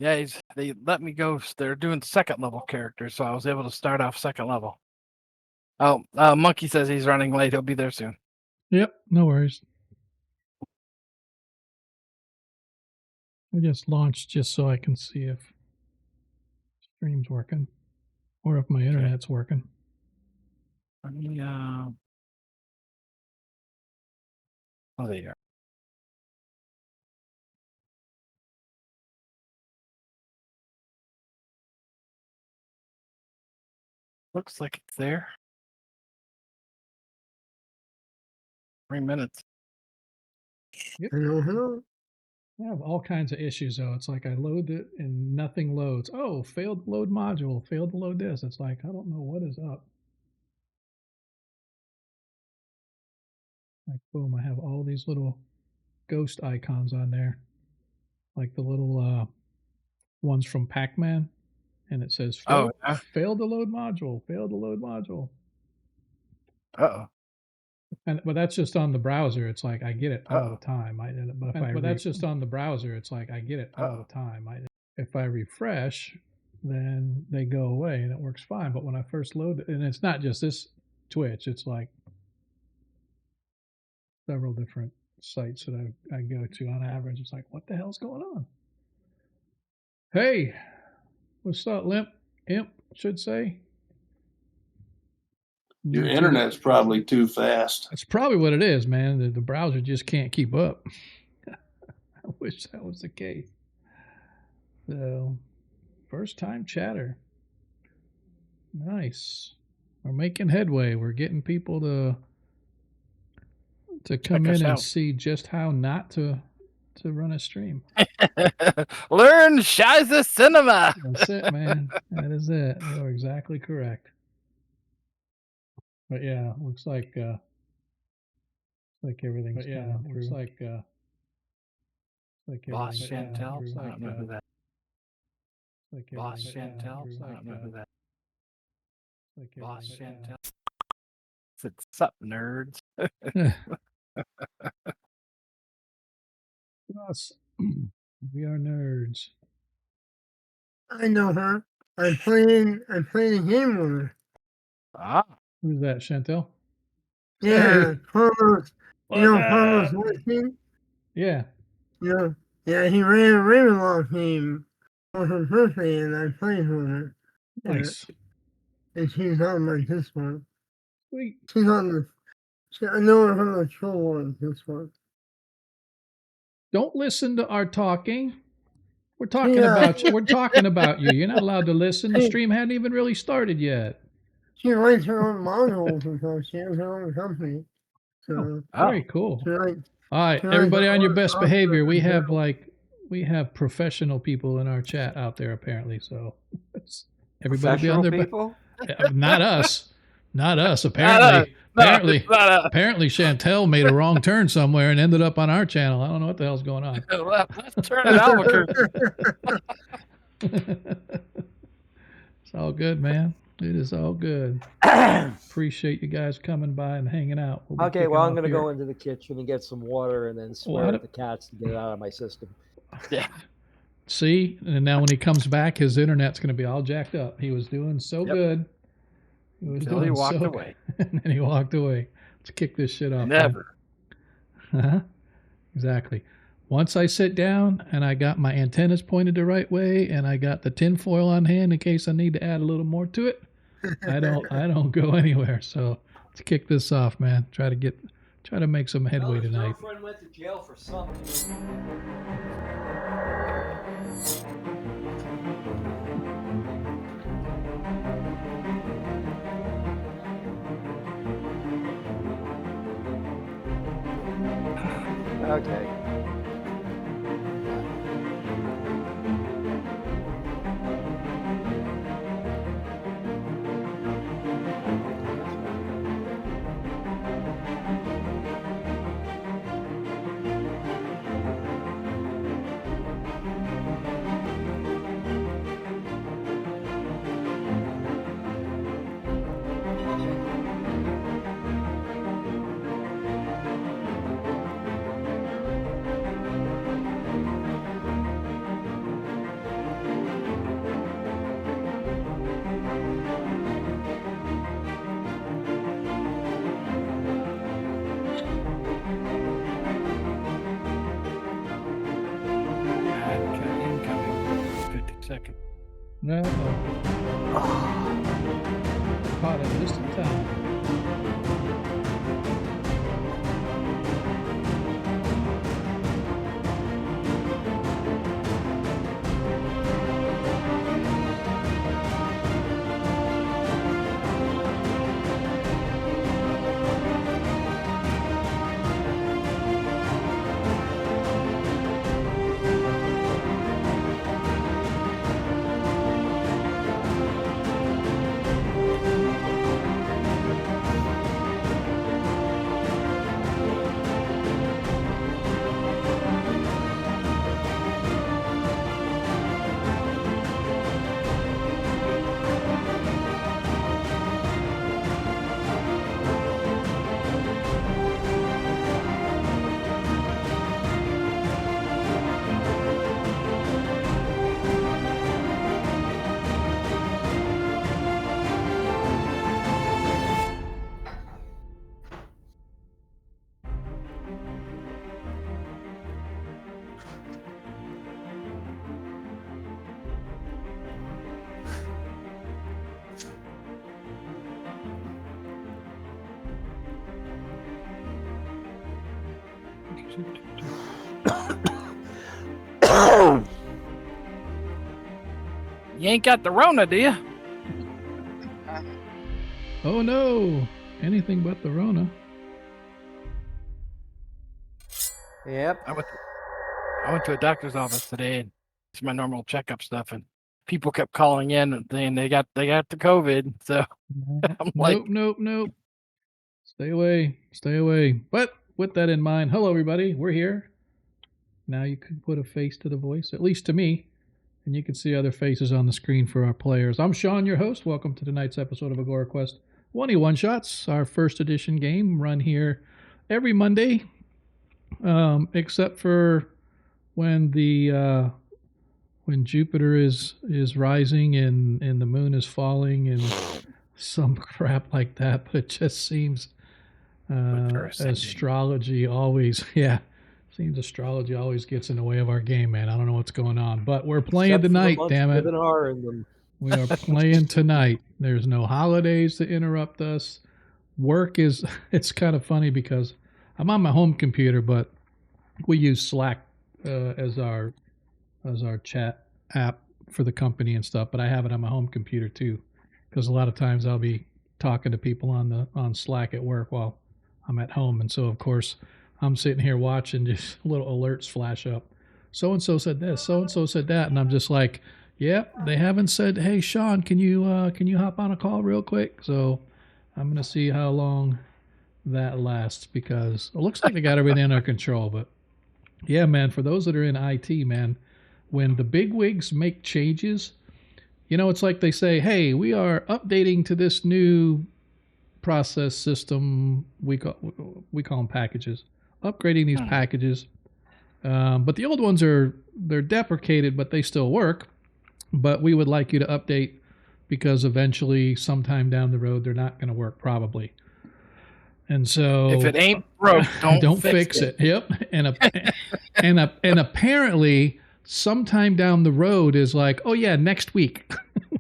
Yeah, they let me go. They're doing second level characters, so I was able to start off second level. Oh, Monkey says he's running late. He'll be there soon. Yep, no worries. I just launched just so I can see if stream's working or if my internet's working. Let me, oh, there you are. Looks like it's there. 3 minutes. Yep. Hello. I have all kinds of issues though. It's like I load it and nothing loads. Oh, failed to load module, failed to load this. It's like, I don't know what is up. Like, boom, I have all these little ghost icons on there. Like the little ones from Pac-Man. And it says, failed to load module, failed to load module. Uh-oh. But that's just on the browser. It's like I get it all the time. But that's just on the browser. It's like I get it all the time. If I refresh, then they go away and it works fine. But when I first load it, and it's not just this Twitch, it's like several different sites that I go to on average. It's like, what the hell's going on? Hey, what's up, Imp, should say. Your internet's probably too fast. That's probably what it is, man. The browser just can't keep up. I wish that was the case. So, first time chatter. Nice. We're making headway. We're getting people to come in and see just how not to run a stream. Learn Shiza Cinema. That's it, man. That is it. You're exactly correct. But yeah, looks like everything's coming through. Boss Chantel. I don't know who that. Boss Chantel. I don't know who that. Boss Chantel. What's up, nerds? Us. We are nerds. I know her. I'm playing a game with her. Ah. Who's that, Chantel? Yeah, Carlos. You know Carlos Whitfield? Yeah. Yeah, he ran a Ravenloft game for her birthday, and I played with her. Nice. And she's on my Discord. Sweet. She's on I know her from the troll on Discord. Don't listen to our talking. We're talking about you. We're talking about you. You're not allowed to listen. The stream hadn't even really started yet. She writes her own modules and stuff. She has her own company. So very cool. All right, everybody on your best behavior. We have professional people in our chat out there apparently. So everybody be on their people. Not us. Not us. Apparently. Apparently Chantel made a wrong turn somewhere and ended up on our channel. I don't know what the hell's going on. Let's turn it Albuquerque. It's all good, man. It is all good. Appreciate you guys coming by and hanging out. Okay, well, I'm going to go into the kitchen and get some water and then swear at the cats to get it out of my system. Yeah. See? And now when he comes back, his internet's going to be all jacked up. He was doing so good. Until he walked away. And then he walked away. Let's kick this shit off. Never. Exactly. Once I sit down and I got my antennas pointed the right way and I got the tin foil on hand in case I need to add a little more to it, I don't go anywhere. So let's kick this off, man. Try to make some headway tonight. My girlfriend went to jail for something. Okay. second. No. Caught it just in time. You ain't got the Rona, do you? Oh no! Anything but the Rona. Yep. I went to a doctor's office today and it's my normal checkup stuff, and people kept calling in and saying they got the COVID. So I'm like, Nope. Stay away. But with that in mind, hello everybody, we're here. Now you can put a face to the voice, at least to me, and you can see other faces on the screen for our players. I'm Sean, your host. Welcome to tonight's episode of Agora Quest 1 Shots, our first edition game run here every Monday, except for when when Jupiter is rising and the moon is falling and some crap like that. But it just seems astrology always gets in the way of our game, man. I don't know what's going on, but we're playing tonight. Damn it, we are playing tonight. There's no holidays to interrupt us. Work is it's kind of funny because I'm on my home computer, but we use Slack as our chat app for the company and stuff, but I have it on my home computer too, because a lot of times I'll be talking to people on Slack at work while I'm at home, and so of course I'm sitting here watching just little alerts flash up. So and so said this, so and so said that, and I'm just like, yep, they haven't said, hey Sean, can you hop on a call real quick? So I'm gonna see how long that lasts, because it looks like they got everything under control. But yeah, man, for those that are in IT, man, when the bigwigs make changes, you know, it's like they say, hey, we are updating to this new process system. We call them packages. Upgrading these packages. But the old ones they're deprecated, but they still work. But we would like you to update because eventually, sometime down the road, they're not going to work probably. And so, if it ain't broke, don't fix it. Yep. And apparently, sometime down the road is like, oh yeah, next week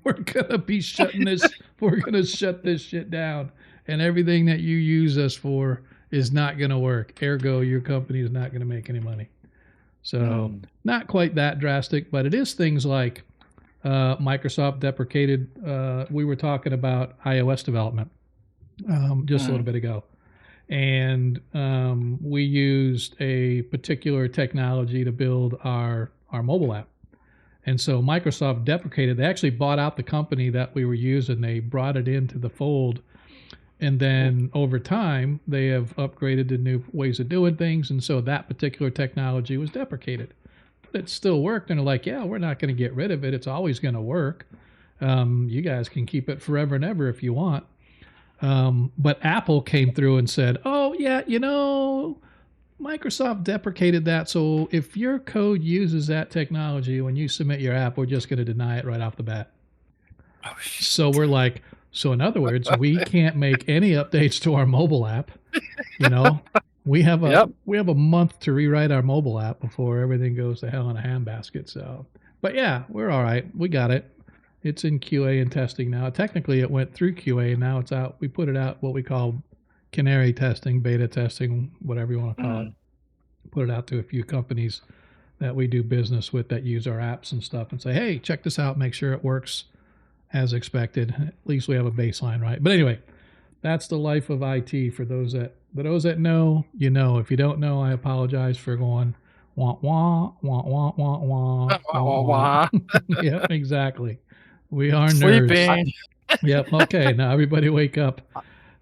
we're gonna be shutting this. We're gonna shut this shit down, and everything that you use us for is not gonna work. Ergo, your company is not gonna make any money. So not quite that drastic, but it is things like Microsoft deprecated. We were talking about iOS development just a little bit ago. And we used a particular technology to build our mobile app. And so Microsoft deprecated. They actually bought out the company that we were using. They brought it into the fold. And then over time, they have upgraded to new ways of doing things. And so that particular technology was deprecated. But it still worked. And they're like, yeah, we're not going to get rid of it. It's always going to work. You guys can keep it forever and ever if you want. But Apple came through and said, oh, yeah, you know, Microsoft deprecated that. So if your code uses that technology when you submit your app, we're just going to deny it right off the bat. Oh, so we're like, so in other words, we can't make any updates to our mobile app. You know, we have a month to rewrite our mobile app before everything goes to hell in a handbasket. So But yeah, we're all right. We got it. It's in QA and testing now. Technically, it went through QA and now it's out. We put it out what we call canary testing, beta testing, whatever you want to call it. Put it out to a few companies that we do business with that use our apps and stuff and say, hey, check this out. Make sure it works as expected. At least we have a baseline, right? But anyway, that's the life of IT. For those that know, you know. If you don't know, I apologize for going wah wah wah wah wah wah wah wah. Yep, exactly. We are Sleeping. nerds. Yep. Okay. Now everybody wake up.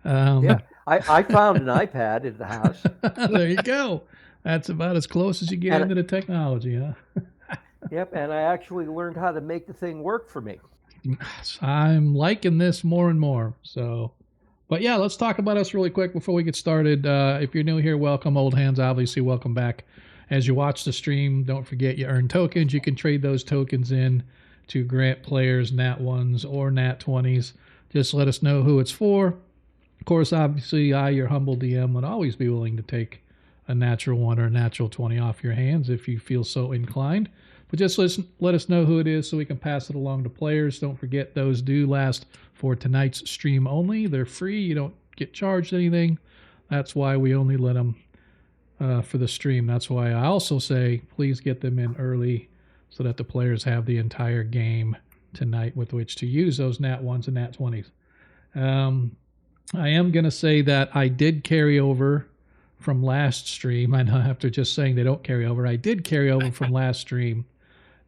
Yeah, I found an iPad at the house. There you go. That's about as close as you get And- into the technology, huh? Yep, and I actually learned how to make the thing work for me. I'm liking this more and more. So, but yeah, let's talk about us really quick before we get started. If you're new here, welcome. Old hands, obviously, welcome back. As you watch the stream, don't forget you earn tokens. You can trade those tokens in to grant players Nat 1s or Nat 20s. Just let us know who it's for. Of course, obviously, I, your humble DM, would always be willing to take a natural 1 or a natural 20 off your hands if you feel so inclined. But just let us know who it is so we can pass it along to players. Don't forget, those do last for tonight's stream only. They're free. You don't get charged anything. That's why we only let them for the stream. That's why I also say please get them in early so that the players have the entire game tonight with which to use those Nat 1s and Nat 20s. I am going to say that I did carry over from last stream. I know after just saying they don't carry over, I did carry over from last stream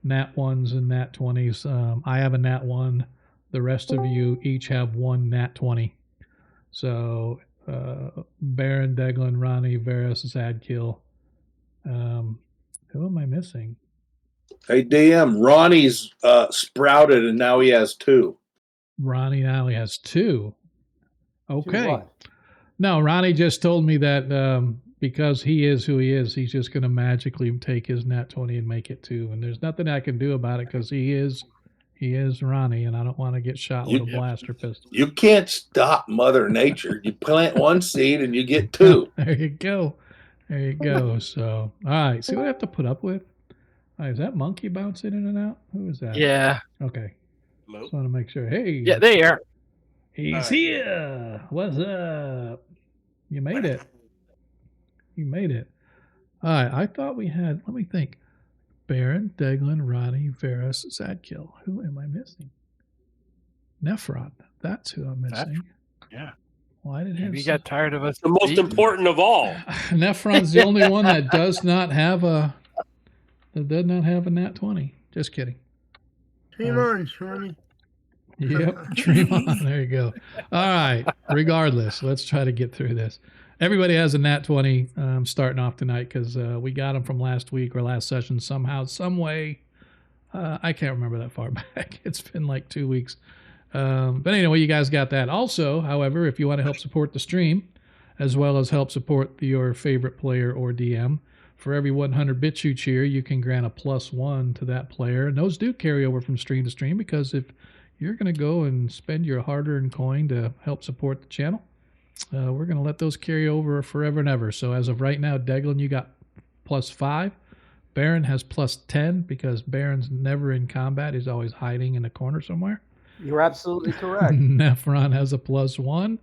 Nat 1s and Nat 20s. I have a Nat 1. The rest of you each have one Nat 20. So Baron, Deglin, Ronnie, Varus, Zadkill. Who am I missing? Hey, DM, Ronnie's sprouted and now he has 2. Ronnie now he has 2. Okay. What? No, Ronnie just told me that because he is who he is, he's just going to magically take his Nat 20 and make it 2. And there's nothing I can do about it because he is Ronnie, and I don't want to get shot with a blaster pistol. You can't stop Mother Nature. You plant one seed and you get 2. There you go. There you go. So, all right. See what I have to put up with? All right, is that monkey bouncing in and out? Who is that? Yeah. Okay. Hello? Just want to make sure. Hey. Yeah, there. He's here. What's up? You made it. You made it. All right. I thought we had, let me think. Baron, Deglin, Ronnie, Varus, Zadkill. Who am I missing? Nephron. That's who I'm missing. Yeah. Why did him? You got tired of us. The most beating. important of all. Nephron's the only one that does not have a Nat 20. Just kidding. Dream on, Shorty. Yep, dream on. There you go. All right. Regardless, let's try to get through this. Everybody has a Nat 20 starting off tonight because we got them from last week or last session somehow, some way. I can't remember that far back. It's been like 2 weeks. But anyway, you guys got that. Also, however, if you want to help support the stream, as well as help support your favorite player or DM, for every 100 bits you cheer, you can grant a +1 to that player. And those do carry over from stream to stream because if you're going to go and spend your hard-earned coin to help support the channel, we're going to let those carry over forever and ever. So as of right now, Deglin, you got +5. Baron has +10 because Baron's never in combat. He's always hiding in a corner somewhere. You're absolutely correct. Nephron has a +1.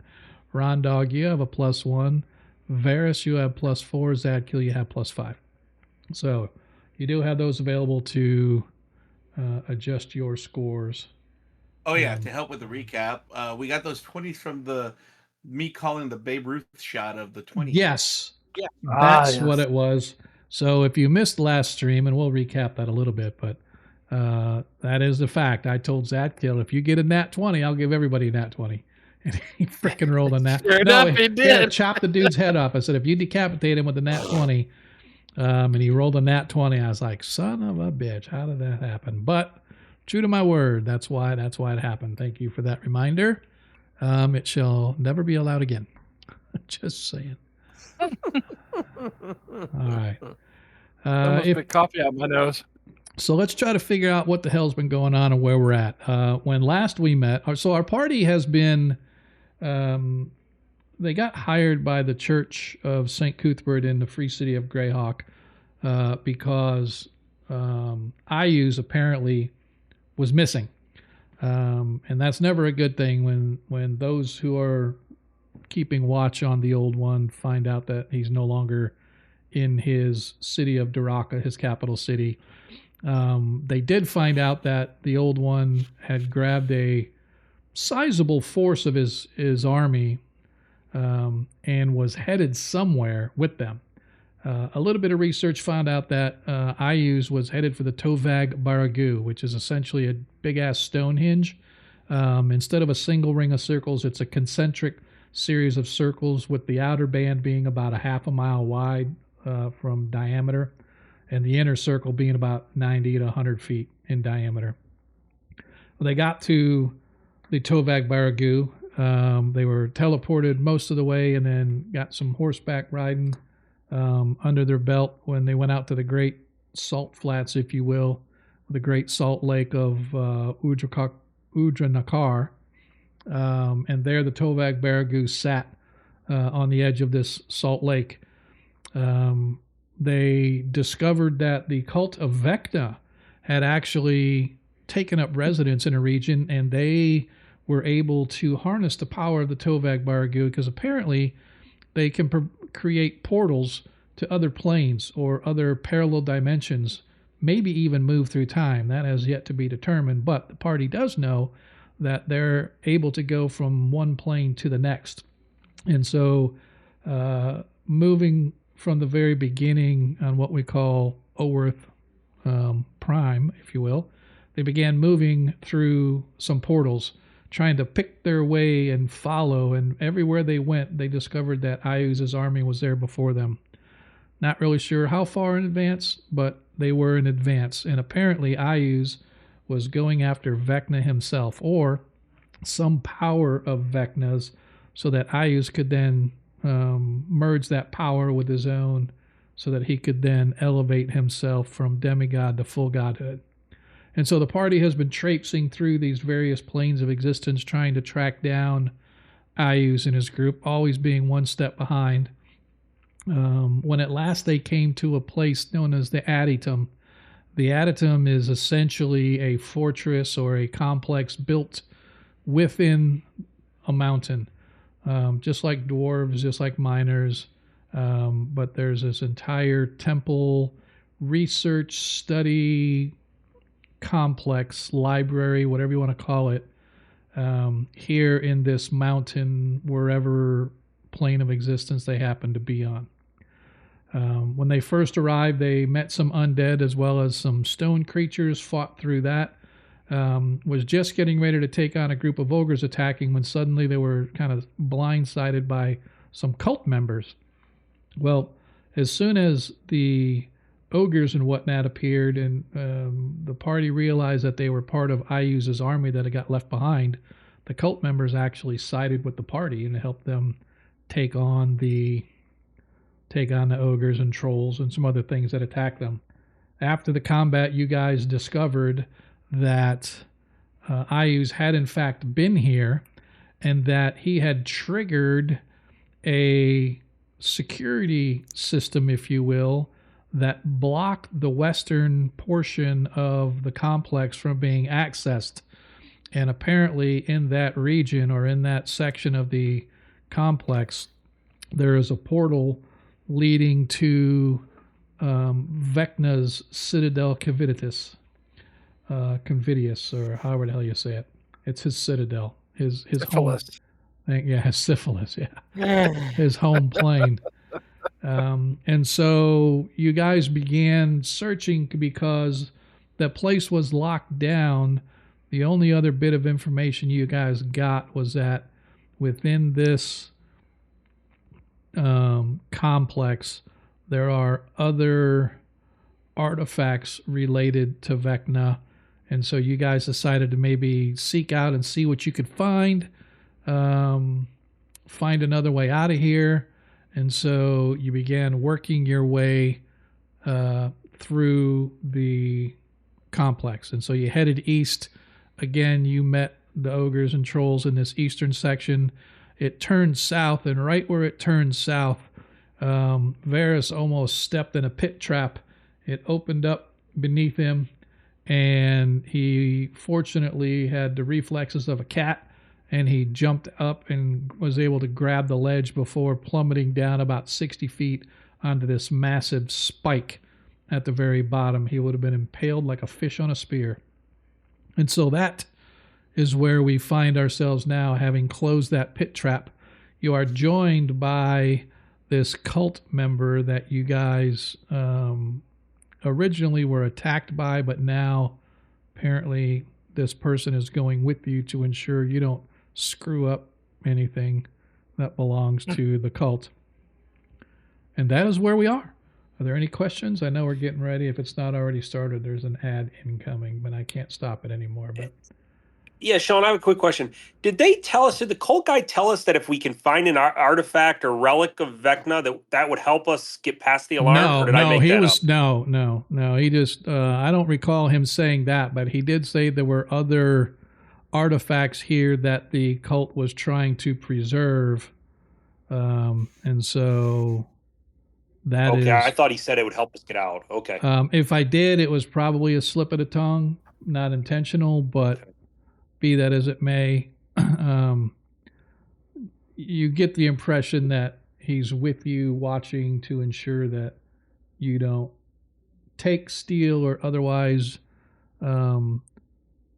Rondog, you have a +1. Varus, you have +4. Zadkill, you have +5. So you do have those available to adjust your scores. Oh yeah, to help with the recap, we got those 20s from me calling the Babe Ruth shot of the 20. Yes. Yeah. That's yes. what it was. So if you missed last stream, and we'll recap that a little bit, but that is the fact. I told Zadkill, if you get a Nat 20, I'll give everybody a Nat 20. And he freaking rolled a Nat. Sure enough, he had to did. chop the dude's head off. I said, if you decapitate him with a Nat 20, and he rolled a Nat 20, I was like, son of a bitch, how did that happen? But true to my word, that's why it happened. Thank you for that reminder. It shall never be allowed again. Just saying. All right. Almost a coffee out my nose. So let's try to figure out what the hell's been going on and where we're at. When last we met, so our party has been, they got hired by the Church of St. Cuthbert in the Free City of Greyhawk because Ayuz apparently was missing. And that's never a good thing when those who are keeping watch on the old one find out that he's no longer in his city of Daraka, his capital city. They did find out that the old one had grabbed a sizable force of his army and was headed somewhere with them. A little bit of research found out that Ayuz was headed for the Tovag Baragu, which is essentially a big-ass Stonehenge. Instead of a single ring of circles, it's a concentric series of circles with the outer band being about a half a mile wide from diameter, and the inner circle being about 90 to 100 feet in diameter. Well, they got to the Tovag Baragu. They were teleported most of the way and then got some horseback riding under their belt when they went out to the Great Salt Flats, if you will, the Great Salt Lake of Udranakar. And there the Tovag Baragu sat on the edge of this salt lake. They discovered that the Cult of Vecna had actually taken up residence in a region, and they were able to harness the power of the Tovag Baragu because apparently they can create portals to other planes or other parallel dimensions, maybe even move through time. That has yet to be determined, but the party does know that they're able to go from one plane to the next. And so moving from the very beginning on what we call Oworth Prime, if you will, they began moving through some portals, trying to pick their way and follow, and everywhere they went, they discovered that Ayuz's army was there before them. Not really sure how far in advance, but they were in advance, and apparently Ayuz was going after Vecna himself, or some power of Vecna's, so that Ayuz could then merge that power with his own, so that he could then elevate himself from demigod to full godhood. And so the party has been traipsing through these various planes of existence, trying to track down Ayuz and his group, always being one step behind. When at last they came to a place known as the Adytum. The Adytum is essentially a fortress or a complex built within a mountain, just like dwarves, just like miners. But there's this entire temple, research, study, complex, library, whatever you want to call it, here in this mountain, wherever plane of existence they happen to be on. When they first arrived, they met some undead as well as some stone creatures, fought through that, was just getting ready to take on a group of ogres attacking when suddenly they were kind of blindsided by some cult members. Well, as soon as the ogres and whatnot appeared and the party realized that they were part of Ayuz's army that had got left behind, the cult members actually sided with the party and helped them take on the ogres and trolls and some other things that attacked them. After the combat, you guys discovered that Ayuz had in fact been here and that he had triggered a security system, if you will, that blocked the western portion of the complex from being accessed. And apparently in that region or in that section of the complex, there is a portal leading to Vecna's Citadel Convivius, or however the hell you say it. It's his citadel, his Syphilis. home. Yeah, his syphilis. Yeah, his home plane. And so you guys began searching because the place was locked down. The only other bit of information you guys got was that within this complex, there are other artifacts related to Vecna. And so you guys decided to maybe seek out and see what you could find another way out of here. And so you began working your way through the complex. And so you headed east. Again, you met the ogres and trolls in this eastern section. It turned south, and right where it turned south, Varys almost stepped in a pit trap. It opened up beneath him, and he fortunately had the reflexes of a cat, and he jumped up and was able to grab the ledge before plummeting down about 60 feet onto this massive spike at the very bottom. He would have been impaled like a fish on a spear. And so that is where we find ourselves now, having closed that pit trap. You are joined by this cult member that you guys originally were attacked by, but now apparently this person is going with you to ensure you don't screw up anything that belongs to the cult. And that is where we are. Are there any questions? I know we're getting ready. If it's not already started, there's an ad incoming, but I can't stop it anymore. But yeah, Sean, I have a quick question. Did the cult guy tell us that if we can find an artifact or relic of Vecna, that would help us get past the alarm? No, or did I make that up? No. He just, I don't recall him saying that, but he did say there were other artifacts here that the cult was trying to preserve. And so that is... Okay, I thought he said it would help us get out. Okay. If I did, it was probably a slip of the tongue, not intentional, but be that as it may, you get the impression that he's with you, watching to ensure that you don't take, steal, or otherwise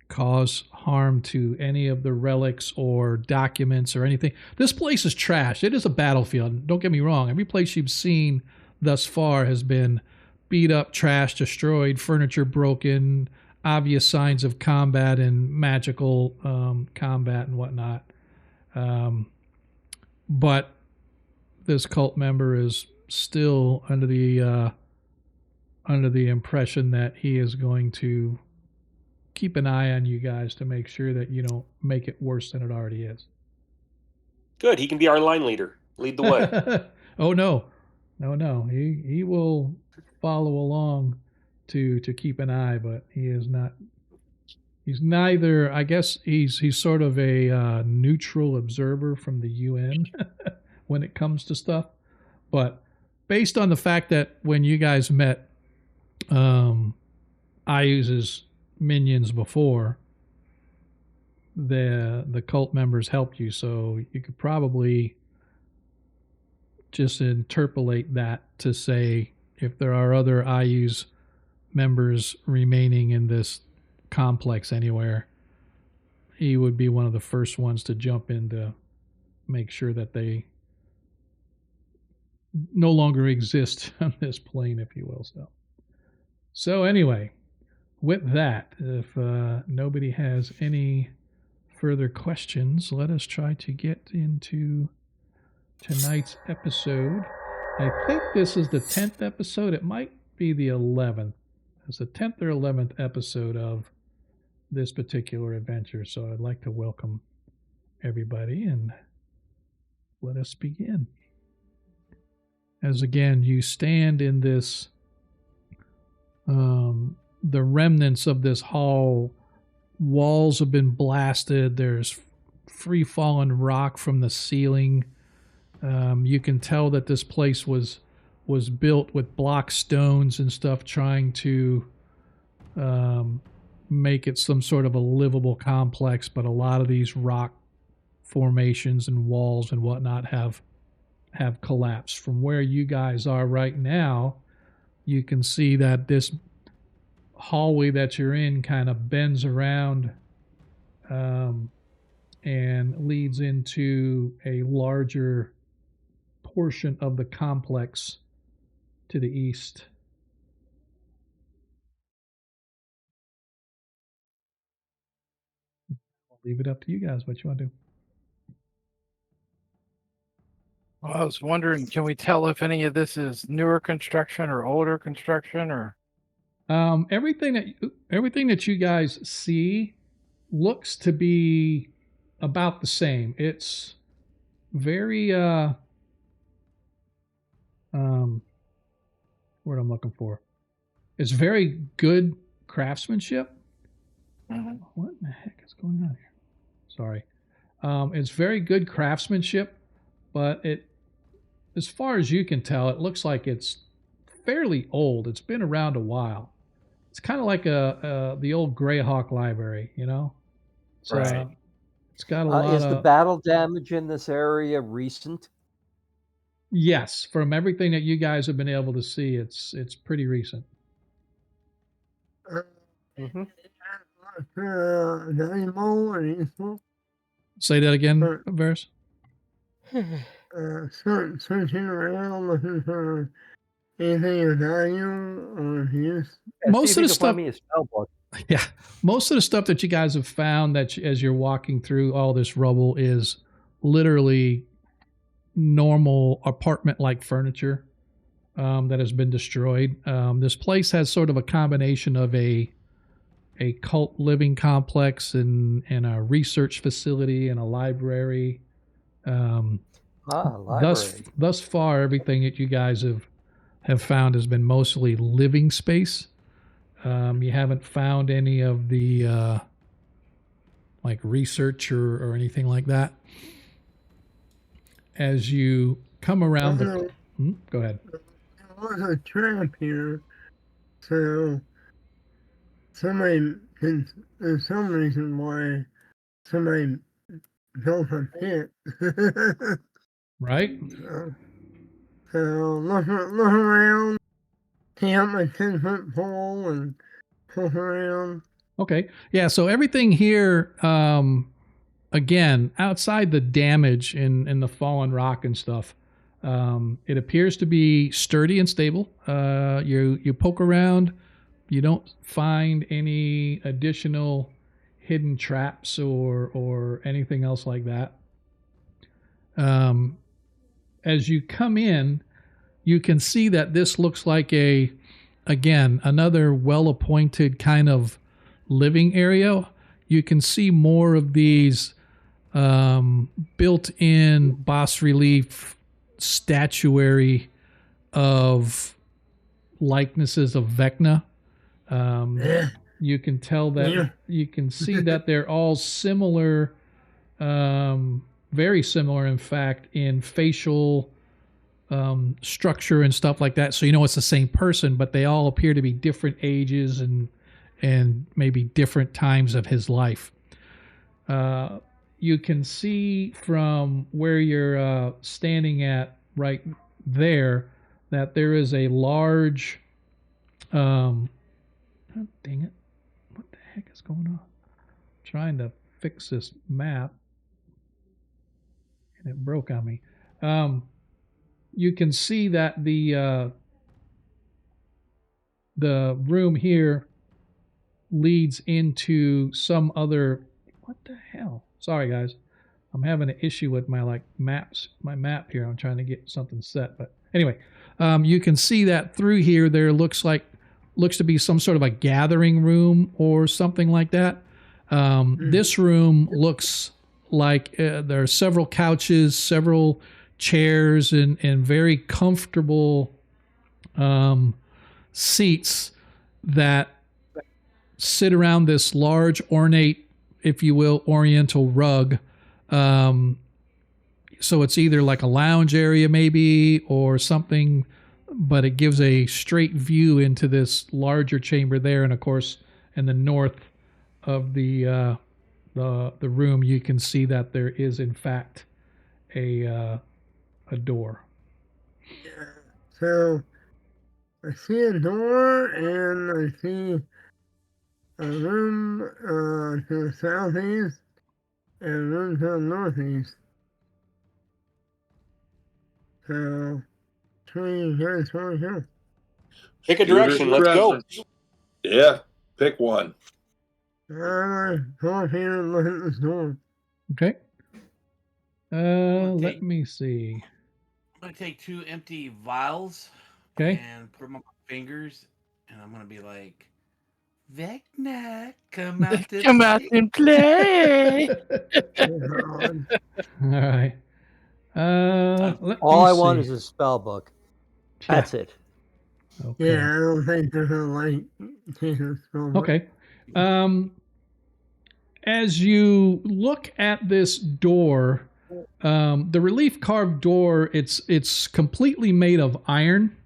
cause harm to any of the relics or documents or anything. This place is trash. It is a battlefield. Don't get me wrong. Every place you've seen thus far has been beat up, trashed, destroyed, furniture broken, obvious signs of combat and magical combat and whatnot. But this cult member is still under the impression that he is going to keep an eye on you guys to make sure that you don't make it worse than it already is. Good. He can be our line leader. Lead the way. Oh, no. He will follow along to keep an eye, but he is not. He's neither. I guess he's sort of a neutral observer from the UN when it comes to stuff. But based on the fact that when you guys met Ayuz's minions before, the cult members helped you, so you could probably just interpolate that to say if there are other Ayuz members remaining in this complex anywhere, he would be one of the first ones to jump in to make sure that they no longer exist on this plane, if you will. So anyway, with that, if nobody has any further questions, let us try to get into tonight's episode. I think this is the 10th episode. It might be the 11th. It's the 10th or 11th episode of this particular adventure. So I'd like to welcome everybody and let us begin. As again, you stand in this, the remnants of this hall. Walls have been blasted. There's free fallen rock from the ceiling. You can tell that this place was built with block stones and stuff, trying to make it some sort of a livable complex, but a lot of these rock formations and walls and whatnot have collapsed. From where you guys are right now, you can see that this hallway that you're in kind of bends around and leads into a larger portion of the complex to the east. I'll leave it up to you guys what you want to do. Well, I was wondering, can we tell if any of this is newer construction or older construction, or? Everything that you guys see looks to be about the same. It's very word I'm looking for. It's very good craftsmanship. Mm-hmm. What in the heck is going on here? Sorry. It's very good craftsmanship, but as far as you can tell, it looks like it's fairly old. It's been around a while. it's kind of like the old Greyhawk library, you know. So Right. it's got a lot Is the of battle damage in this area recent? yes. From everything that you guys have been able to see, it's pretty recent. Mm-hmm. Say that again, Varys. Searching around looking for anything of value or use. Most of the stuff. Find me a spell book. Yeah, most of the stuff that you guys have found that as you're walking through all this rubble is literally normal apartment-like furniture that has been destroyed. This place has sort of a combination of a cult living complex and a research facility and a library. Library. Thus far, everything that you guys have found has been mostly living space. You haven't found any of the like research or anything like that. As you come around the... go ahead. There was a trap here, so there's some reason why somebody built a pit. Right? So look around, take out my 10-foot pole and look around. Okay. Yeah, so everything here, again, outside the damage in the fallen rock and stuff, it appears to be sturdy and stable. You poke around, you don't find any additional hidden traps or anything else like that. As you come in, you can see that this looks like another well-appointed kind of living area. You can see more of these built-in bas relief statuary of likenesses of Vecna. You can tell that you can see that they're all similar, very similar, in fact, in facial structure and stuff like that. So you know it's the same person, but they all appear to be different ages and maybe different times of his life. You can see from where you're standing at right there that there is a large... oh, dang it. What the heck is going on? I'm trying to fix this map, and it broke on me. You can see that the room here leads into some other... What the hell? Sorry, guys. I'm having an issue with my my map here. I'm trying to get something set. But anyway, you can see that through here there looks to be some sort of a gathering room or something like that. This room looks like there are several couches, several chairs, and very comfortable seats that sit around this large, ornate, if you will, oriental rug. So it's either like a lounge area maybe or something, but it gives a straight view into this larger chamber there. And of course, in the north of the room, you can see that there is in fact a door. Yeah. So I see a door and I see a room to the southeast and a room to the northeast. So, you guys want to go? Pick a direction. Let's go. Yeah, pick one. Come up here and look at this door. Okay. Let me see. I'm going to take 2 empty vials. Okay. And put them on my fingers. And I'm going to be like, Vecna, come out and play. All right. All I want is a spell book. That's it. Okay. Yeah, I don't think they're gonna like taking a spell book. Okay. As you look at this door, the relief carved door, it's completely made of iron.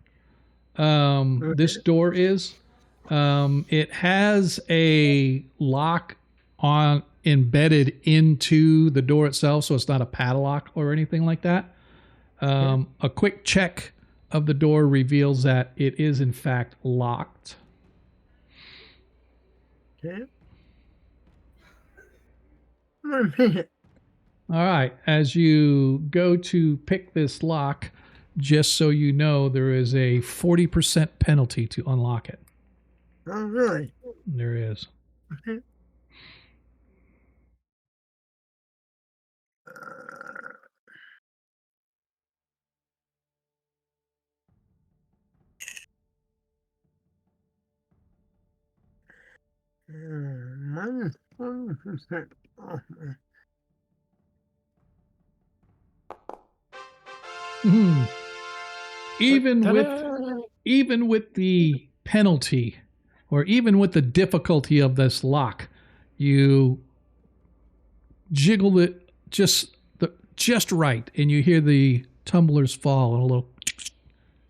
This door is. It has a lock on embedded into the door itself, so it's not a padlock or anything like that. A quick check of the door reveals that it is in fact locked. Okay. I'm gonna pick it. All right. As you go to pick this lock, just so you know, there is a 40% penalty to unlock it. Oh, really? There is. Okay. Minus 40% off. Mhm. Even with the penalty, or even with the difficulty of this lock, you jiggle it just right, and you hear the tumblers fall and a little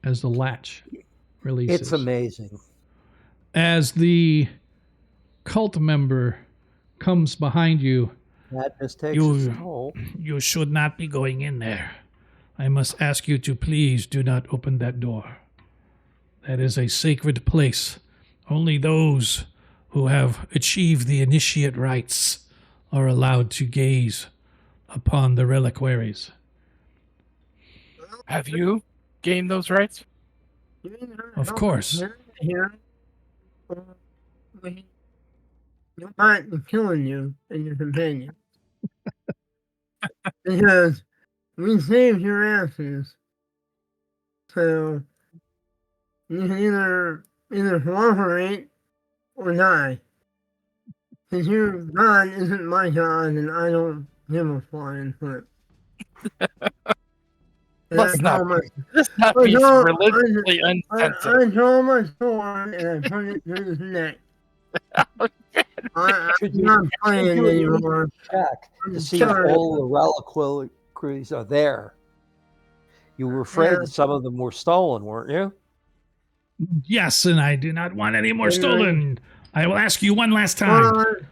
as the latch releases. It's amazing. As the cult member comes behind you, That just takes its toll. you should not be going in there. I must ask you to please do not open that door. That is a sacred place. Only those who have achieved the initiate rites are allowed to gaze upon the reliquaries. Have you gained those rights? Of course. Here, you might be killing you and your companion. Because we saved your asses. So you can either cooperate or die. Because your God isn't my God and I don't give a flying flip. Let's not be religiously unsensitive. I draw my sword and I put it through his neck. I'm not playing anymore. Check to see if all the reliquaries are there. You were afraid that some of them were stolen, weren't you? Yes, and I do not want any more stolen. I will ask you one last time.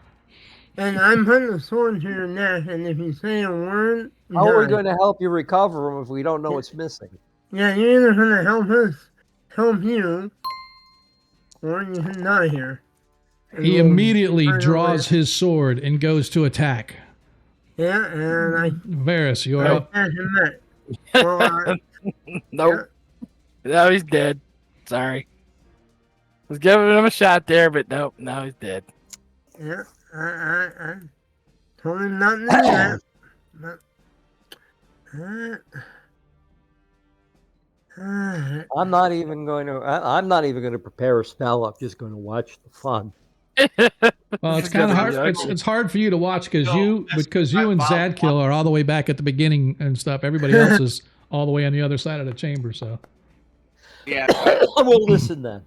And I'm putting the sword to your neck, and if you say a word, how are we going to help you recover them if we don't know what's missing? Yeah, you're either going to help you, or you can die here. He immediately draws his sword and goes to attack. Yeah, and Varys, you're up. Nope. No, he's dead. Sorry. Was giving him a shot there, but nope, now he's dead. Yeah, I told him not to do that. I'm not even going to prepare a spell. I'm just going to watch the fun. Well, it's kind of hard. It's hard for you to watch because you and Zadkill are all the way back at the beginning and stuff. Everybody else is all the way on the other side of the chamber. So yeah, we'll listen then.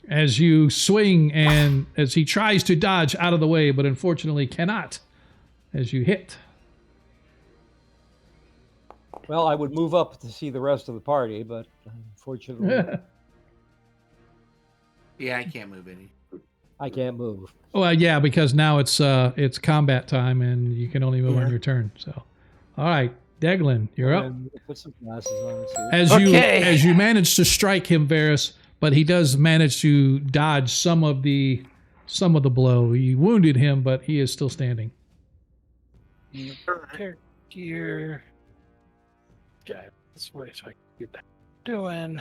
As you swing and as he tries to dodge out of the way, but unfortunately cannot, as you hit. Well, I would move up to see the rest of the party, but unfortunately, yeah, I can't move any. I can't move. Well, yeah, because now it's combat time and you can only move on your turn. So, all right, Deglin, you're up. Put some glasses on. As you manage to strike him, Varys, but he does manage to dodge some of the blow. You wounded him, but he is still standing. Here. Okay, this way so I can get that doing.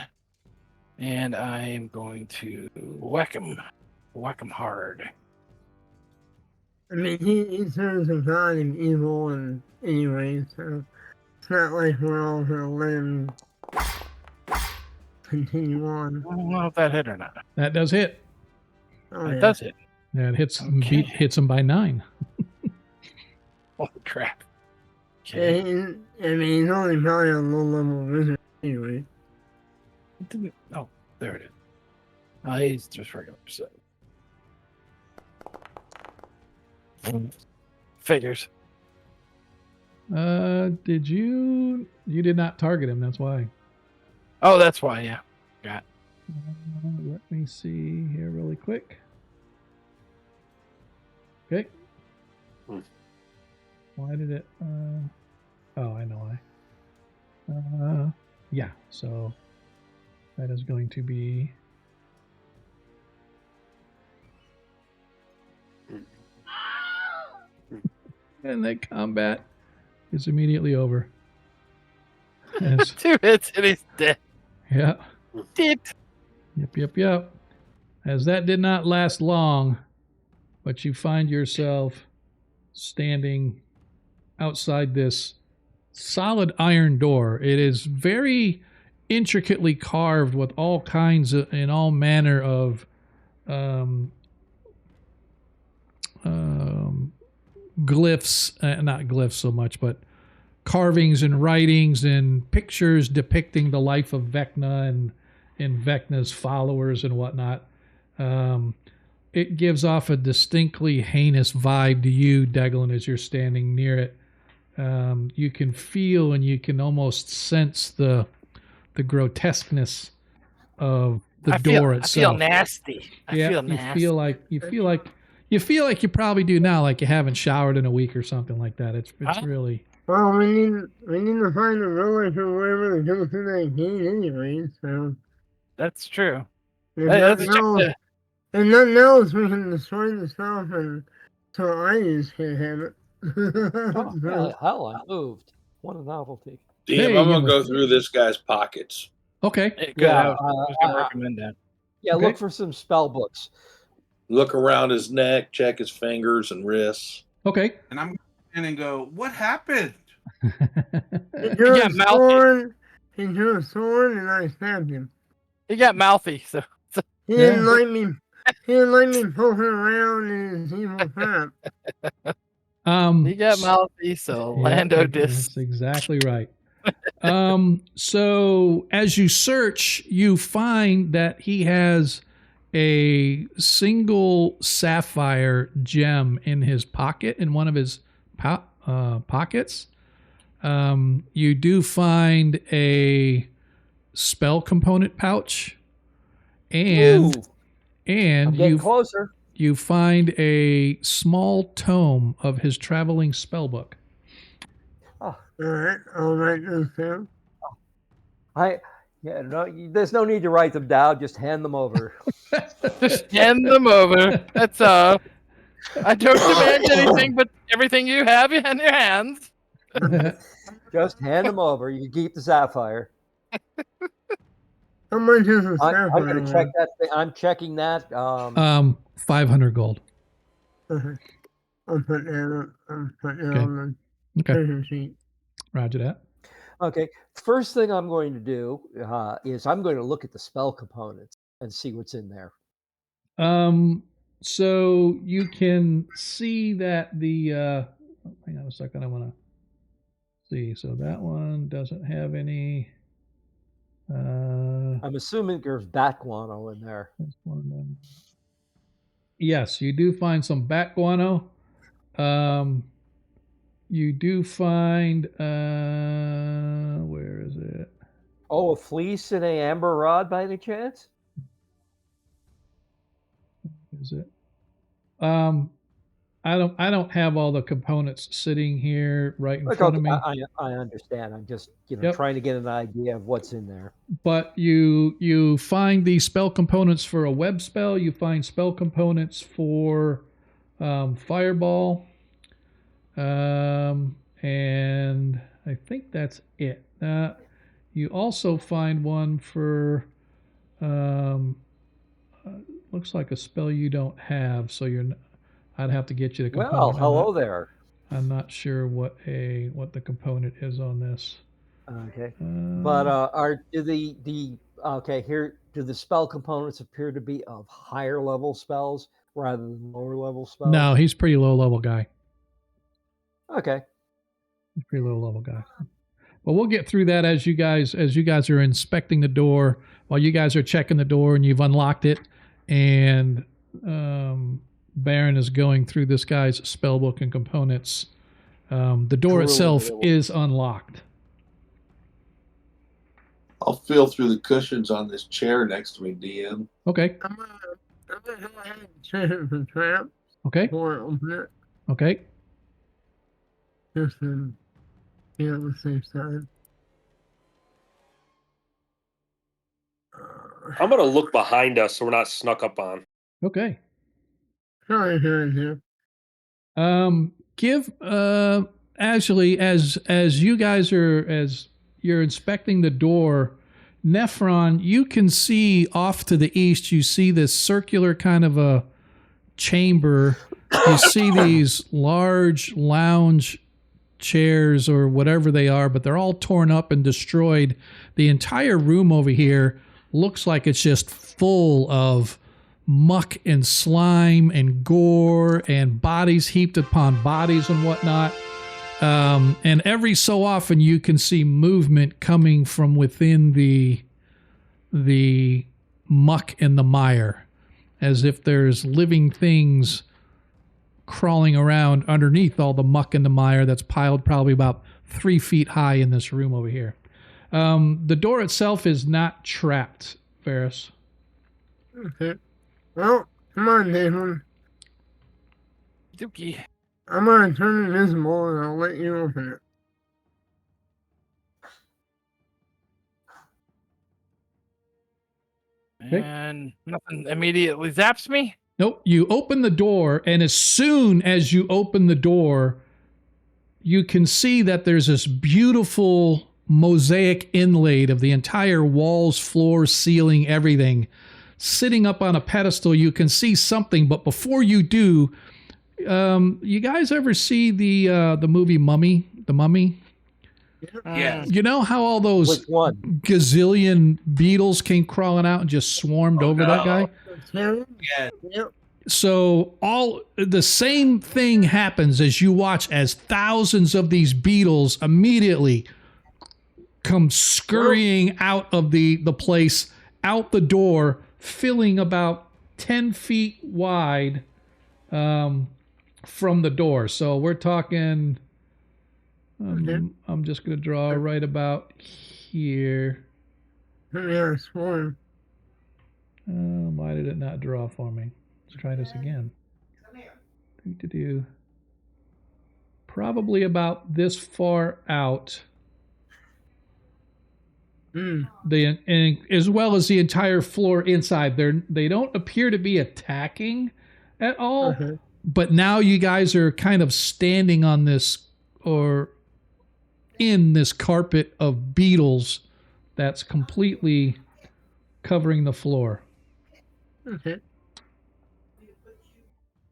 And I am going to whack him hard. I mean, he serves a god of evil and anyway, so it's not like we're all going to let him continue on. I don't know if that hit or not. That does hit. Oh, That does hit. Yeah, it hits him by 9. Oh, crap. Okay. I mean, he's only probably a low-level wizard anyway. Oh, there it is. He's just regular. So. Figures. Did you did not target him, that's why. Oh, that's why, yeah. Got Let me see here really quick. Okay. Why did it? Oh, I know why. Yeah. So that is going to be. And that combat is immediately over. As, 2 hits and he's dead. yeah. Dead. Yep. As that did not last long, but you find yourself standing outside this solid iron door. It is very intricately carved with all kinds of, in all manner of glyphs, not glyphs so much, but carvings and writings and pictures depicting the life of Vecna and Vecna's followers and whatnot. It gives off a distinctly heinous vibe to you, Deglin, as you're standing near it. You can feel and you can almost sense the grotesqueness of the door itself. I feel nasty. I feel nasty. You feel like you probably do now, like you haven't showered in a week or something like that. It's really. Well, we need to find a relic or whatever to go through that gate anyway. So that's true. if nothing else, we can destroy the stuff and so I just can't have it. Hell, I moved. What a novelty. DM, I'm gonna go through this guy's pockets. Okay. Yeah, I was gonna recommend that. Yeah, Okay. Look for some spell books. Look around his neck, check his fingers and wrists. Okay. And I'm going and go, what happened? He drew a sword, and I stabbed him. He got mouthy, so He didn't like me. He didn't like me poking around in his evil trap. he got mouthy, so Lando That's exactly right. So as you search, you find that he has a single sapphire gem in his pocket, in one of his pockets. You do find a spell component pouch, and I'm getting closer. You find a small tome of his traveling spell book. All right, I'll write those down. There's no need to write them down. Just hand them over. Just hand them over. That's I don't demand anything but everything you have in your hands. Just hand them over. You can keep the sapphire. How much is a sapphire? I'm going to check that thing. I'm checking that. 500 gold. Okay. I'll put that on the treasure sheet. Roger that. Okay. First thing I'm going to do is I'm going to look at the spell components and see what's in there. So you can see that the hang on a second, I want to see. So that one doesn't have any. I'm assuming there's bat guano in there. Yes, you do find some bat guano. You do find where is it? Oh, a fleece and a amber rod by any chance? Is it? I don't have all the components sitting here right in front of me. I understand. I'm just trying to get an idea of what's in there. But you find the spell components for a web spell. You find spell components for fireball, and I think that's it. You also find one for looks like a spell you don't have, so I'd have to get you the component. Well, hello there. I'm not sure what the component is on this. Okay, but do the spell components appear to be of higher level spells rather than lower level spells? No, he's pretty low level guy. Okay, he's pretty low level guy. But we'll get through that as you guys are inspecting the door, while you guys are checking the door and you've unlocked it, and Baron is going through this guy's spellbook and components. The door itself is unlocked. I'll feel through the cushions on this chair next to me, DM. Okay. I'm gonna go ahead and check it for traps Okay. before I open it. Okay. Just to be on the safe side. I'm gonna look behind us so we're not snuck up on. Okay. Sorry, here. Give actually as you guys are as you're inspecting the door, Nephron, you can see off to the east, you see this circular kind of a chamber. You see these large lounge chairs or whatever they are, but they're all torn up and destroyed. The entire room over here looks like it's just full of muck and slime and gore and bodies heaped upon bodies and whatnot. And every so often you can see movement coming from within the muck and the mire, as if there's living things crawling around underneath all the muck and the mire that's piled probably about 3 feet high in this room over here. The door itself is not trapped, Ferris. Okay. Well, come on, Nathan. Dookie. I'm gonna turn invisible and I'll let you open it. Okay. And nothing immediately zaps me? Nope. You open the door, and as soon as you open the door, you can see that there's this beautiful mosaic inlaid of the entire walls, floors, ceiling, everything. Sitting up on a pedestal, you can see something, but before you do, you guys ever see the movie Mummy? The Mummy? Yes. You know how all those Which one? gazillion beetles came crawling out and just swarmed over that guy? Yeah. Yep. So all the same thing happens as you watch as thousands of these beetles immediately come scurrying out of the place, out the door, filling about 10 feet wide from the door. So we're talking, I'm just going to draw right about here. Yeah, swarm. Why did it not draw for me? Let's try this again. Probably about this far out. And as well as the entire floor inside. They don't appear to be attacking at all. But now you guys are kind of standing on this or in this carpet of beetles that's completely covering the floor. Okay.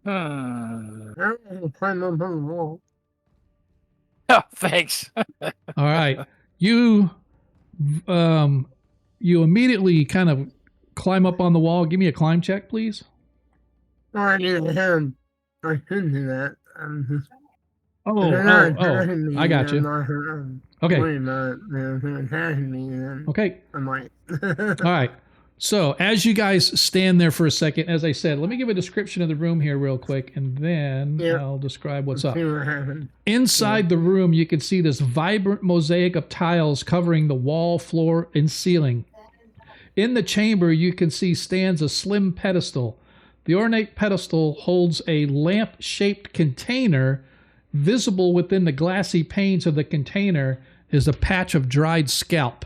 Oh, I'll climb up on the wall. thanks. All right. You immediately kind of climb up on the wall. Give me a climb check, please. Well, I mean, I couldn't do that. I'm just. Oh, I got you. Okay. Worry about it. If they're attacking me, then Okay. I might. All right. So as you guys stand there for a second, as I said, let me give a description of the room here real quick, and then I'll describe what's up. See what happened. Inside the room, you can see this vibrant mosaic of tiles covering the wall, floor, and ceiling. In the chamber, you can see stands a slim pedestal. The ornate pedestal holds a lamp-shaped container. Visible within the glassy panes of the container is a patch of dried scalp.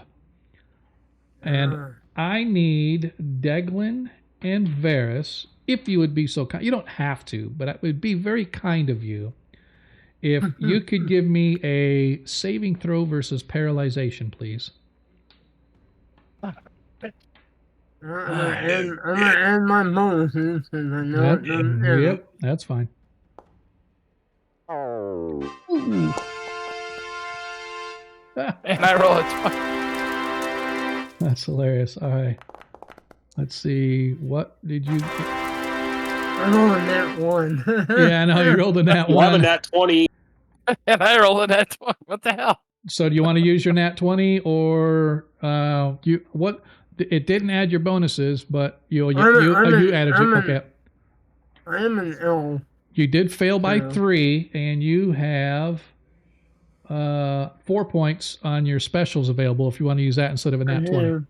And I need Deglin and Varys, if you would be so kind. You don't have to, but it would be very kind of you if you could give me a saving throw versus paralyzation, please. I'm gonna add my bonuses because I know it doesn't end. Yep, that's fine. And I roll a 20. That's hilarious. All right. Let's see. What did you... I rolled a nat 1. Yeah, I know. You rolled a nat 1. You have a nat 20. And I roll a nat 20. What the hell? So do you want to use your nat 20 or it didn't add your bonuses, but you added your... Okay. I am an elf. You did fail by 3, and you have... 4 points on your specials available if you want to use that instead of a nat 20.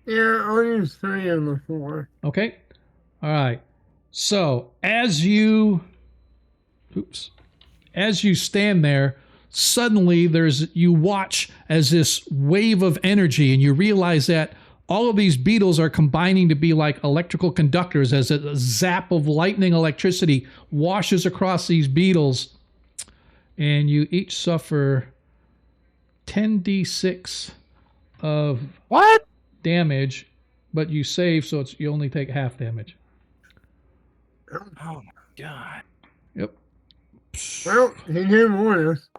Yeah, I'll use 3 of the 4. Okay. All right. So as you stand there, suddenly you watch as this wave of energy, and you realize that all of these beetles are combining to be like electrical conductors as a zap of lightning electricity washes across these beetles, and you each suffer 10d6 of damage, but you save, so you only take half damage. Oh my god. Yep. Well, he didn't warn us.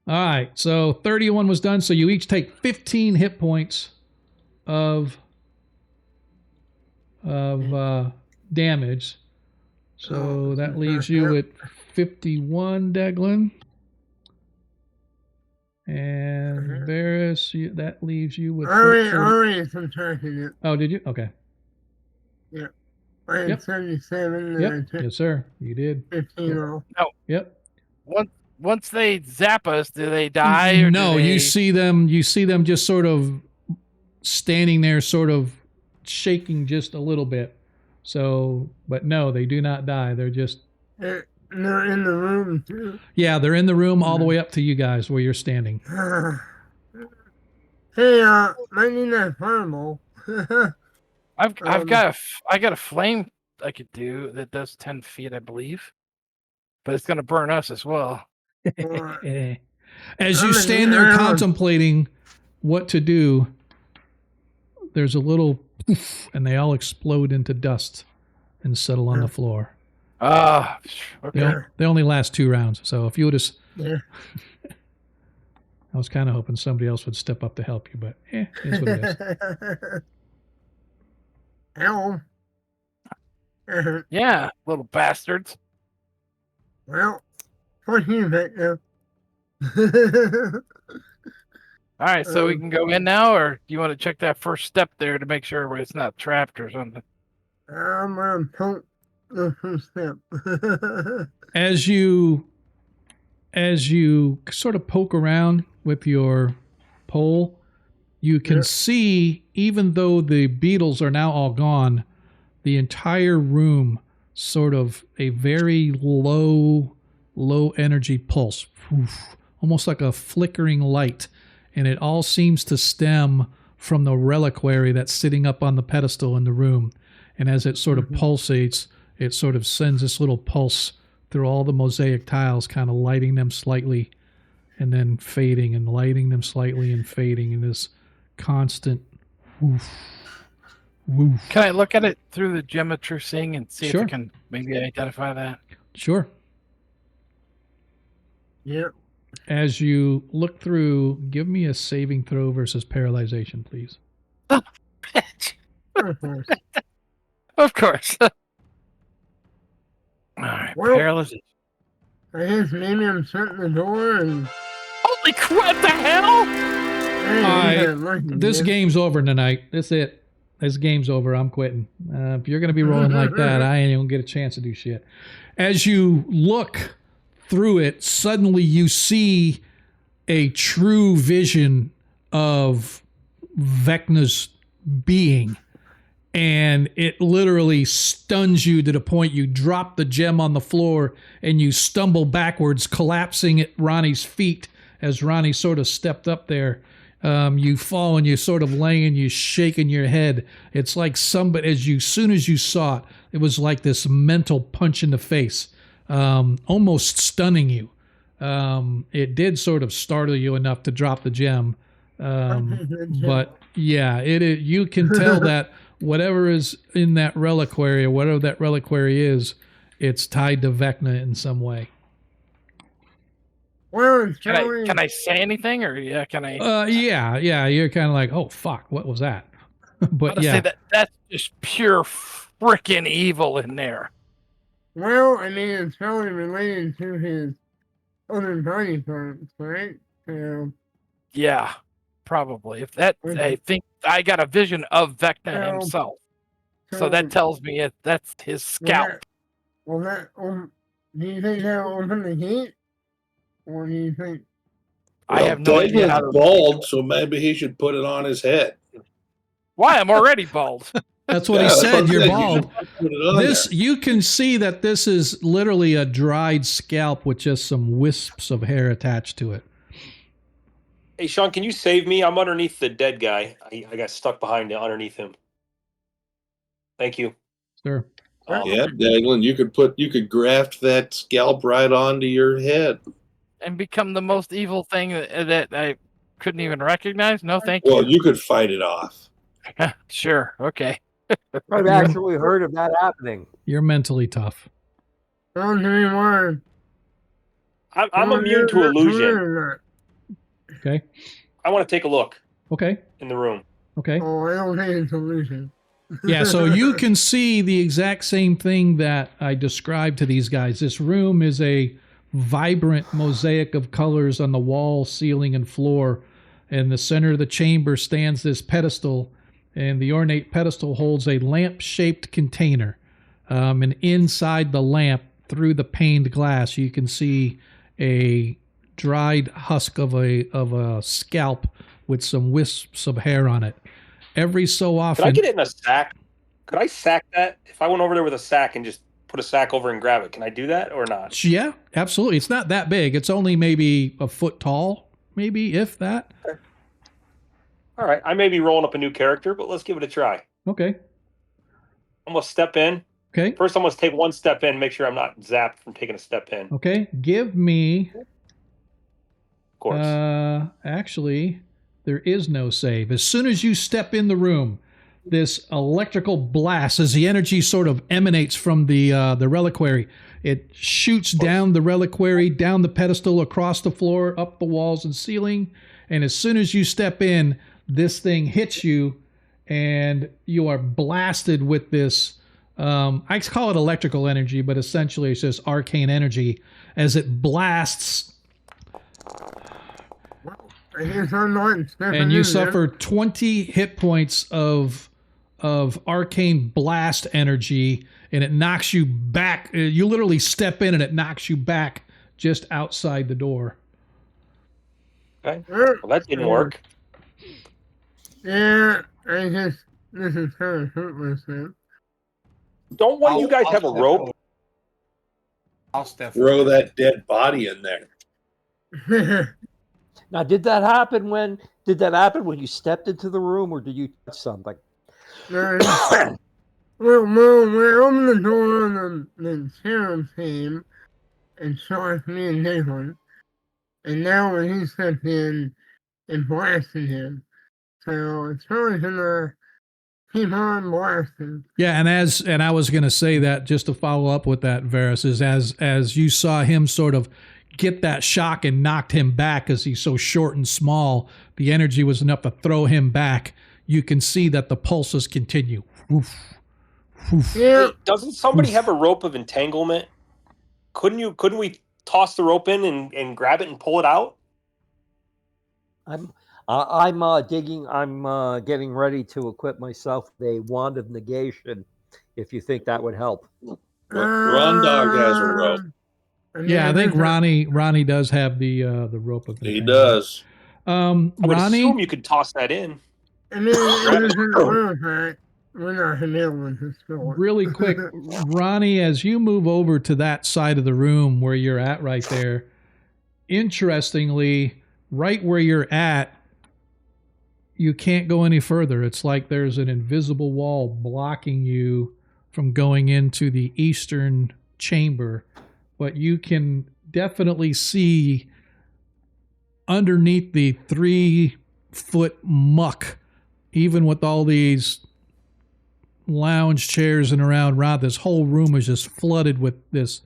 All right, so 31 was done, so you each take 15 hit points of damage. So that leaves you at 51, Declan. And Varys, that leaves you with... Already subtracted it. Oh, did you? Okay. Yeah. I had 77. Yep. Yes, sir. You did. 15 off. No. Yep. Once they zap us, do they die? Or no, do they... you see them just sort of standing there, sort of shaking just a little bit. So, but no, they do not die. They're just... They're in the room, too. Yeah, they're in the room all the way up to you guys where you're standing. Hey, I need that fireball. I got a flame I could do that does 10 feet, I believe. But it's going to burn us as well. As you stand there contemplating what to do, there's a little poof, and they all explode into dust and settle on the floor. Okay. They only last 2 rounds, so if you would have... Yeah. I was kind of hoping somebody else would step up to help you, but it's what it is. Ow. Yeah, little bastards. Well, fuck you, Vecna. All right, so we can go in now, or do you want to check that first step there to make sure it's not trapped or something? I'm gonna poke the first step. As you sort of poke around with your pole, you can see, even though the beetles are now all gone, the entire room sort of a very low energy pulse, almost like a flickering light, and it all seems to stem from the reliquary that's sitting up on the pedestal in the room. And as it sort of pulsates, it sort of sends this little pulse through all the mosaic tiles, kind of lighting them slightly and then fading, and lighting them slightly and fading in this constant woof, woof. Can I look at it through the geometry thing and see Sure. if I can maybe identify that? Sure. Yep. As you look through, give me a saving throw versus paralyzation, please. Of course. All right, Well, paralysis. I guess maybe I'm shutting the door and... Holy crap, the hell? This game's over tonight. That's it. This game's over. I'm quitting. If you're going to be rolling like that, I ain't even going to get a chance to do shit. As you look through it, suddenly you see a true vision of Vecna's being. And it literally stuns you to the point you drop the gem on the floor and you stumble backwards, collapsing at Ronnie's feet as Ronnie sort of stepped up there. You fall and you're sort of laying, you shaking your head. It's like somebody, soon as you saw it, it was like this mental punch in the face, almost stunning you. It did sort of startle you enough to drop the gem. But yeah, you can tell that whatever is in that reliquary, or whatever that reliquary is, it's tied to Vecna in some way. Well, Can I say anything, or can I? Yeah. You're kind of like, oh fuck, what was that? But Say that's just pure freaking evil in there. Well, I mean, it's probably related to his other body parts, right? Yeah, probably. If that, I think I got a vision of Vecna himself, so that tells me that's his scalp. Do you think that will open the gate? Or do you think... I have no idea how Daglin's to bald, so maybe he should put it on his head. Why? I'm already bald. That's what he Yeah, that's said. what You're I'm saying. You bald. should put it on This there. you can see that this is literally a dried scalp with just some wisps of hair attached to it. Hey, Sean, can you save me? I'm underneath the dead guy. I got stuck behind underneath him. Thank you. Sure. Yeah, Daglin, you could graft that scalp right onto your head. And become the most evil thing that I couldn't even recognize? No, thank Well, you. you could fight it off. Sure. Okay. I've actually heard of that happening. You're mentally tough. Don't do any more. I'm immune to illusion. Okay. I want to take a look Okay. in the room. Okay. Oh, I don't think it's illusion. Yeah, so you can see the exact same thing that I described to these guys. This room is a vibrant mosaic of colors on the wall, ceiling, and floor. In the center of the chamber stands this pedestal, and the ornate pedestal holds a lamp-shaped container. And inside the lamp, through the paned glass, you can see a dried husk of a scalp with some wisps of hair on it. Every so often... Could I get it in a sack? Could I sack that? If I went over there with a sack and just put a sack over and grab it, can I do that or not? Yeah, absolutely. It's not that big. It's only maybe a foot tall, maybe, if that. Okay. All right. I may be rolling up a new character, but let's give it a try. Okay. I'm going to step in. Okay. First, I'm going to take one step in, make sure I'm not zapped from taking a step in. Okay. Give me... Of course. Actually, there is no save. As soon as you step in the room, this electrical blast, as the energy sort of emanates from the reliquary, it shoots down the reliquary, down the pedestal, across the floor, up the walls and ceiling. And as soon as you step in, this thing hits you, and you are blasted with this. I call it electrical energy, but essentially it's just arcane energy as it blasts. And you suffer 20 hit points of arcane blast energy, and it knocks you back. You literally step in and it knocks you back just outside the door. Okay. Well, that didn't work. Yeah, this is kind of hurtless, man. Don't one of you guys have a rope? I'll step. Throw that dead body in there. Now, did that happen when you stepped into the room, or did you touch something? Well, we opened the door and the sheriff came and shot me and Nathan. And now when he stepped in, it blasted him. So it's probably gonna keep on blasting. Yeah, and I was gonna say that just to follow up with that, Varys, is as you saw him sort of get that shock and knocked him back, as he's so short and small, the energy was enough to throw him back. You can see that the pulses continue. Oof. Oof. Yeah. Hey, doesn't somebody have a rope of entanglement? Couldn't we toss the rope in and grab it and pull it out? I'm getting ready to equip myself with a wand of negation, if you think that would help. Ron Dog has a rope. Yeah, I think Ronnie does have the rope of the He does. I would Ronnie, assume you could toss that in. I mean, it isn't a artifact. We're not gonna be able to spill it. really quick, Ronnie, as you move over to that side of the room where you're at right there, interestingly, right where you're at, you can't go any further. It's like there's an invisible wall blocking you from going into the eastern chamber, but you can definitely see underneath the 3-foot muck, even with all these lounge chairs and around Rod, this whole room is just flooded with this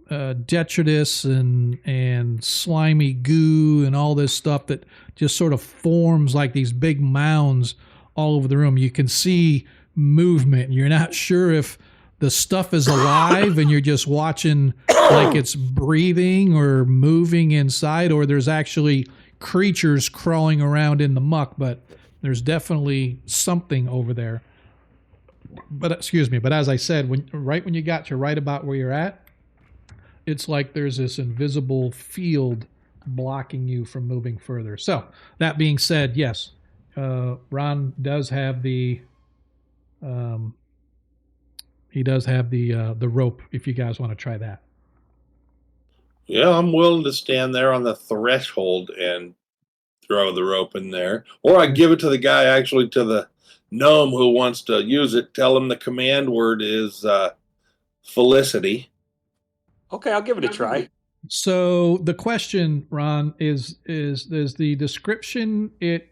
detritus and slimy goo and all this stuff that just sort of forms like these big mounds all over the room. You can see movement. You're not sure if the stuff is alive and you're just watching like it's breathing or moving inside, or there's actually creatures crawling around in the muck, but there's definitely something over there. But excuse me, but as I said, when you got to right about where you're at, it's like there's this invisible field blocking you from moving further. So that being said, yes, Ron does have the the rope if you guys want to try that. Yeah, I'm willing to stand there on the threshold and throw the rope in there. Or I give it to the guy, actually, to the gnome who wants to use it. Tell him the command word is Felicity. Okay, I'll give it a try. So the question, Ron, is the description it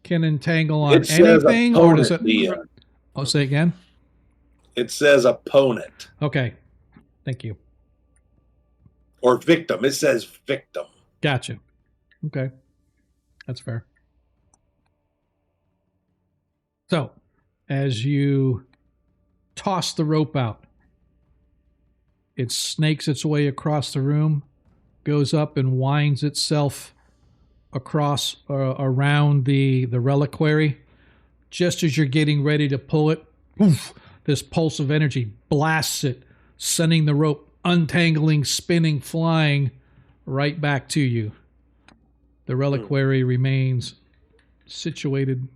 can entangle on It says anything, or does it? opponent. Oh, say again. It says opponent Okay, thank you. or victim. It says victim. Gotcha. Okay, that's fair. So, as you toss the rope out, it snakes its way across the room, goes up and winds itself across around the reliquary. Just as you're getting ready to pull it, poof, this pulse of energy blasts it, sending the rope untangling, spinning, flying right back to you. The reliquary remains situated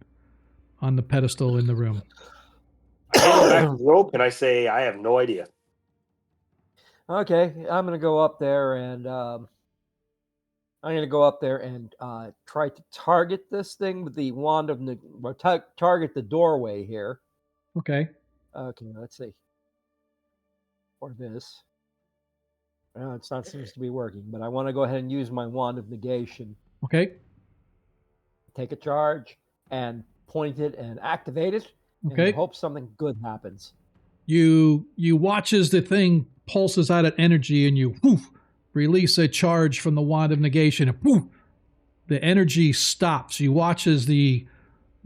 on the pedestal in the room. I go back to the rope and I say, I have no idea. Okay, I'm gonna go up there and try to target this thing with the wand of target the doorway here. Okay. Okay, let's see. Or this. No, it's not seems to be working, but I want to go ahead and use my wand of negation. Okay. Take a charge and point it and activate it. Okay. And hope something good happens. You watch as the thing pulses out of energy, and you release a charge from the wand of negation, and the energy stops. You watch as the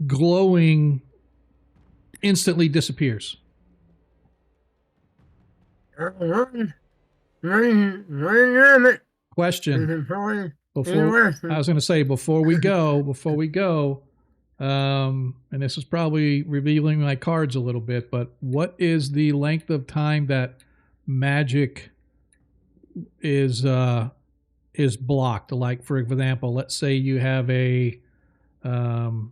glowing instantly disappears. Question. Before I was going to say before we go, and this is probably revealing my cards a little bit, but what is the length of time that magic is blocked? Like, for example, let's say you have a not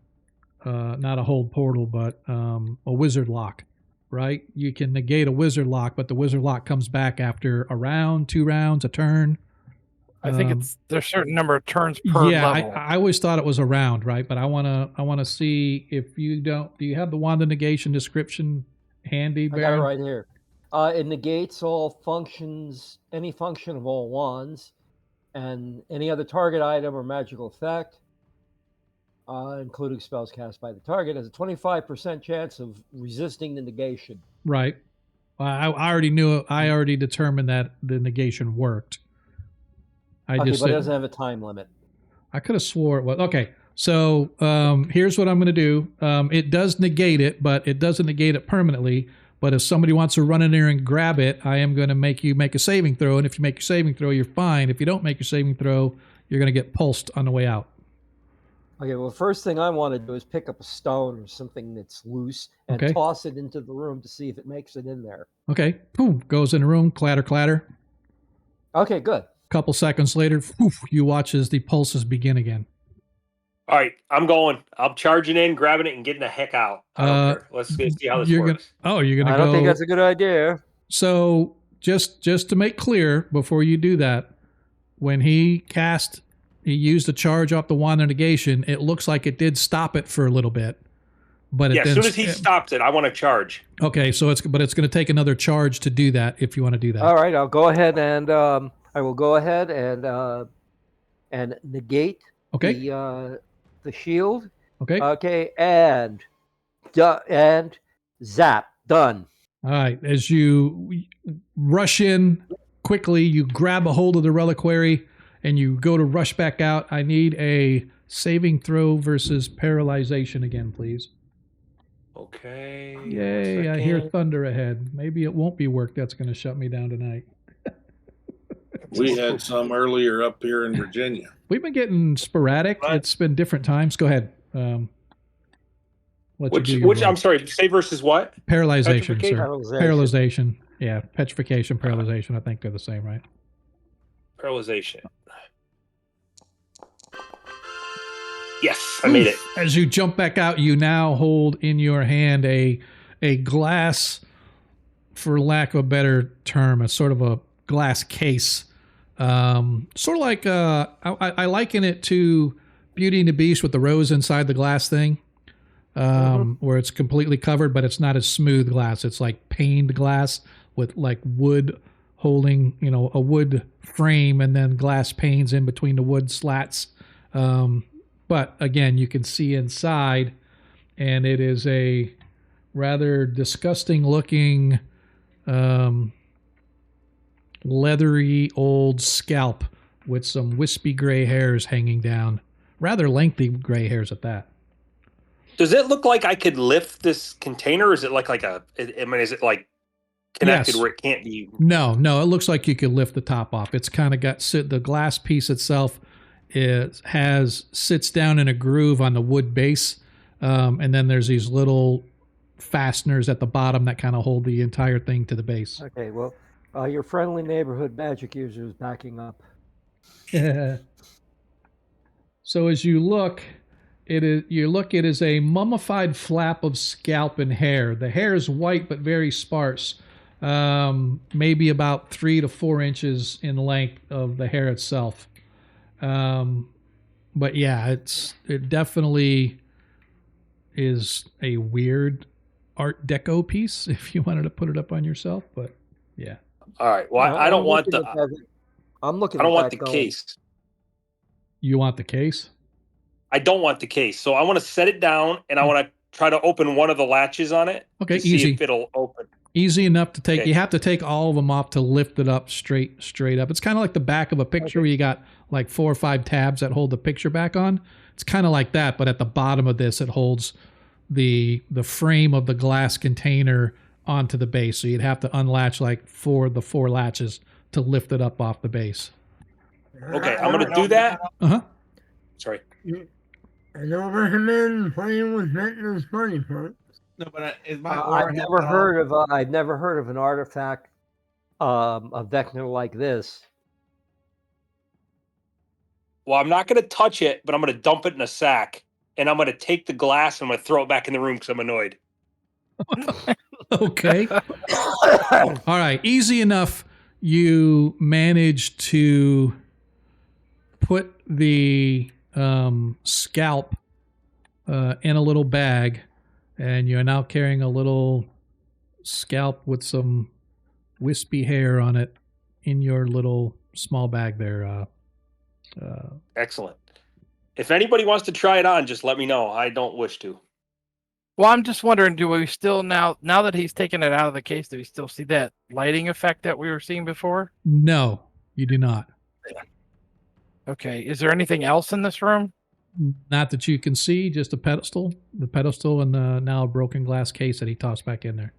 a hold portal, but a wizard lock, right? You can negate a wizard lock, but the wizard lock comes back after a round, 2 rounds, a turn. I think there's a certain number of turns per level. I always thought it was a round, right? But I wanna see if you don't. Do you have the wand of negation description handy, Baron? I got it right here. It negates all functions, any function of all wands, and any other target item or magical effect, including spells cast by the target, has a 25% chance of resisting the negation. Right. I already knew. I already determined that the negation worked. But it doesn't have a time limit. I could have swore it was. Okay, so here's what I'm going to do. It does negate it, but it doesn't negate it permanently. But if somebody wants to run in there and grab it, I am going to make you make a saving throw. And if you make your saving throw, you're fine. If you don't make your saving throw, you're going to get pulsed on the way out. Okay, well, the first thing I want to do is pick up a stone or something that's loose and toss it into the room to see if it makes it in there. Okay, boom, goes in the room, clatter, clatter. Okay, good. Couple seconds later, you watch as the pulses begin again. All right, I'm going. I'm charging in, grabbing it, and getting the heck out. I don't care. Let's see how this works. You're gonna go. I don't think that's a good idea. So just to make clear, before you do that, when he used a charge off the wand of negation. It looks like it did stop it for a little bit, but as soon as he stops it, I want to charge. Okay, so it's going to take another charge to do that if you want to do that. All right, I'll go ahead and I will go ahead and negate the shield. Okay. Okay, and zap, done. All right, as you rush in quickly, you grab a hold of the reliquary and you go to rush back out. I need a saving throw versus paralyzation again, please. Okay. Yay, I hear thunder ahead. Maybe it won't be work that's going to shut me down tonight. We had some earlier up here in Virginia. We've been getting sporadic. Right. It's been different times. Go ahead. Which I'm sorry, say versus what? Paralyzation, sir. Paralyzation. Yeah, petrification, paralyzation. I think they're the same, right? Paralyzation. Yes, I made it. As you jump back out, you now hold in your hand a glass, for lack of a better term, a sort of a glass case. Sort of like, I liken it to Beauty and the Beast with the rose inside the glass thing, where it's completely covered, but it's not a smooth glass. It's like paned glass with like wood holding, a wood frame and then glass panes in between the wood slats. But again, you can see inside, and it is a rather disgusting looking, leathery old scalp with some wispy gray hairs hanging down. Rather lengthy gray hairs at that. Does it look like I could lift this container? Or is it is it like connected where it can't be? No, it looks like you could lift the top off. It's kind of got the glass piece itself sits down in a groove on the wood base, and then there's these little fasteners at the bottom that kind of hold the entire thing to the base. Okay, well, your friendly neighborhood magic user is backing up. So as you look, it is a mummified flap of scalp and hair. The hair is white but very sparse, maybe about 3 to 4 inches in length of the hair itself. But yeah, it definitely is a weird Art Deco piece if you wanted to put it up on yourself. But yeah. All right. Well, I don't want the. I'm looking. I don't want the case. You want the case? I don't want the case. So I want to set it down, and I want to try to open one of the latches on it. Okay, to easy. See if it'll open. Easy enough to take. Okay. You have to take all of them off to lift it up straight up. It's kind of like the back of a picture where you got like 4 or 5 tabs that hold the picture back on. It's kind of like that, but at the bottom of this, it holds the frame of the glass container onto the base. So you'd have to unlatch like the 4 latches to lift it up off the base. Okay, I'm going to do that. Sorry. I don't recommend playing with Vecna's body parts. No, but I've never heard of an artifact of Vecna like this. Well, I'm not going to touch it, but I'm going to dump it in a sack, and I'm going to take the glass and I'm going to throw it back in the room because I'm annoyed. Okay. All right. Easy enough. You manage to put the scalp in a little bag, and you're now carrying a little scalp with some wispy hair on it in your little small bag there. Excellent. If anybody wants to try it on, just let me know. I don't wish to. Well, I'm just wondering, do we still now that he's taken it out of the case, do we still see that lighting effect that we were seeing before? No, you do not. Okay. Is there anything else in this room? Not that you can see, just a pedestal. The pedestal and now a broken glass case that he tossed back in there.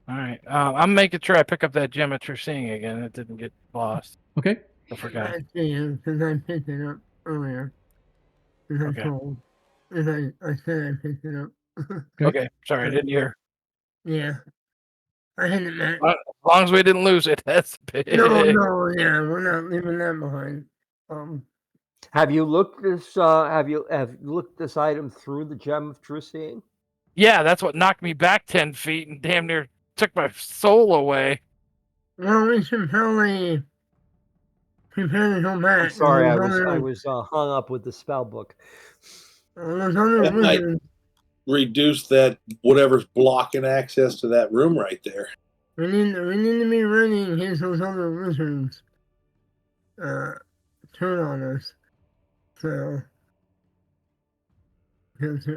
All right. I'm making sure I pick up that gem that you're seeing again. It didn't get lost. Okay. I forgot. I see him because I picked it up earlier. As I told. As I said I picked it up. Okay. Sorry, I didn't hear. Yeah. I hit it back. As long as we didn't lose it, that's big. No, yeah, we're not leaving that behind. Have you looked this? Have you looked this item through the gem of true seeing? Yeah, that's what knocked me back 10 feet and damn near took my soul away. Well, we should probably prepare to go back. I'm sorry, I was hung up with the spell book. That might reduce that whatever's blocking access to that room right there. We need to be ready in case those other wizards turn on us. So, because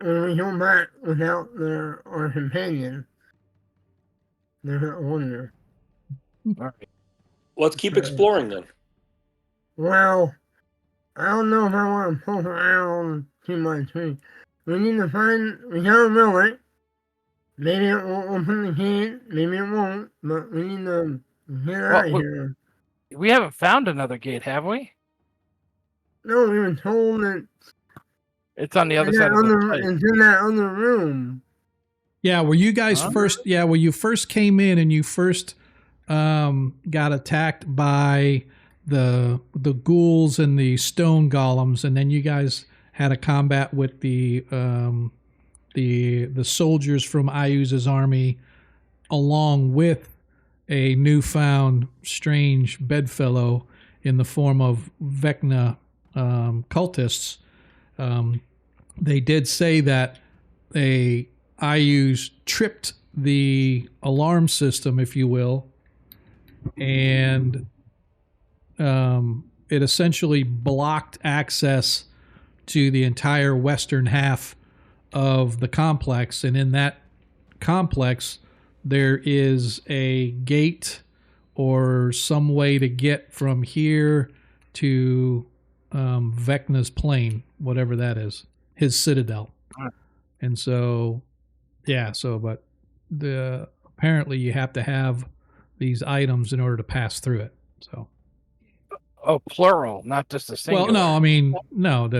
when we go back without our companion, they're not wonder. All right. Let's keep exploring then. Well, I don't know if I want to poke around too much. We need to find. We got a relic. Maybe it will open the gate. Maybe it won't. But we need to get out of here. We haven't found another gate, have we? No, we were told that it's on the other side of the place. It's in that other room. Yeah, where you guys first. Yeah, where you first came in and you first got attacked by the ghouls and the stone golems, and then you guys had a combat with the soldiers from Ayuz's army, along with a newfound strange bedfellow in the form of Vecna cultists. They did say that Ayuz tripped the alarm system, if you will, and it essentially blocked access to the entire western half of the complex. And in that complex, there is a gate or some way to get from here to Vecna's plane, whatever that is, his citadel. And so, yeah, but apparently you have to have these items in order to pass through it. So. Oh, plural, not just a singular. Well, no, I mean, no,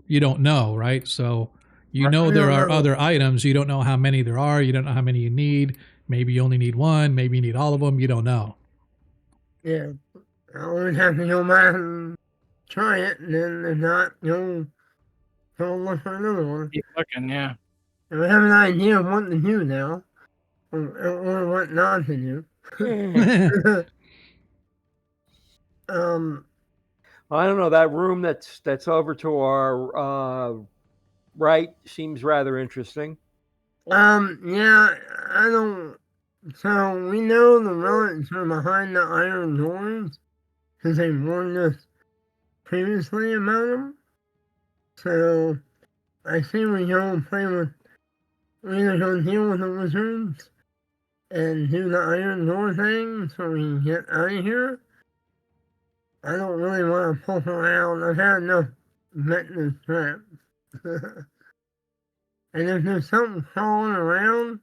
you don't know, right? So you know there are other items. You don't know how many there are. You don't know how many you need. Maybe you only need one. Maybe you need all of them. You don't know. Yeah. I would have to go back and try it, and then if not, go look for another one. Keep looking, yeah. And I have an idea of what to do now, or what not to do. I don't know, that room that's over to our right seems rather interesting. Yeah, I don't. So we know the relics are behind the iron doors because they warned us previously about them. So I say we go play with. We either go deal with the wizards and do the iron door thing so we can get out of here. I don't really want to poke around. I've had enough Vecna traps. And if there's something crawling around,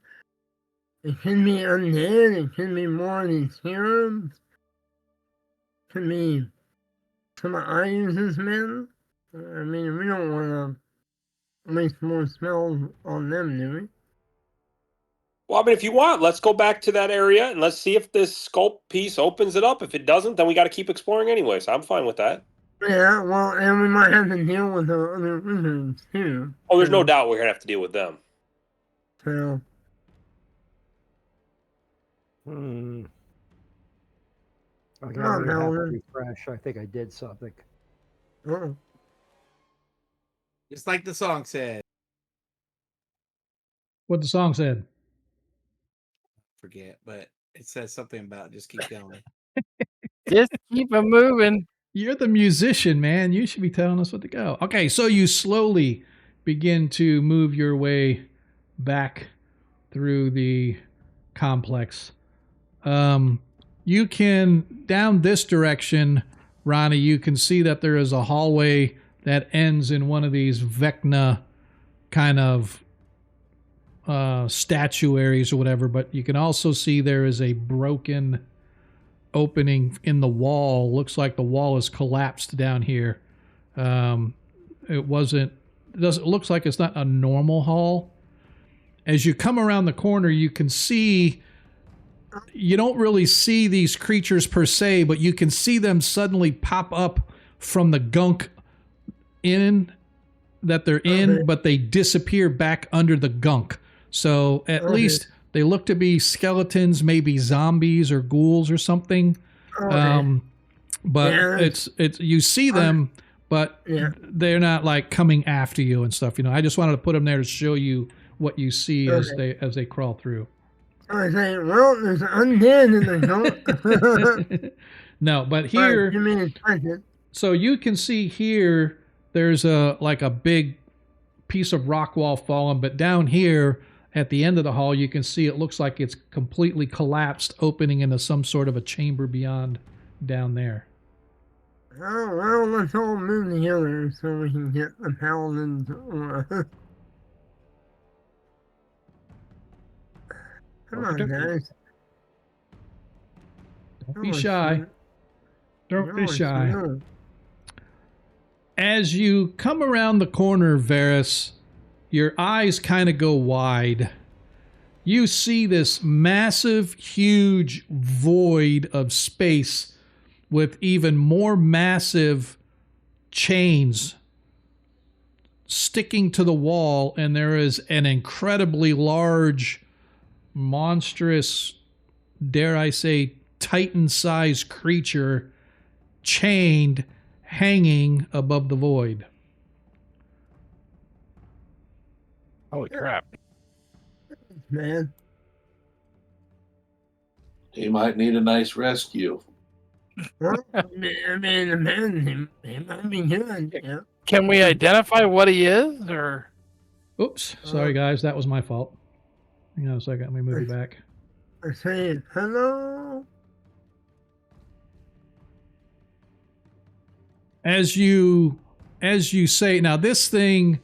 it can be undead, it can be more of these cherubs, it can be some of Ayuz's men. I mean, we don't want to waste more spells on them, do we? Well, I mean, if you want, let's go back to that area and let's see if this sculpt piece opens it up. If it doesn't, then we got to keep exploring anyway. So I'm fine with that. Yeah, well, and we might have to deal with the other wizards too. Oh, there's no doubt we're gonna have to deal with them. So. I gotta refresh. I think I did something. Just like the song said. What the song said? Forget, but it says something about just keep going. Just keep it moving. You're the musician, man. You should be telling us what to go. Okay, so you slowly begin to move your way back through the complex. You can, down this direction, Ronnie, you can see that there is a hallway that ends in one of these Vecna kind of statuaries or whatever, but you can also see there is a broken opening in the wall. Looks like the wall is collapsed down here. It looks like it's not a normal hall. As you come around the corner, you can see, you don't really see these creatures per se, but you can see them suddenly pop up from the gunk that they're in, but they disappear back under the gunk. So at least they look to be skeletons, maybe zombies or ghouls or something. But it's you see them, but they're not like coming after you and stuff. You know, I just wanted to put them there to show you what you see as they crawl through. I say, well, there's undead in the gunk. No, but here, so you can see here, there's a big piece of rock wall fallen, but down here at the end of the hall, you can see it looks like it's completely collapsed, opening into some sort of a chamber beyond down there. Oh, well, let's all move together so we can get the paladins. Come on, guys. Don't be shy. Don't be shy. As you come around the corner, Varys, your eyes kind of go wide. you see this massive, huge void of space with even more massive chains sticking to the wall, and there is an incredibly large, monstrous, dare I say, Titan-sized creature chained, hanging above the void. Holy crap. Man. He might need a nice rescue. Well, I mean, man, he might be good. Yeah. Can we identify what he is, or? Oops. Sorry, guys. That was my fault. Hang on a second. Let me move you back. I say hello. As you say, now this thing,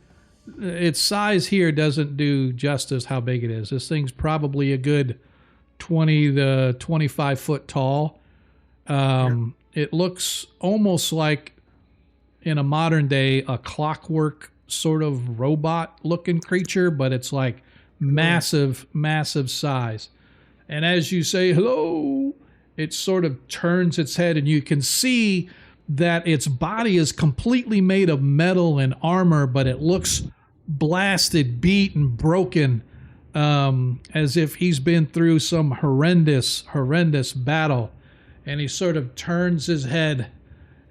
its size here doesn't do justice how big it is. This thing's probably a good 20 to 25 foot tall. It looks almost like, in a modern day, a clockwork sort of robot looking creature, but it's like massive, massive size. And as you say hello, it sort of turns its head, and you can see that its body is completely made of metal and armor, but it looks blasted, beat, and broken, as if he's been through some horrendous battle. And he sort of turns his head,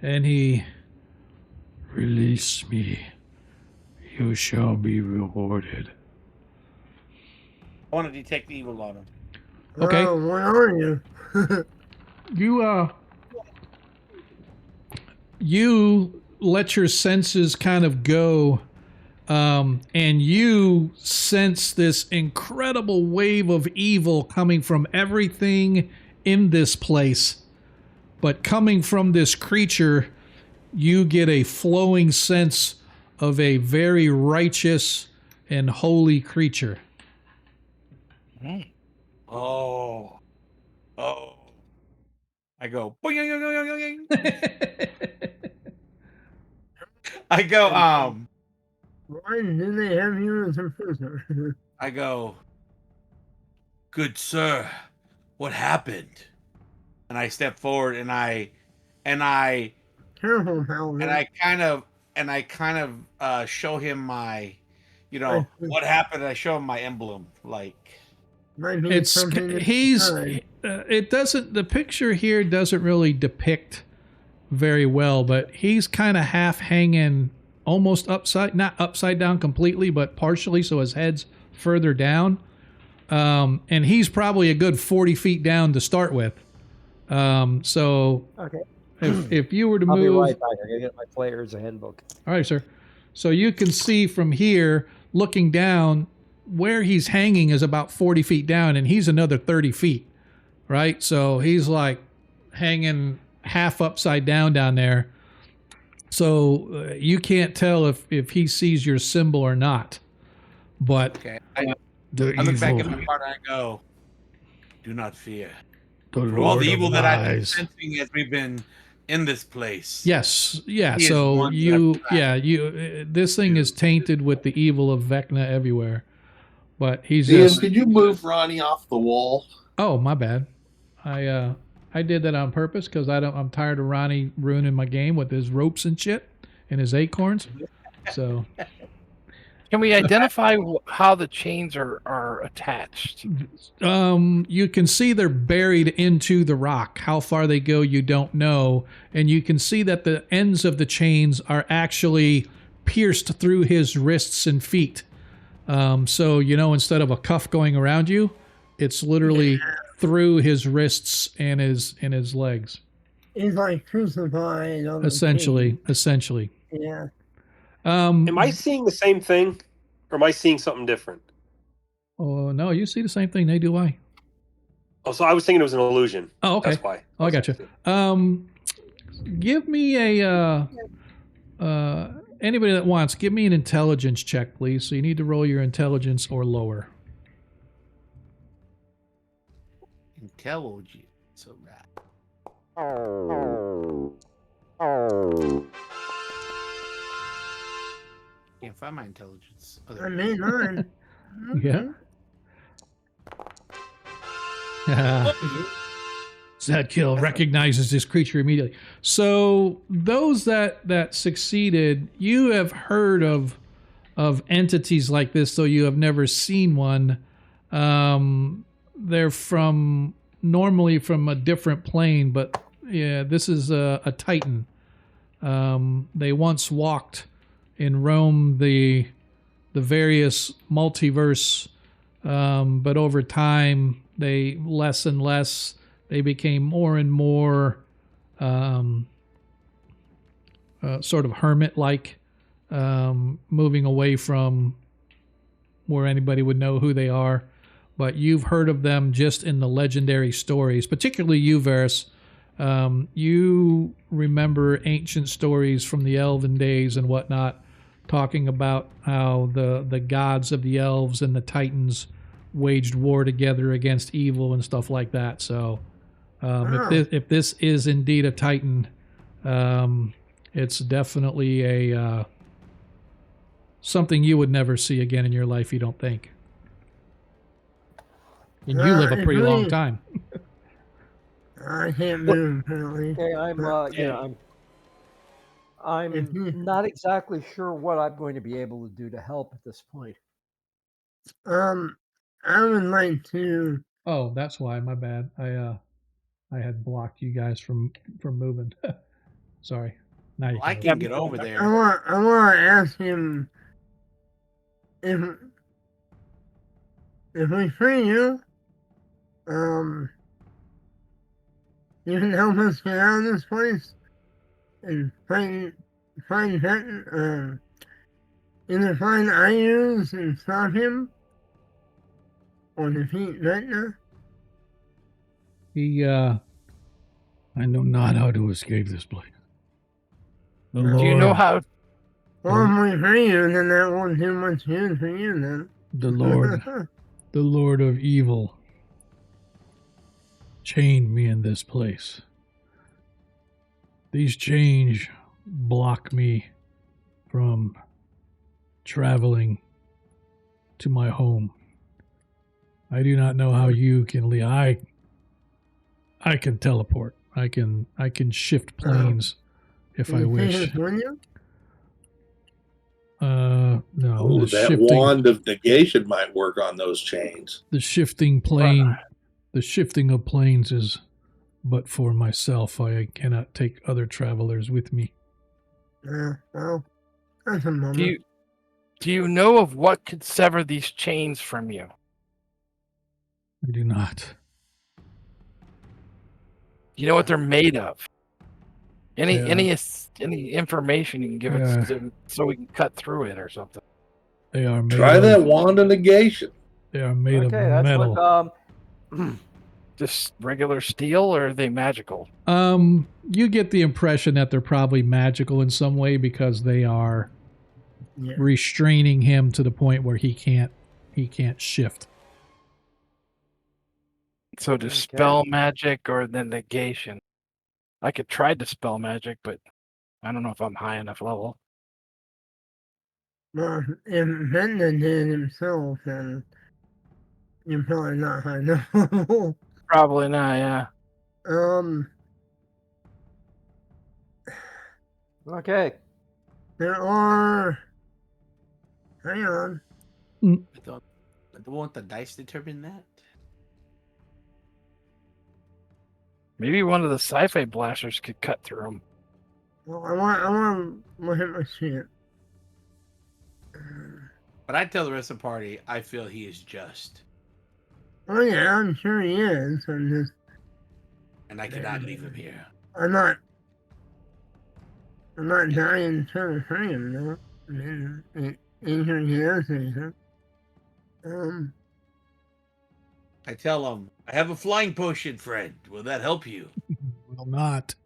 and he, release me. You shall be rewarded. I want to detect evil on him. Okay. Where are you? You let your senses kind of go, and you sense this incredible wave of evil coming from everything in this place. But coming from this creature, you get a flowing sense of a very righteous and holy creature. Oh. I go, boing, boing, boing, boing, boing. I go, Why do they have you as a prisoner? I go, good sir, what happened? And I step forward, and I Careful, Howard. and I kind of show him my, what happened. I show him my emblem, like. It doesn't, the picture here doesn't really depict very well, but he's kind of half hanging, almost not upside down completely, but partially, so his head's further down. And he's probably a good 40 feet down to start with. So okay. If you were to I'll move, be right back. I gotta get my player's handbook. All right, sir. So you can see from here, looking down, where he's hanging is about 40 feet down, and he's another 30 feet, right? So he's like hanging half upside down there. So you can't tell if he sees your symbol or not. But okay, I look back at my partner and I go, do not fear. For all the evil that I've been sensing as we've been in this place. Yes, yeah. So this thing is tainted with the evil of Vecna everywhere. But he's Ian, could you move Ronnie off the wall? Oh, my bad. I did that on purpose because I'm tired of Ronnie ruining my game with his ropes and shit and his acorns. So, can we identify how the chains are attached? You can see they're buried into the rock. How far they go, you don't know, and you can see that the ends of the chains are actually pierced through his wrists and feet. So instead of a cuff going around you, it's literally through his wrists and his legs. He's like crucified. Essentially. Yeah. Am I seeing the same thing, or am I seeing something different? Oh no, you see the same thing. They do. I. Oh, so I was thinking it was an illusion. Oh, okay. That's why. Oh, I got you. Give me a anybody that wants, give me an intelligence check, please. So you need to roll your intelligence or lower. Intelligence. So bad. Can't find my intelligence. I made mine. Yeah. Zadkill recognizes this creature immediately. So those that succeeded, you have heard of entities like this, though you have never seen one. They're normally from a different plane, but yeah, this is a Titan. They once walked and roamed the various multiverse, but over time they less and less. They became more and more sort of hermit-like, moving away from where anybody would know who they are. But you've heard of them just in the legendary stories, particularly you, Varys. You remember ancient stories from the elven days and whatnot, talking about how the gods of the elves and the Titans waged war together against evil and stuff like that. So if this is indeed a Titan, it's definitely a something you would never see again in your life, you don't think. And you live a pretty long time. I can't move apparently. Okay, I'm not exactly sure what I'm going to be able to do to help at this point. I would like to. Oh, that's why. My bad. I had blocked you guys from moving. Sorry. Now you I can get over there. I want to ask him if we free you, you can help us get out of this place and find Vecna, either find Ayus and stop him or defeat Vecna. I know not how to escape this place. Do you know how? Well, if we free you, then that won't do much good for you then. The Lord of Evil chained me in this place. These chains block me from traveling to my home. I do not know how you can leave. I can teleport. I can shift planes if I wish. No. Ooh, that wand of negation might work on those chains. The shifting plane, the shifting of planes is but for myself. I cannot take other travelers with me. Well, that's a moment. Do you know of what could sever these chains from you? I do not. You know what they're made of? Any information you can give us so we can cut through it or something? They are made Try that wand of negation. They are made of metal. Just regular steel, or are they magical? You get the impression that they're probably magical in some way because they are restraining him to the point where he can't shift. So dispel magic or the negation. I could try dispel magic, but I don't know if I'm high enough level. Well, if Vecna did himself, then you're probably not high enough level. Probably not, yeah. Okay. There are. Hang on. Won't the dice determine that? Maybe one of the sci-fi blasters could cut through them. Well, I want to look at my sheet. But I tell the rest of the party, I feel he is just. Oh yeah, I'm sure he is. And I cannot leave him here. I'm not dying trying to free him, though. I mean, he does anything. I tell him, I have a flying potion, friend. Will that help you? Will not.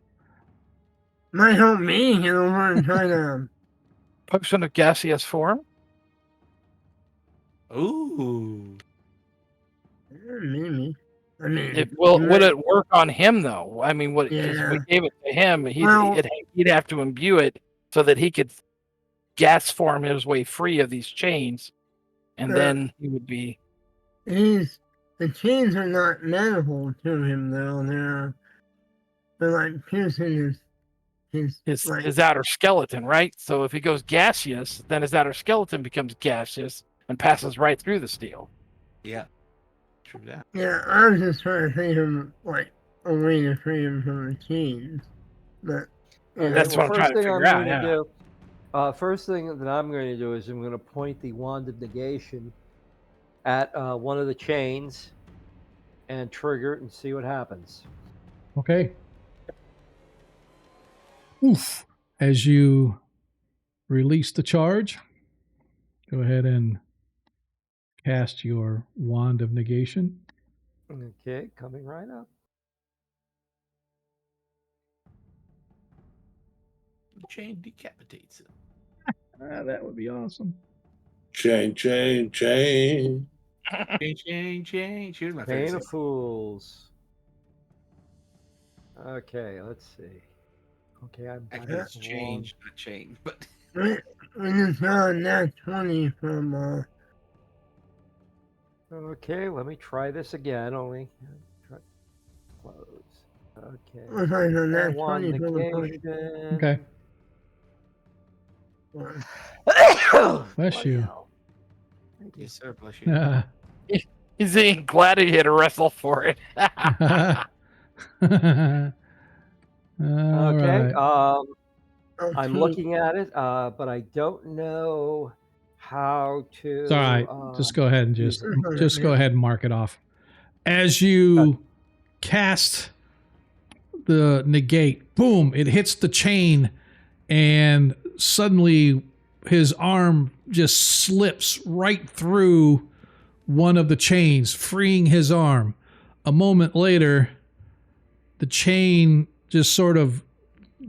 Might help me get over and try to. Potion of gaseous form? Ooh. Maybe. I mean, would it work on him though? I mean, if we gave it to him, he'd have to imbue it so that he could gas form his way free of these chains, and then he would be. He's the chains are not medical to him though. They're like piercing his outer skeleton, right? So if he goes gaseous, then his outer skeleton becomes gaseous and passes right through the steel. Yeah. True that. Yeah, I was just trying to think of like a way to free him from the chains. But Okay, That's what I'm trying to figure out. Yeah. First thing that I'm going to do is I'm going to point the wand of negation at one of the chains and trigger it and see what happens. Okay. Oof. As you release the charge, go ahead and cast your wand of negation. Okay, coming right up. The chain decapitates it. That would be awesome. Chain. Chain. Here's my Pain favorite. of Fools. Okay, let's see. Okay, I'm Actually, it's change, not chain, but we just got a nat 20 from Okay, let me try this again. Try close. Okay. looks like a nat Wand 20 from the negation. Okay. Bless you. Hell. Thank you. yes, sir. Bless you. He's glad he had to wrestle for it. Okay. Right. I'm looking at it, but I don't know how to. It's all right. Just go ahead and use it. just go ahead and mark it off. As you cast the negate, boom, it hits the chain, and suddenly his arm just slips right through one of the chains, freeing his arm. A moment later, the chain just sort of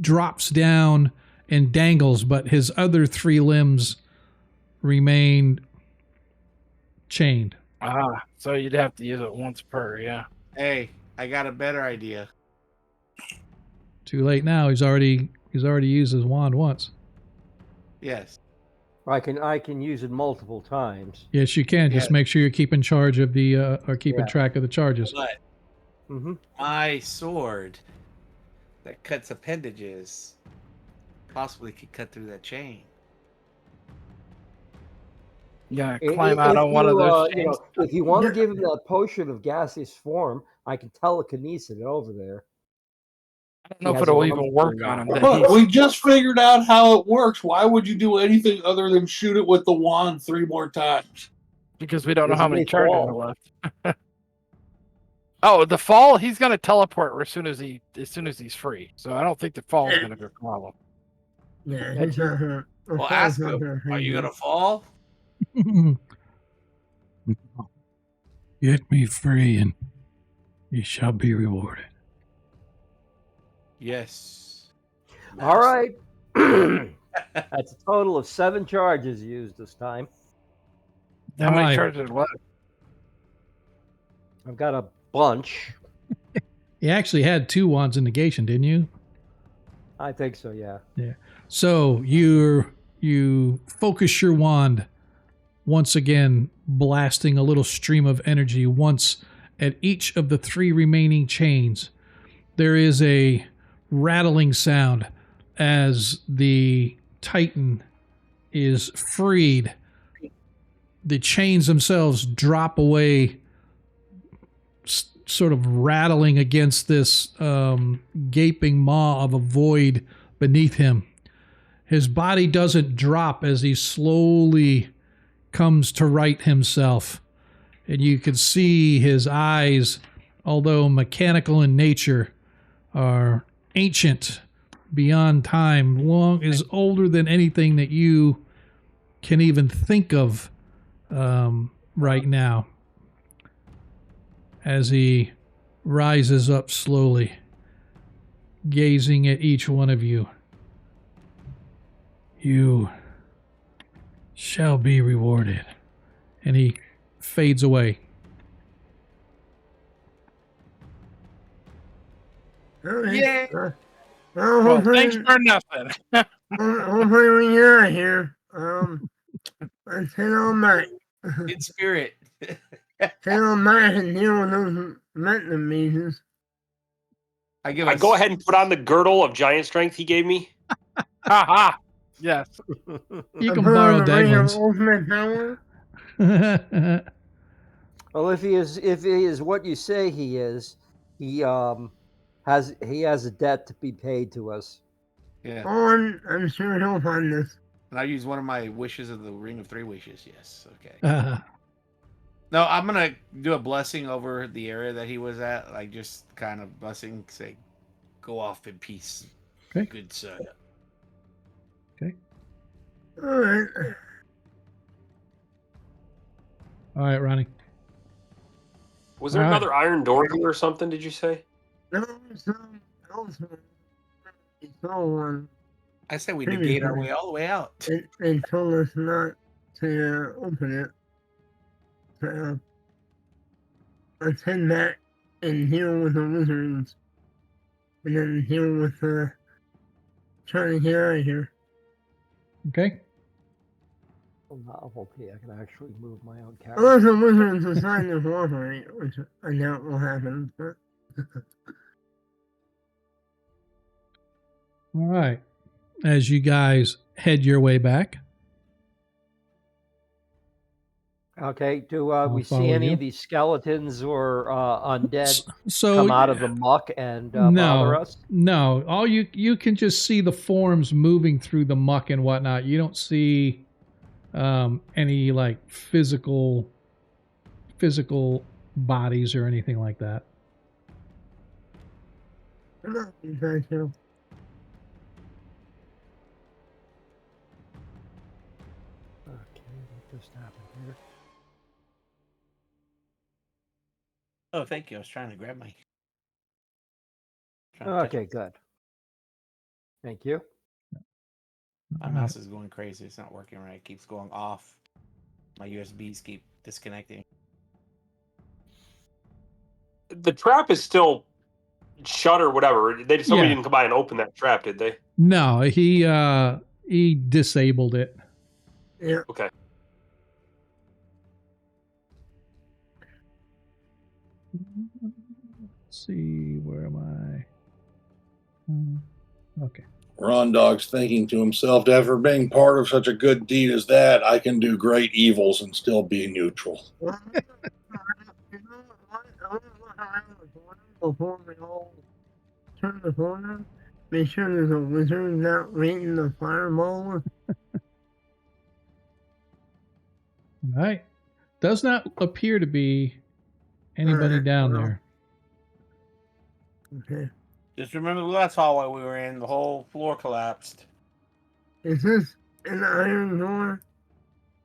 drops down and dangles, but his other three limbs remain chained. So you'd have to use it once per, yeah. Hey, I got a better idea. Too late now. He's already used his wand once. Yes. I can use it multiple times. Yes, you can. Just make sure you're keeping charge of the or keeping track of the charges. But my sword that cuts appendages possibly could cut through that chain. Yeah, climb out on one of those chains. If you want to give him that potion of gaseous form, I can telekinesis it over there. I don't know if it'll even work on him. Look, we just figured out how it works. Why would you do anything other than shoot it with the wand 3 more times? Because we don't know how many charges are left. Oh, the fall, he's going to teleport as soon as he's free. So I don't think the fall is going to be a problem. Yeah, he's not hurt. Well, ask him, are you going to fall? Get me free and you shall be rewarded. Yes. All right. That's a total of 7 charges used this time. How many charges left? I've got a bunch. You actually had 2 wands in negation, didn't you? I think so, yeah. Yeah. So you focus your wand, once again blasting a little stream of energy once at each of the 3 remaining chains. There is a rattling sound as the Titan is freed. The chains themselves drop away, sort of rattling against this gaping maw of a void beneath him. His body doesn't drop as he slowly comes to right himself. And you can see his eyes, although mechanical in nature, are ancient beyond time, is older than anything that you can even think of right now. As he rises up slowly, gazing at each one of you. You shall be rewarded. And he fades away. Yeah. Well, thanks for nothing. hopefully we get out of here. Let's head on back. In spirit. Tell Matt and deal with those Vecna beasts. I go ahead and put on the girdle of giant strength he gave me. Ha ha. Yes. You I can put borrow on the ring of Daglin's. ultimate power. Well, if he is what you say he is, he has a debt to be paid to us. Yeah. I'm sure he'll find this. And I use one of my wishes of the Ring of Three Wishes. Yes. Okay. No, I'm gonna do a blessing over the area that he was at, like just kind of blessing, say, "Go off in peace, Okay. good sir." Okay. All right. All right, Ronnie. Was there All right. another iron door here or something? Did you say? No, some elsewhere. He saw one. I said we negate our way all the way out. They told us not to open it. So let's head back and deal with the wizards. And then deal with trying to get out of here. Okay. Novelty, I can actually move my own character. Unless the wizards decide to cooperate, which I doubt will happen. But All right. As you guys head your way back. Okay, do I'll we follow see any you. of these skeletons or undead So come out of the muck and bother us? No, all you can just see the forms moving through the muck and whatnot. You don't see any like physical bodies or anything like that. I'm not trying to. Okay, what just happened here? Oh, thank you. I was trying to grab my. Okay, good. Thank you. My mouse is going crazy. It's not working right. It keeps going off. My USBs keep disconnecting. The trap is still shut or whatever. Somebody didn't come by and open that trap, did they? No, he disabled it. Yeah. Okay. Let's see, where am I? Okay. Ron Dog's thinking to himself, after being part of such a good deed as that, I can do great evils and still be neutral. Well, you know what? I want to look around the corner before we all turn the corner. Make sure there's a wizard not waiting to fireball. All right. Does not appear to be anybody down there. Okay. Just remember the last hallway we were in, the whole floor collapsed. Is this an iron door?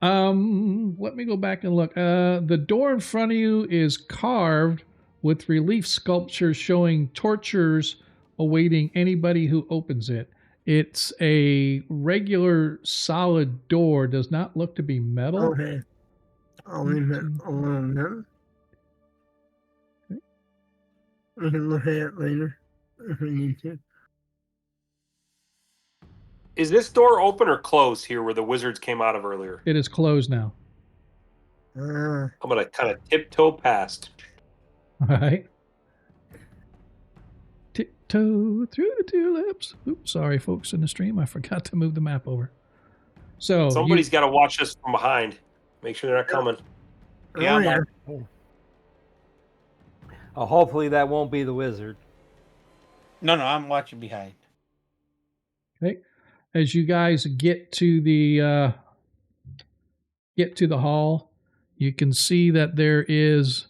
Let me go back and look. The door in front of you is carved with relief sculptures showing tortures awaiting anybody who opens it. It's a regular solid door, does not look to be metal. Okay. I'll leave it alone then. Okay. We can look at it later if we need to. Is this door open or closed here where the wizards came out of earlier? It is closed now. I'm going to kind of tiptoe past. All right. Tiptoe through the tulips. Oops, sorry, folks in the stream. I forgot to move the map over. So somebody's got to watch us from behind. Make sure they're not coming. Yeah. Hopefully that won't be the wizard. No, I'm watching behind. Okay. As you guys get to the hall, you can see that there is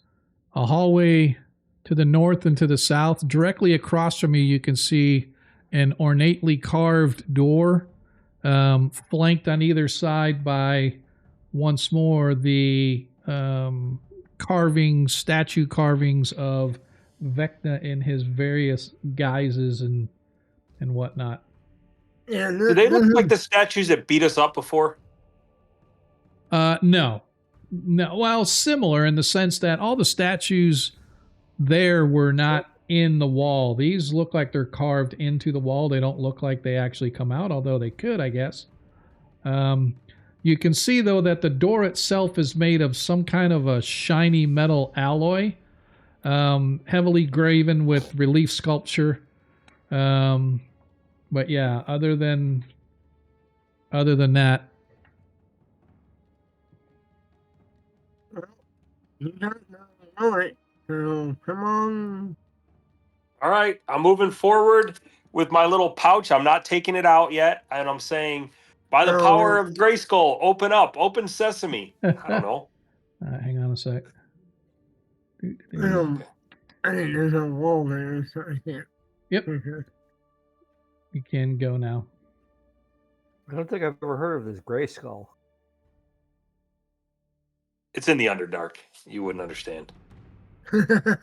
a hallway to the north and to the south. Directly across from you, you can see an ornately carved door, flanked on either side by, once more, the statue carvings of Vecna in his various guises and whatnot. Yeah, Do they look like the statues that beat us up before? No. Well, similar in the sense that all the statues there were not in the wall. These look like they're carved into the wall. They don't look like they actually come out, although they could, I guess. You can see, though, that the door itself is made of some kind of a shiny metal alloy, heavily graven with relief sculpture. But yeah, other than that, You got the relic, so come on. All right, I'm moving forward with my little pouch. I'm not taking it out yet, and I'm saying, by the power of Grayskull, open up, open sesame. I don't know. hang on a sec. I think there's a wall there, so I can't. Yep. You can go now. I don't think I've ever heard of this Grayskull. It's in the Underdark. You wouldn't understand.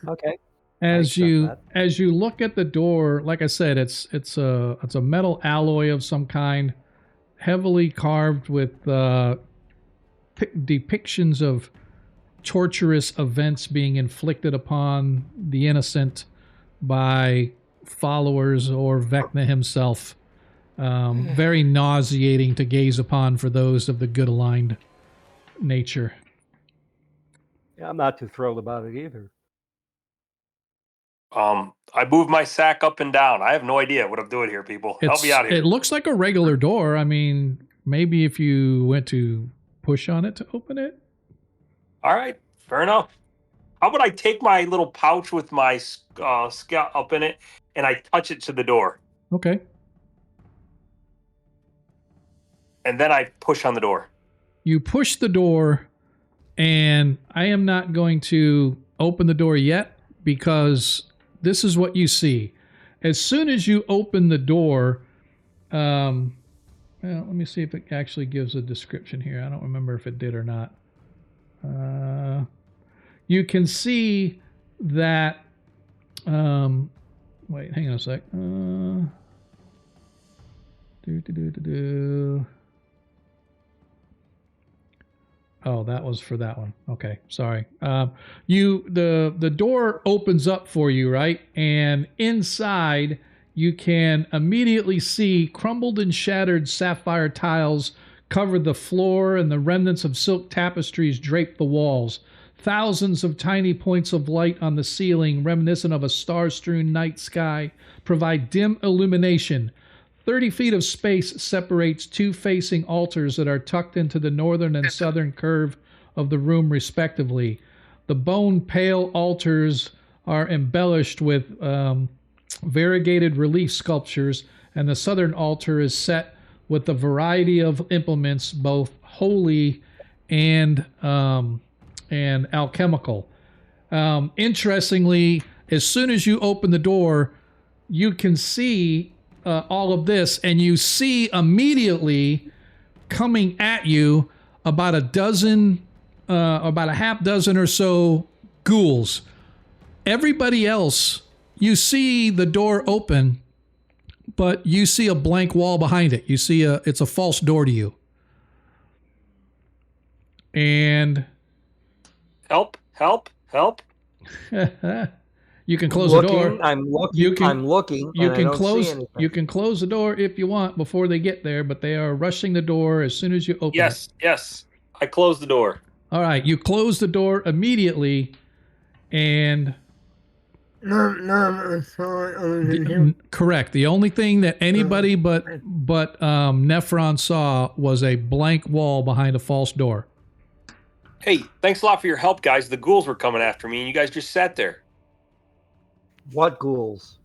Okay. As you look at the door, like I said, it's a metal alloy of some kind, heavily carved with depictions of torturous events being inflicted upon the innocent by followers or Vecna himself. Very nauseating to gaze upon for those of the good aligned nature. Yeah, I'm not too thrilled about it either. I moved my sack up and down. I have no idea what I'm doing here, people. Help me out here. It looks like a regular door. I mean, maybe if you went to push on it to open it. All right, fair enough. How about I take my little pouch with my scalp up in it and I touch it to the door? Okay. And then I push on the door. You push the door, and I am not going to open the door yet because this is what you see. As soon as you open the door, well, let me see if it actually gives a description here. I don't remember if it did or not. You can see that, wait, hang on a sec. Oh, that was for that one. Okay, sorry. The door opens up for you, right? And inside, you can immediately see crumbled and shattered sapphire tiles cover the floor, and the remnants of silk tapestries drape the walls. Thousands of tiny points of light on the ceiling, reminiscent of a star-strewn night sky, provide dim illumination. 30 feet of space separates two facing altars that are tucked into the northern and southern curve of the room, respectively. The bone-pale altars are embellished with variegated relief sculptures, and the southern altar is set with a variety of implements, both holy and alchemical. Interestingly, as soon as you open the door, you can see all of this, and you see immediately coming at you about about a half dozen or so ghouls. Everybody else, you see the door open, but you see a blank wall behind it. You see it's a false door to you. And help. You can close the door. I'm looking. You can close. You can close the door if you want before they get there, but they are rushing the door as soon as you open it. Yes. I close the door. All right, you close the door immediately, and correct. The only thing that anybody but Nephron saw was a blank wall behind a false door. Hey, thanks a lot for your help, guys. The ghouls were coming after me, and you guys just sat there. What ghouls?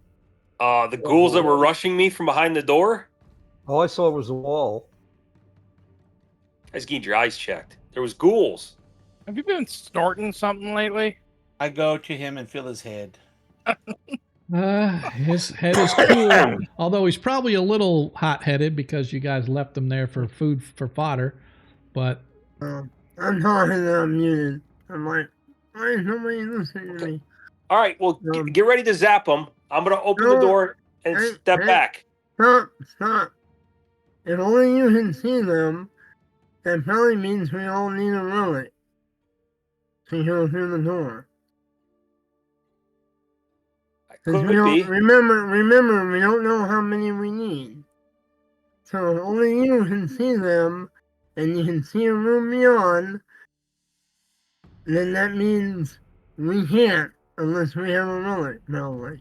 The ghouls that were rushing me from behind the door. All I saw was a wall. Guys, get your eyes checked. There was ghouls. Have you been snorting something lately? I go to him and feel his head. His head is cool, although he's probably a little hot-headed because you guys left him there for food for fodder. But I'm talking and I'm muted. I'm like, why is nobody listening to me? All right, well, get ready to zap them. I'm going to open the door and step back. Stop. If only you can see them, that probably means we all need a relic to go through the door. Could be. Remember, we don't know how many we need. So if only you can see them, and you can see a room beyond, then that means we can't unless we have a relic, probably.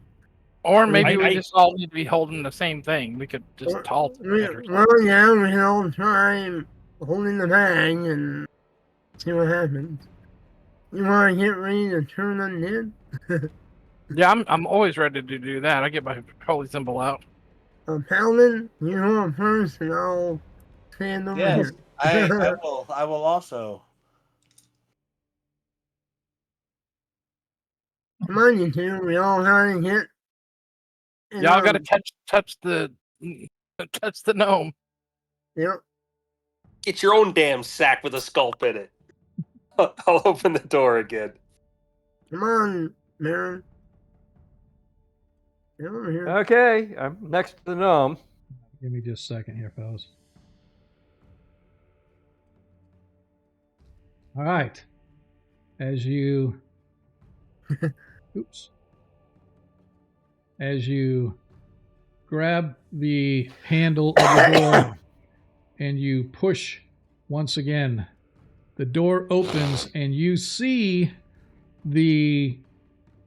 Or maybe I- we just all need to be holding the same thing. We could just talk it or something. Well, yeah, we can all try holding the bag and see what happens. You want to get ready to turn undead? Yeah, I'm always ready to do that. I get my holy symbol out. Paladin, you go up first, and I'll stand over Yes, here. I will also. Come on, you two. We all gotta get. Y'all got to touch the gnome. Yep. Get your own damn sack with a scalp in it. I'll open the door again. Come on, Marin. Get over here. Okay, I'm next to the gnome. Give me just a second here, fellas. All right. As you as you grab the handle of the door and you push once again, the door opens and you see the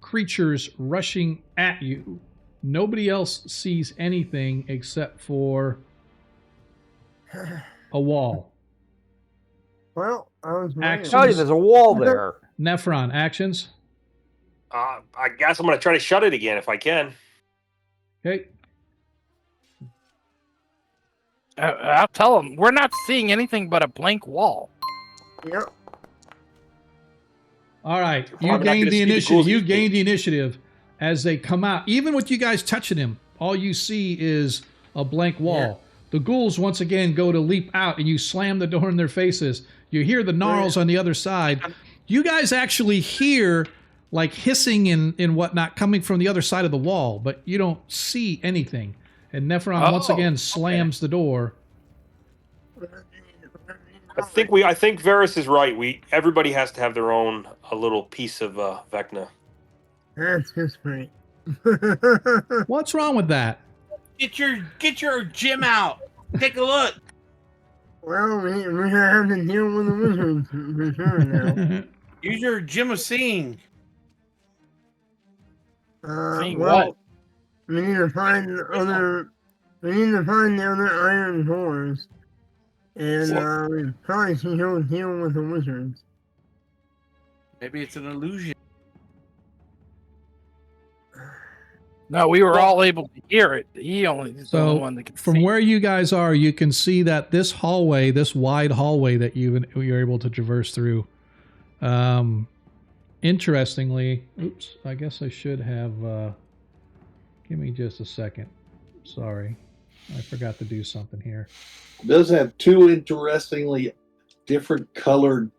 creatures rushing at you. Nobody else sees anything except for a wall. Well, I was right. Tell you, there's a wall there. Nephron, actions. I guess I'm going to try to shut it again if I can. Okay. I'll tell them we're not seeing anything but a blank wall. Yep. All right. Probably You not gained gonna the see the initiative. ghouls You eat me. gained the initiative as they come out. Even with you guys touching him, all you see is a blank wall. Yeah. The ghouls once again go to leap out, and you slam the door in their faces. You hear the gnarls on the other side. You guys actually hear like hissing and whatnot coming from the other side of the wall, but you don't see anything. And Nephron once again slams the door. I think Varus is right. Everybody has to have their own a little piece of Vecna. That's just great. What's wrong with that? Get your gym out. Take a look. Well, we have to deal with the wizards for sure now. Use your gym of seeing. Seeing Well, what? we need to find the other. We need to find the other iron doors, and we probably should go deal with the wizards. Maybe it's an illusion. No, we were all able to hear it. He only is the only one that can from see. where you guys are, you can see that this hallway, this wide hallway that you're able to traverse through. Interestingly, oops, I guess I should have. Give me just a second. Sorry, I forgot to do something here. It does have two interestingly different colored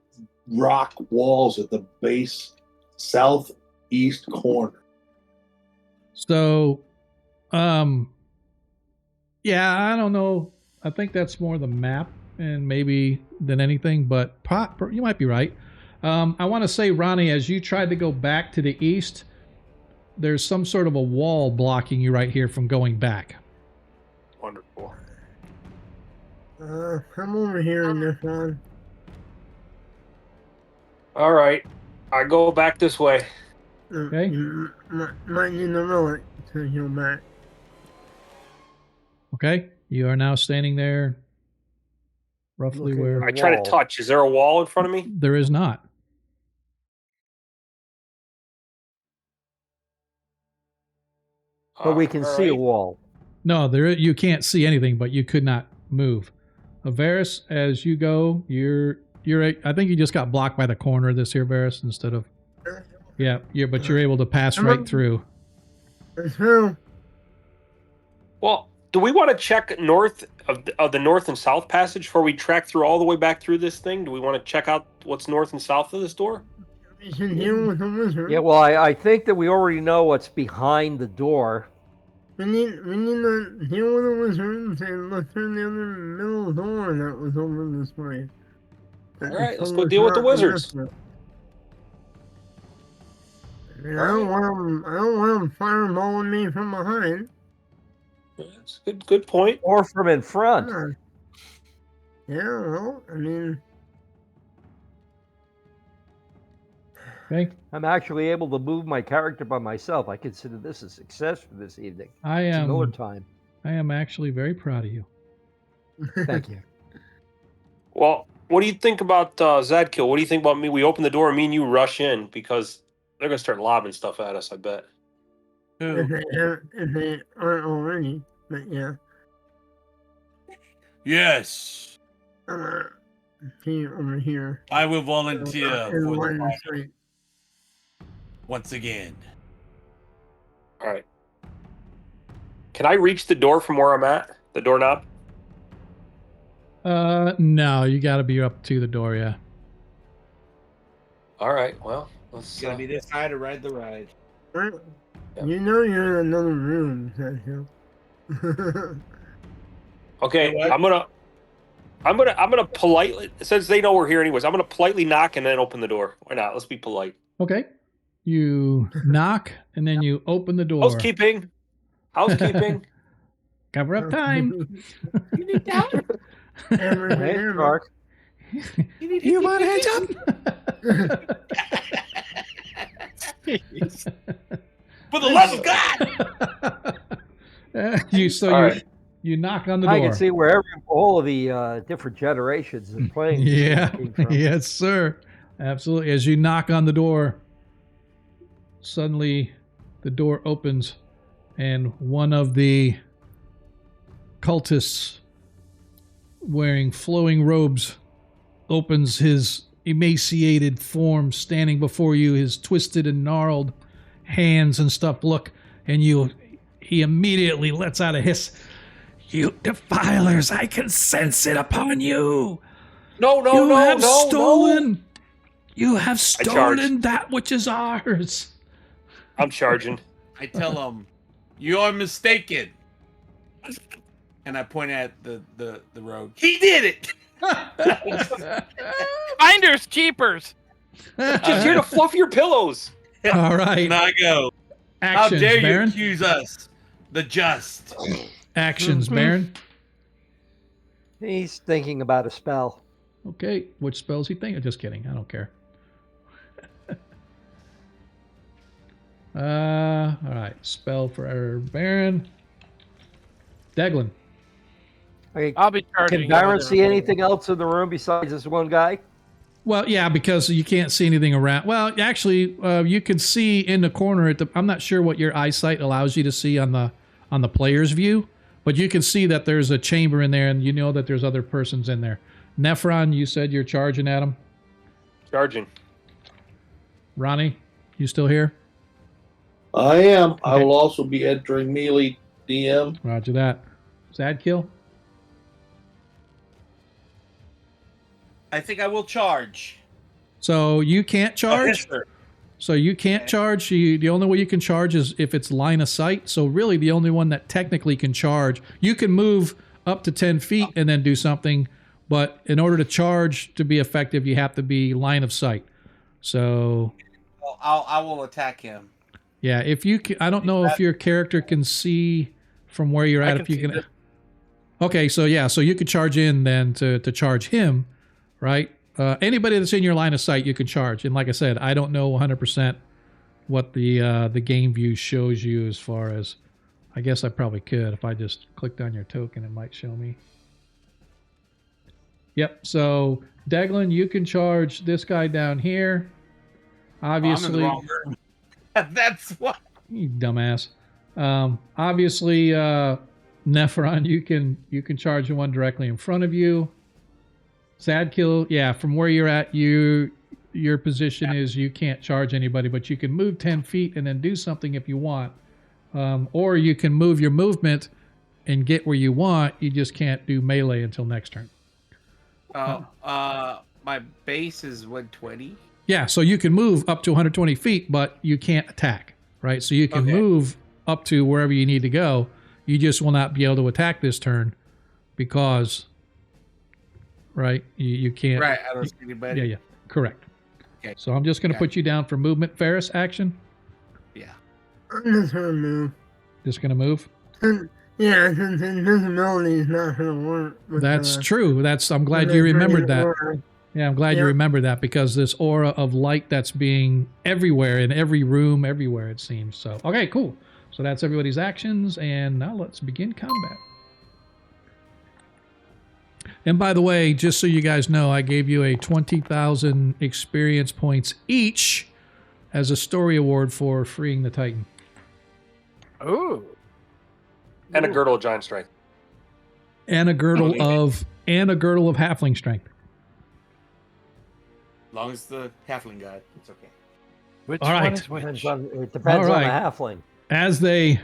rock walls at the base southeast corner. So, yeah, I don't know. I think that's more the map and maybe than anything, but you might be right. I want to say, Ronnie, as you tried to go back to the east, there's some sort of a wall blocking you right here from going back. Wonderful. Come over here in this one. All right, I go back this way. Okay. You might need a relic to heal back. Okay, you are now standing there, roughly Looking where at I try to wall. touch. Is there a wall in front of me? there is not. But we can All see a right. wall. No, you can't see anything, but you could not move. Varus, as you go, you're. I think you just got blocked by the corner of this here, Varus, instead of. Yeah, but you're able to pass right through. That's true. Well, do we want to check north of the north and south passage before we track through all the way back through this thing? Do we want to check out what's north and south of this door? We should deal with the wizard. Yeah, well, I think that we already know what's behind the door. We need to deal with the wizards and look through the other middle door that was over this way. All right, let's go deal with the wizards. I don't want them fireballing me from behind. That's a good point. Or from in front. God. Yeah, well, I mean, Okay. I'm actually able to move my character by myself. I consider this a success for this evening. It's Miller time. I am actually very proud of you. Thank you. Well, what do you think about Zadkill? What do you think about me? We open the door and me and you rush in because they're gonna start lobbing stuff at us, I bet. if they aren't already, but yeah. Yes. See over here. I will volunteer In for line the of fight sight. once again. All right. Can I reach the door from where I'm at? The doorknob? No, you got to be up to the door. Yeah. All right. Well, let's. It's gonna be this side or ride the ride. Right? Yeah. You know you're in another room, Sergio. Okay, You know I'm gonna politely, since they know we're here anyways, I'm gonna politely knock and then open the door. Why not? Let's be polite. Okay. You knock and then you open the door. Housekeeping. Cover up time. You need that? Hey, Mark. You want heads up? For the love of God! You knock on the door. I can see where all of the different generations of playing. Yeah. came from. Yes, sir. Absolutely. As you knock on the door, suddenly the door opens and one of the cultists wearing flowing robes opens his emaciated form standing before you, his twisted and gnarled hands and stuff. Look, and he immediately lets out a hiss. You defilers, I can sense it upon you. No. You have stolen that which is ours. I'm charging. I tell him, you're mistaken. And I point at the rogue. He did it! Finders keepers. Just here to fluff your pillows. All right. And I go, Actions, how dare Baron. you accuse us, the just? Actions, Baron. He's thinking about a spell. Okay, which spells he thinking? Just kidding. I don't care. All right. Spell for our Baron. Declan. Okay, I'll be charging. can Baron see anything else in the room besides this one guy? Well, yeah, because you can't see anything around. Well, actually, you can see in the corner. I'm not sure what your eyesight allows you to see on the player's view, but you can see that there's a chamber in there, and you know that there's other persons in there. Nephron, you said you're charging at him. Charging. Ronnie, you still here? I am. Okay. I will also be entering melee DM. Roger that. Zadkill? I think I will charge. So you can't charge? Yes, sir. So you can't charge. The only way you can charge is if it's line of sight. So really the only one that technically can charge, you can move up to 10 feet and then do something. But in order to charge to be effective, you have to be line of sight. So I will attack him. Yeah, if you can, I don't know if your character can see from where you're at. If you can. Okay, so yeah, so you could charge in then to charge him, right? Anybody that's in your line of sight, you can charge. And like I said, I don't know 100% what the game view shows you as far as. I guess I probably could if I just clicked on your token, it might show me. Yep. So Declan, you can charge this guy down here. Obviously. I'm in the wrong room. That's what. You dumbass. Obviously, Nephron, you can charge the one directly in front of you. Zadkill, yeah, from where you're at, your position is you can't charge anybody, but you can move 10 feet and then do something if you want. Or you can move your movement and get where you want. You just can't do melee until next turn. My base is 120. Yeah, so you can move up to 120 feet, but you can't attack, right? So you can move up to wherever you need to go. You just will not be able to attack this turn because, right, you can't. Right, I don't see anybody. Yeah, correct. Okay. So I'm just going to put you down for movement, Ferris, action. Yeah. I'm just gonna move. Just going to move? Yeah, since invisibility is not going to work. That's true. I'm glad you remembered that. Yeah, I'm glad you remembered that, because this aura of light that's being everywhere, in every room, everywhere, it seems. So, okay, cool. So that's everybody's actions, and now let's begin combat. And by the way, just so you guys know, I gave you a 20,000 experience points each as a story award for freeing the Titan. Ooh. And a girdle of giant strength. And a girdle of halfling strength. As long as the halfling got it, it's okay. Which All right. one is which? It depends on the halfling. As they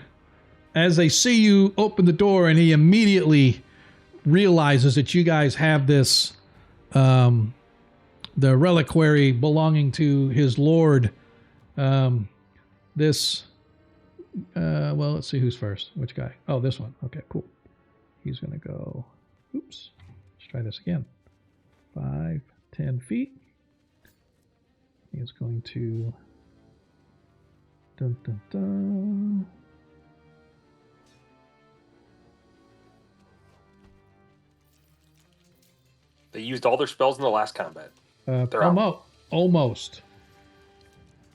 see you open the door, and he immediately realizes that you guys have this, the reliquary belonging to his lord. Well, let's see who's first. Which guy? Oh, this one. Okay, cool. He's going to go, oops, let's try this again. 5, 10 feet. He's going to, dun, dun, dun. They used all their spells in the last combat. They're out. Almost.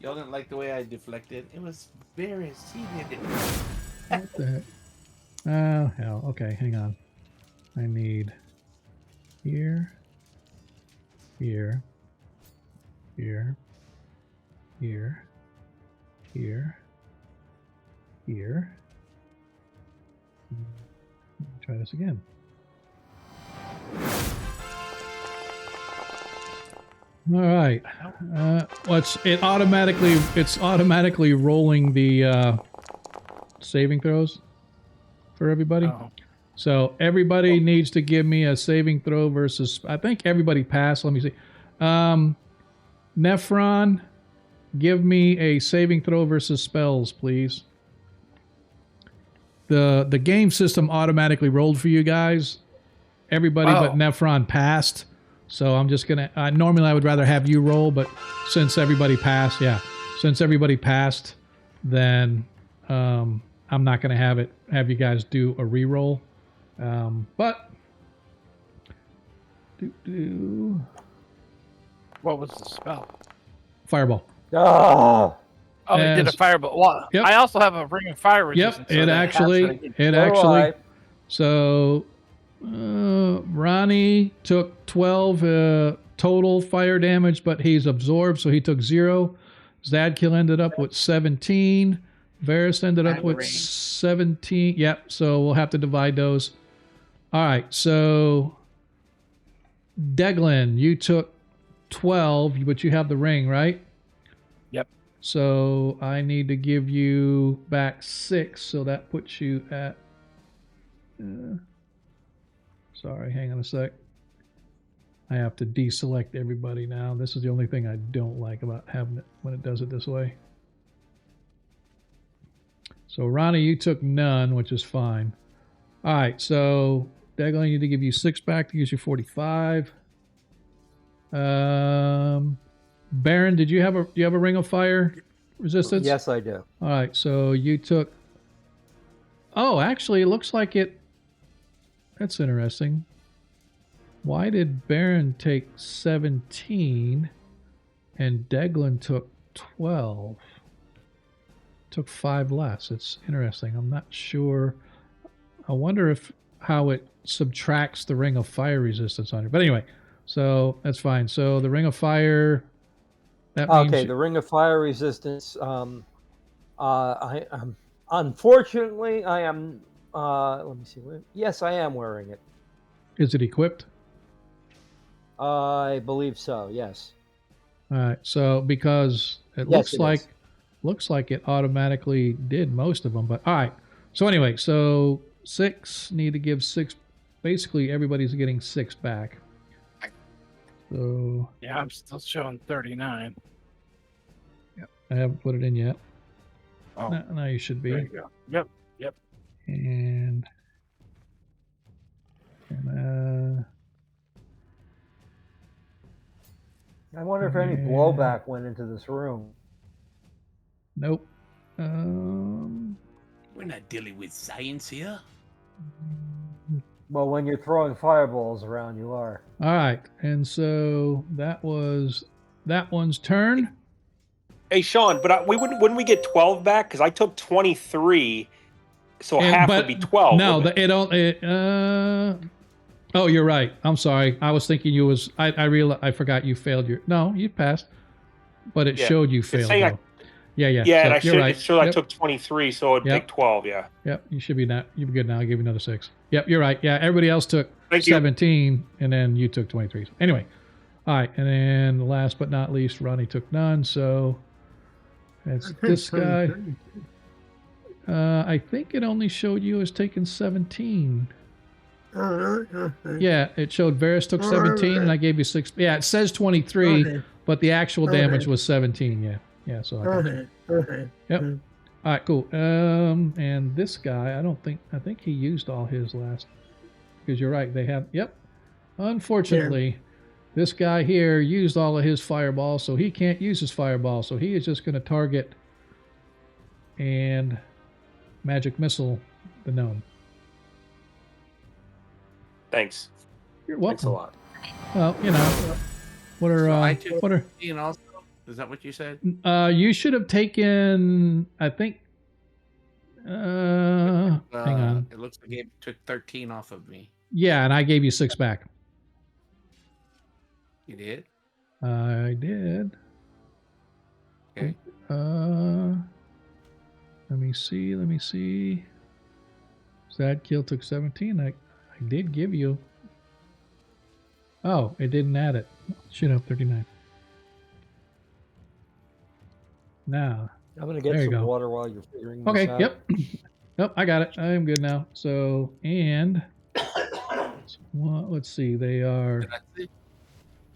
Y'all didn't like the way I deflected. It was very seated. What the heck? Oh, hell. Okay, hang on. I need here, here, here, here, here, here. Try this again. All right. It's automatically rolling the saving throws for everybody. Oh. So everybody needs to give me a saving throw versus. I think everybody passed. Let me see. Nephron, give me a saving throw versus spells, please. The game system automatically rolled for you guys. Everybody but Nephron passed. So I'm just gonna. Normally I would rather have you roll, but since everybody passed, then I'm not gonna have you guys do a reroll. But What was the spell? Fireball. Oh, Oh, it did a fireball. Well, Yep. I also have a ring of fire resistance. Yep, it actually. So, Ronnie took 12 total fire damage, but he's absorbed, so he took 0. Zadkiel ended up with 17. Varys ended up with 17. Yep, so we'll have to divide those. All right, so Deglin, you took 12, but you have the ring, right? Yep. So I need to give you back 6, so that puts you at... sorry, hang on a sec. I have to deselect everybody now. This is the only thing I don't like about having it when it does it this way. So Ronnie, you took none, which is fine. All right, so Deglin, I need to give you 6 back to use your 45. Baron, do you have a ring of fire resistance? yes, I do. All right, so you took... Oh, actually, it looks like it... That's interesting. Why did Baron take 17 and Deglin took 12? Took 5 less. It's interesting. I'm not sure. I wonder how it subtracts the ring of fire resistance on it. But anyway, so that's fine. So the ring of fire... That means Okay, the ring of fire resistance. Unfortunately, I am. Let me see. Yes, I am wearing it. Is it equipped? I believe so. Yes. All right. So because it looks like it automatically did most of them, but all right. So anyway, so 6 need to give 6. Basically, everybody's getting 6 back. So Yeah, I'm still showing 39. Yep. I haven't put it in yet. Oh, now you should be. there you go. Yep. And I wonder if any blowback went into this room. nope. We're not dealing with science here. Well, when you're throwing fireballs around, you are. All right, and so that was that one's turn. Hey, Sean, but wouldn't we get 12 back? Because I took 23, so half would be 12. No, oh, you're right. I'm sorry. I was thinking you was. I realized I forgot you failed your. No, you passed, but it showed you failed. Yeah, yeah. Yeah, so and right. it showed I took 23, so it'd make 12. Yeah. Yep, you should be not. You'll be good now. I'll give you another 6. Yep, you're right. Yeah, everybody else took Thank you. 17, and then you took 23. Anyway, all right, and then last but not least, Ronnie took none. So that's this guy. I think it only showed you as taking 17. Oh, really? Okay. Yeah, it showed Varys took 17, and I gave you 6. Yeah, it says 23, but the actual damage was 17. Yeah. So. Okay. Yep. All right, cool. And this guy, I think he used all his last. Because you're right, they have. Yep. Unfortunately, this guy here used all of his fireballs, so he can't use his fireball. So he is just going to target and magic missile the gnome. Thanks. You're welcome. Thanks a lot. Well, what are I took 15 also? Is that what you said? You should have taken, I think. Hang on. It looks like it took 13 off of me. Yeah, and I gave you 6 back. You did? I did. Okay. Let me see. Sad kill took 17. I did give you. Oh, it didn't add it. Should have 39. Now. I'm going to get some water while you're figuring this out. Yep. Nope, I got it. I am good now. So, and let's see. They are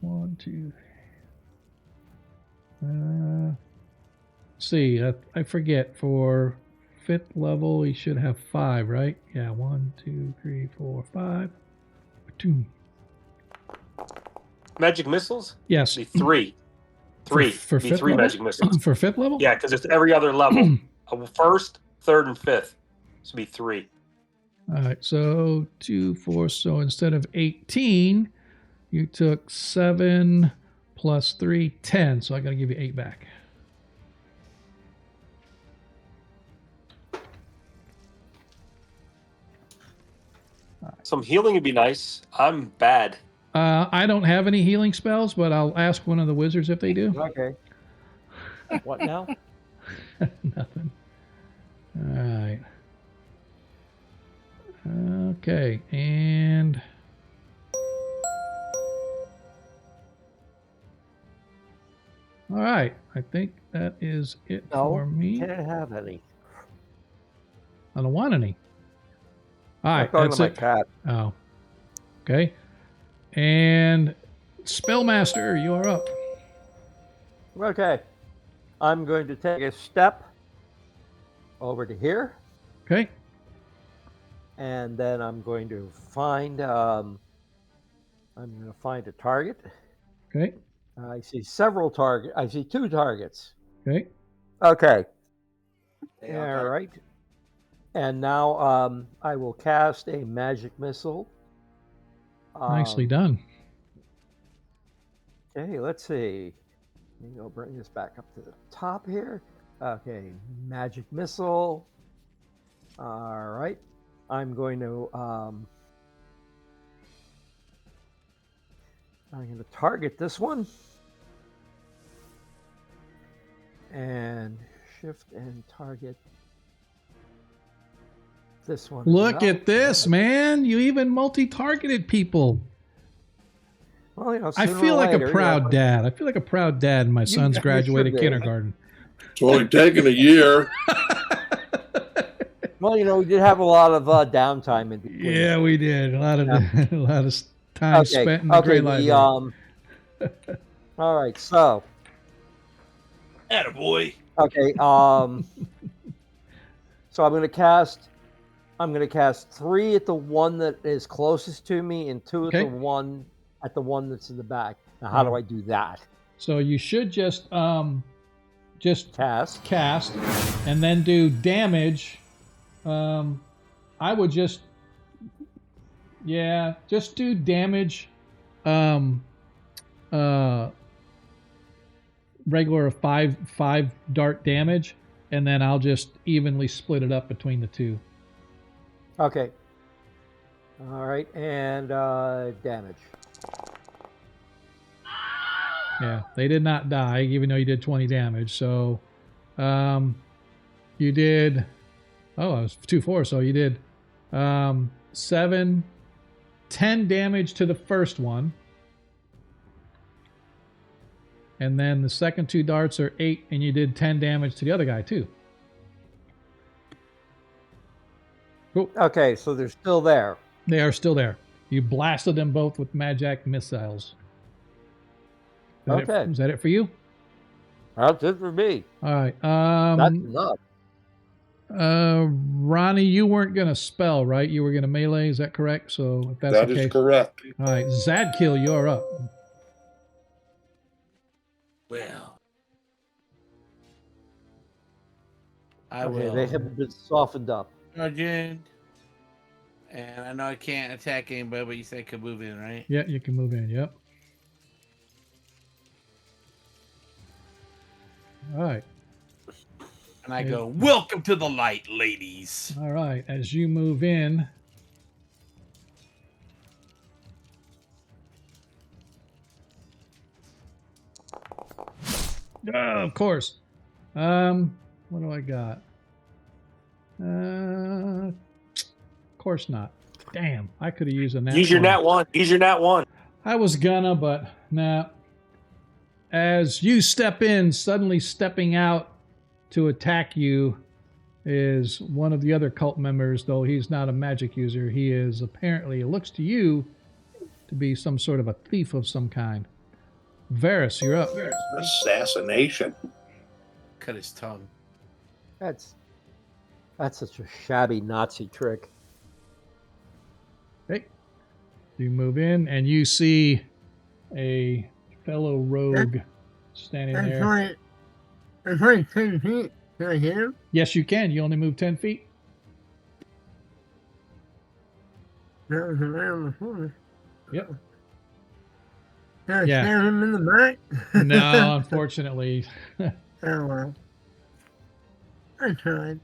1, 2. See, I forget. For 5th level, he should have 5, right? Yeah, 1, 2, 3, 4, 5. 2. Magic missiles? Yes. Be 3. 3. For be 5th 3 level? magic missiles. For 5th level? Yeah, because it's every other level. 1st, 3rd, and 5th. So be 3. All right, so 2, 4. So instead of 18, you took 7 plus 3, 10. So I got to give you 8 back. Some healing would be nice. I'm bad. I don't have any healing spells, but I'll ask one of the wizards if they do. Okay. What now? Nothing. All right. Okay, and all right. I think that is it for me. Can't have any. I don't want any. All right, I'm that's talking it. to my cat. Oh, okay. And Spellmaster, you are up. Okay. I'm going to take a step over to here. Okay. And then I'm going to find a target. Okay. I see several targets. I see 2 targets. Okay. Okay. All right. And now I will cast a magic missile. Nicely done. Okay, let's see. Maybe I'll bring this back up to the top here. Okay, magic missile. All right. I'm going to target this one. And shift and target this one. Look at this, man. You even multi-targeted people. Well, I feel like a proud dad. I feel like a proud dad. My son's graduated kindergarten. It's only taken a year. Well, we did have a lot of downtime in between. Yeah, we did. A lot of time spent in the Grey Library. All right, so. Attaboy. Okay, so I'm going to cast 3 at the one that is closest to me and 2 at the one that's in the back. Now, how do I do that? So you should just cast, and then do damage. I would just Yeah, just do damage. Regular five dart damage, and then I'll just evenly split it up between the two. Okay. All right, and damage. Yeah, they did not die, even though you did 20 damage. So, you did. Oh, it was 2-4. So you did 7, 10 damage to the first one. And then the second 2 darts are 8, and you did 10 damage to the other guy, too. Cool. Okay, so they're still there. They are still there. You blasted them both with Magic missiles. Okay. Is that it for you? That's it for me. All right. That's enough. Ronnie, you weren't going to spell, right? You were going to melee. Is that correct? So if that's That the is case, correct. all right, Zadkill, you're up. Well, Okay, they haven't been softened up. Sergeant. And I know I can't attack anybody, but you said I could move in, right? Yeah, you can move in. Yep. All right. And I go, welcome to the light, ladies. All right. As you move in, of course. What do I got? Of course not. Damn, I could have used a nat. Use your nat 1. Use your nat 1. I was gonna, but nah. As you step in, suddenly stepping out to attack you is one of the other cult members, though he's not a magic user. He is apparently, it looks to you to be some sort of a thief of some kind. Varys, you're up. Assassination. Cut his tongue. That's such a shabby Nazi trick. Okay. You move in and you see a fellow rogue standing there. That's like 10 feet. Can I hit him? Yes, you can. You only move 10 feet. That was around before. Yep. Can I stab him in the back? No, unfortunately. Oh, well. I tried.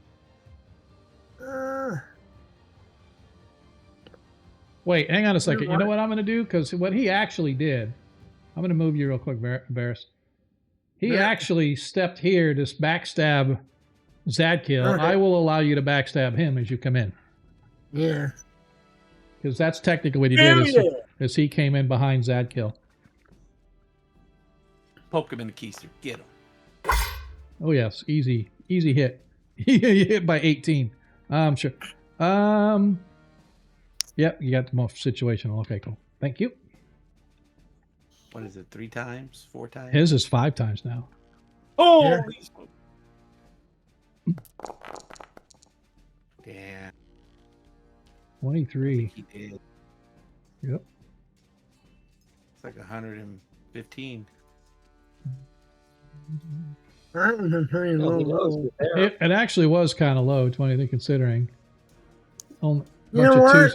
Wait, hang on a second. You know what I'm going to do? Because what he actually did, I'm going to move you real quick, Varys. He actually stepped here to backstab Zadkill. Okay. I will allow you to backstab him as you come in. Yeah. Because that's technically what he did, is he came in behind Zadkill. Poke him in the keister. Get him. Oh, yes. Easy hit. You hit by 18. I'm sure. Yep, you got the most situational. Okay, cool. Thank you. What is it, 3 times? 4 times? His is 5 times now. Oh! Yeah. Damn. 23. He did. Yep. It's like 115. That was a pretty low roll. It actually was kind of low, 20, considering. Only You know what?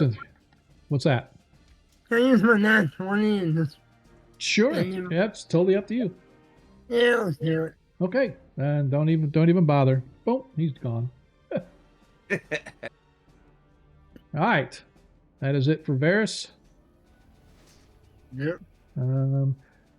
What's that? Can I use my nat 20 and just... Sure. And Yeah, it's totally up to you. Yeah, let's do it. Okay. And don't even bother. Boom, he's gone. All right. That is it for Varys. Yep. And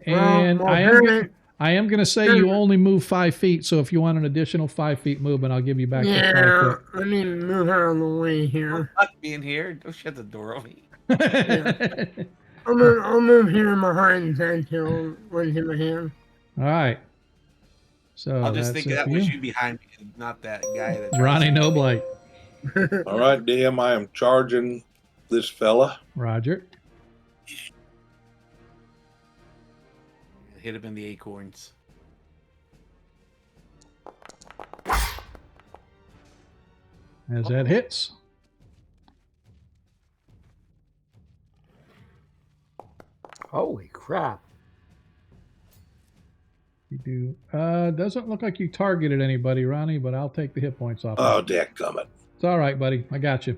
Well, I am going to say you only move 5 feet, so if you want an additional 5 feet movement, I'll give you back the 5 foot. Let me move out of the way here. Not being here. Don't shut the door on me. Yeah. I'll move here behind Zadkill when he's in my hand. All right. So I'll just think that was you behind me, not that guy. That Ronnie Noblight. All right, DM, I am charging this fella. Roger. Hit him in the acorns. As that hits. Holy crap. You do. Doesn't look like you targeted anybody, Ronnie, but I'll take the hit points off. Oh, dadgummit. It's all right, buddy. I got you.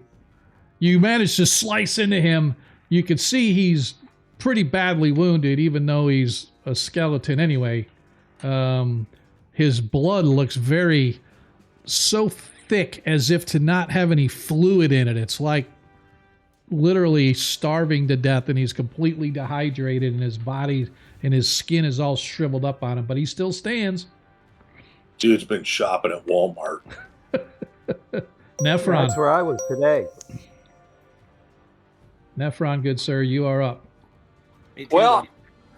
You manage to slice into him. You can see he's pretty badly wounded, even though he's a skeleton anyway. His blood looks so thick as if to not have any fluid in it. It's like literally starving to death, and he's completely dehydrated, and his body and his skin is all shriveled up on him, but he still stands. Dude's been shopping at Walmart. Nephron. That's where I was today. Nephron, good sir, you are up. Well,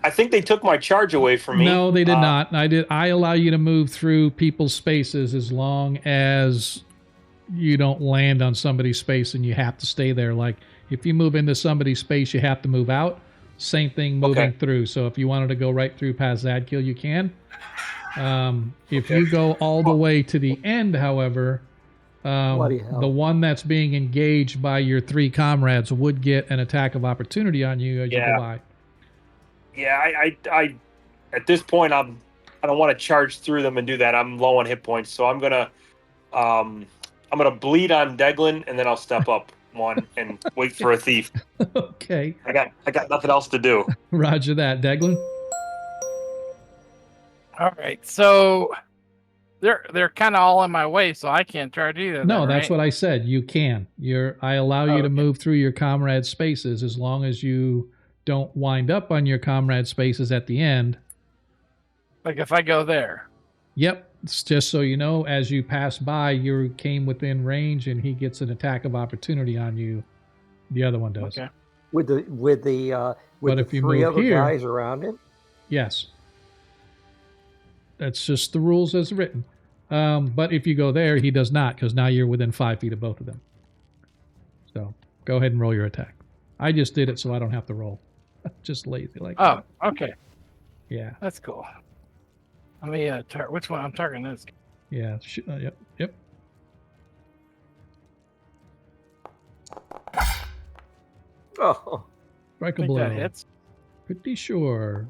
I think they took my charge away from me. No, they did not. I allow you to move through people's spaces as long as you don't land on somebody's space and you have to stay there. Like, if you move into somebody's space, you have to move out. Same thing moving through. So if you wanted to go right through past Zadkiel, you can. If you go all the way to the end, however, the one that's being engaged by your 3 comrades would get an attack of opportunity on you as you go by. Yeah, I at this point I don't want to charge through them and do that. I'm low on hit points, so I'm gonna bleed on Deglin, and then I'll step up one and wait for a thief. Okay. I got nothing else to do. Roger that, Deglin. All right, so they're kind of all in my way, so I can't charge either. No, then, that's right? what I said. You can. I allow you to move through your comrade spaces as long as you don't wind up on your comrade spaces at the end. Like if I go there. Yep. It's just so you know, as you pass by, you came within range, and he gets an attack of opportunity on you. The other one does. Okay. With the But if you 3 move other here, guys around him. yes. That's just the rules as written. But if you go there, he does not, because now you're within 5 feet of both of them. So go ahead and roll your attack. I just did it so I don't have to roll. Just lazy like that. Oh, okay. Yeah. That's cool. Let me which one I'm targeting this. Yeah. Yep. Oh, Strike a I think blow. that hits. Pretty sure.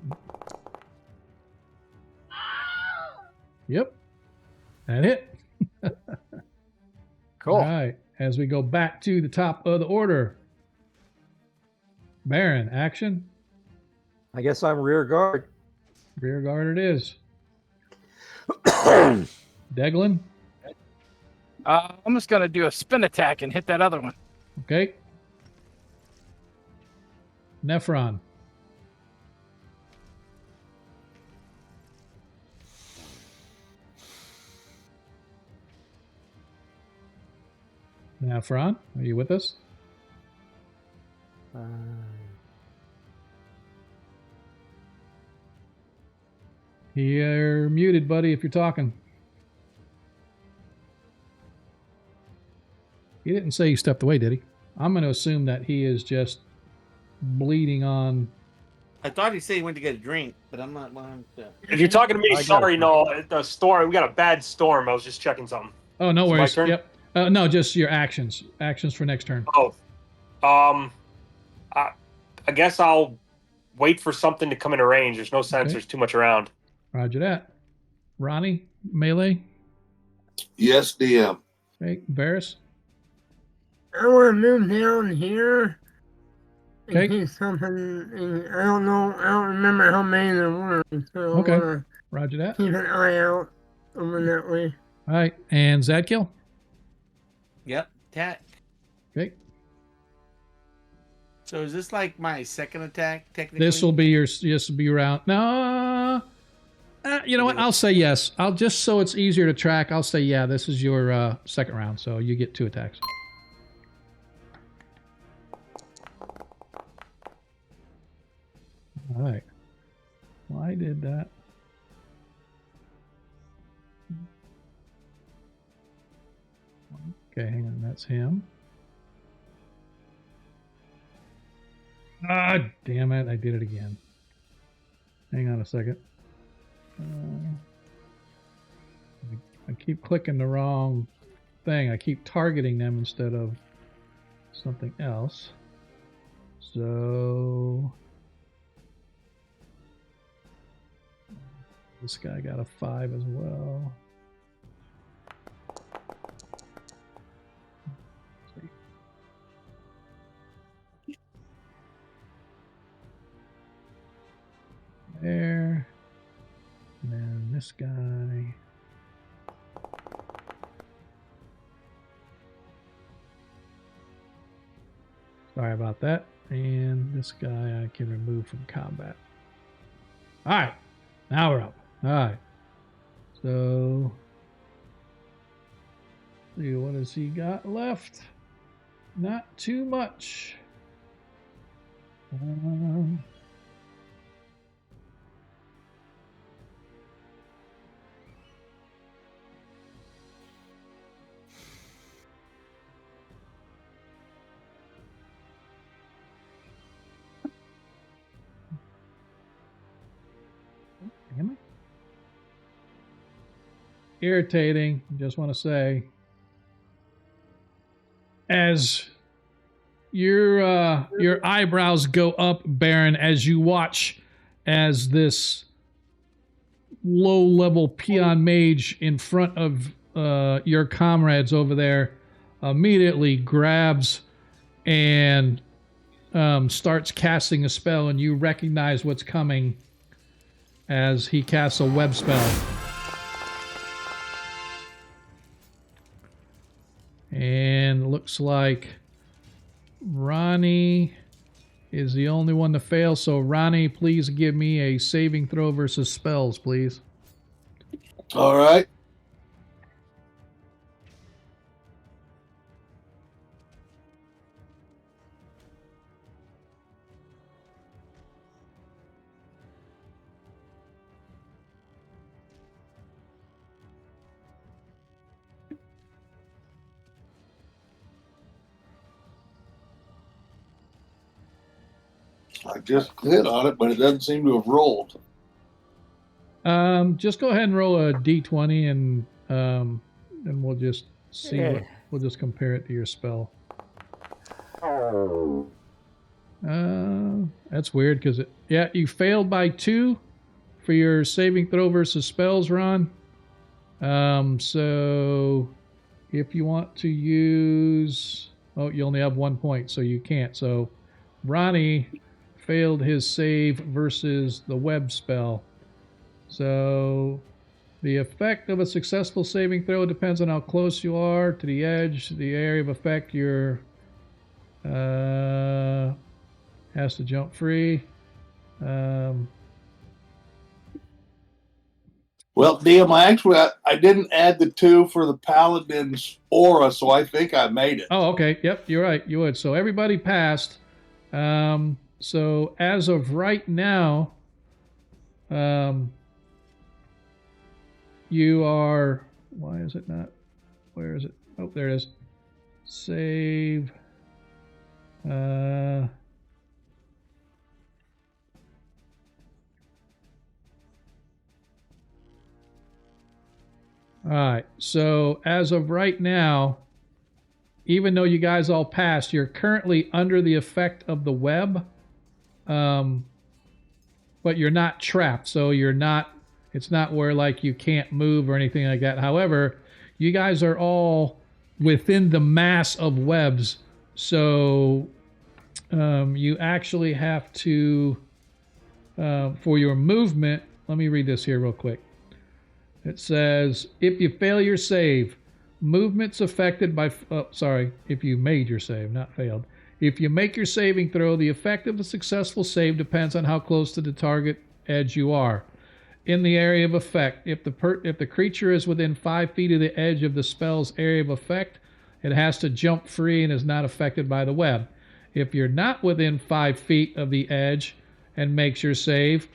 Yep. That hit. Cool. All right. As we go back to the top of the order. Baron, action. I guess I'm rear guard. Rear guard it is. Deglin. I'm just gonna do a spin attack and hit that other one. Okay. Nephron. Nephron, are you with us? You're muted, buddy, if you're talking. He didn't say he stepped away, did he? I'm going to assume that he is just bleeding on. I thought he said he went to get a drink, but I'm not lying. If you're talking to me, sorry, no, the storm. We got a bad storm. I was just checking something. Oh, no worries. My turn? Yep. No, just your actions. Actions for next turn. Oh, I guess I'll wait for something to come into range. There's no sense. Okay. There's too much around. Roger that. Ronnie, melee. Yes, DM. Okay. Varys. I want to move down here. In Okay. case something. I don't know. I don't remember how many there were. So Okay. I want to Roger that. keep an eye out over that way. All right. And Zadkiel. Yep, attack. Okay. So is this like my second attack, technically? This will be around. No. You know what? I'll say yes. I'll just so it's easier to track. I'll say yeah. This is your second round, so you get 2 attacks. All right. Why did that? Okay, hang on. That's him. Ah, damn it. I did it again. Hang on a second. I keep clicking the wrong thing. I keep targeting them instead of something else. So this guy got a 5 as well. this guy. Sorry about that. And this guy I can remove from combat. Alright. Now we're up. Alright. So, see, what has he got left? Not too much. Damn it. Irritating, just want to say. As your eyebrows go up, Baron, as you watch as this low-level peon mage in front of your comrades over there immediately grabs and starts casting a spell, and you recognize what's coming as he casts a web spell. And looks like Ronnie is the only one to fail. So Ronnie, please give me a saving throw versus spells, please. All right. I just hit on it, but it doesn't seem to have rolled. Just go ahead and roll a d20, and we'll just see what we'll just compare it to your spell. That's weird because you failed by 2 for your saving throw versus spells, Ron. So if you want to use, you only have 1 point, so you can't. So Ronnie failed his save versus the web spell. So the effect of a successful saving throw depends on how close you are to the edge. The area of effect you're has to jump free. Well, DM, I didn't add the 2 for the Paladin's aura, so I think I made it. Oh, okay. Yep, you're right. You would. So everybody passed. So as of right now, you are... Why is it not? Where is it? Oh, there it is. Save. All right. So as of right now, even though you guys all passed, you're currently under the effect of the web, but you're not trapped. So you're not. It's not where like you can't move or anything like that. However, you guys are all within the mass of webs. So you actually have to, for your movement, let me read this here real quick. It says, if you fail your save, movement's affected by, if you made your save, not failed. If you make your saving throw, the effect of a successful save depends on how close to the target edge you are. In the area of effect, if the creature is within 5 feet of the edge of the spell's area of effect, it has to jump free and is not affected by the web. If you're not within 5 feet of the edge and makes your save,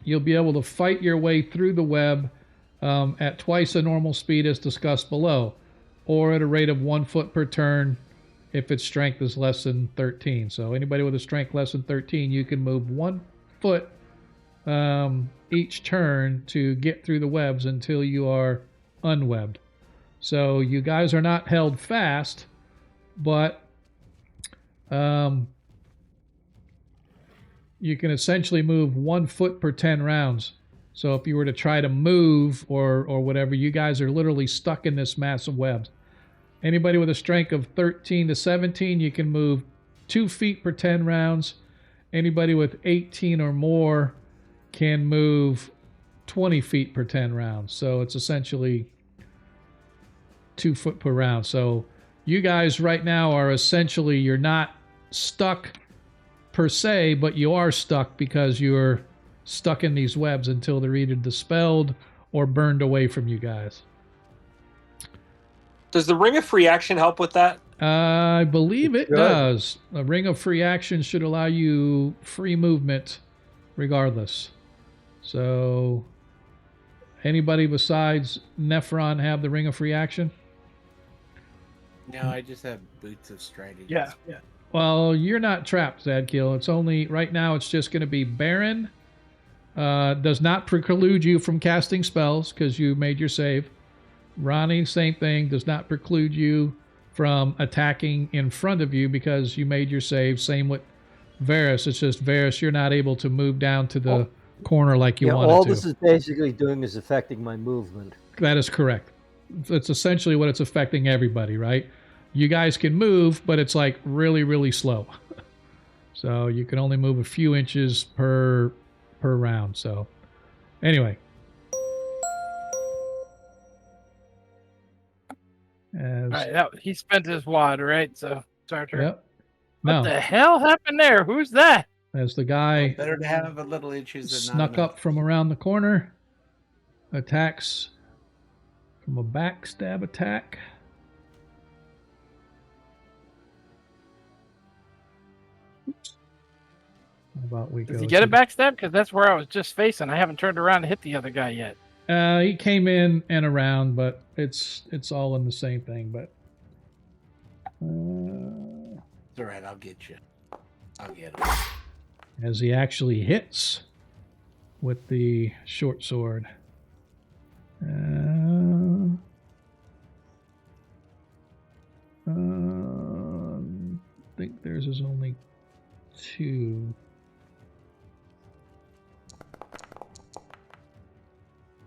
you'll be able to fight your way through the web at twice the normal speed as discussed below, or at a rate of 1 foot per turn if its strength is less than 13. So anybody with a strength less than 13, you can move 1 foot each turn to get through the webs until you are unwebbed. So you guys are not held fast, but you can essentially move 1 foot per 10 rounds. So if you were to try to move or whatever, you guys are literally stuck in this mass of webs. Anybody with a strength of 13 to 17, you can move 2 feet per 10 rounds. Anybody with 18 or more can move 20 feet per 10 rounds. So it's essentially 2 foot per round. So you guys right now are essentially, you're not stuck per se, but you are stuck because you're stuck in these webs until they're either dispelled or burned away from you guys. Does the Ring of Free Action help with that? I believe it does. A Ring of Free Action should allow you free movement regardless. So anybody besides Nephron have the Ring of Free Action? No, I just have Boots of Strategy. Yeah. Well, you're not trapped, Zadkiel. It's only, right now, it's just going to be Baron. Does not preclude you from casting spells because you made your save. Ronnie, same thing. Does not preclude you from attacking in front of you because you made your save. Same with Varus. It's just Varus, you're not able to move down to the corner like you wanted to. All this is basically doing is affecting my movement. That is correct. It's essentially what it's affecting everybody, right? You guys can move, but it's like really, really slow. So you can only move a few inches per round. So anyway. All right, he spent his wad, right? So it's our turn. Yep. What the hell happened there? Who's that? As the guy Better to have a little inches than snuck not up from around the corner, attacks from a backstab attack. Oops. How about we Does he get a backstab? Because that's where I was just facing. I haven't turned around to hit the other guy yet. He came in and around, but it's all in the same thing. But It's all right. I'll get you. I'll get him. As he actually hits with the short sword. I think theirs is only 2.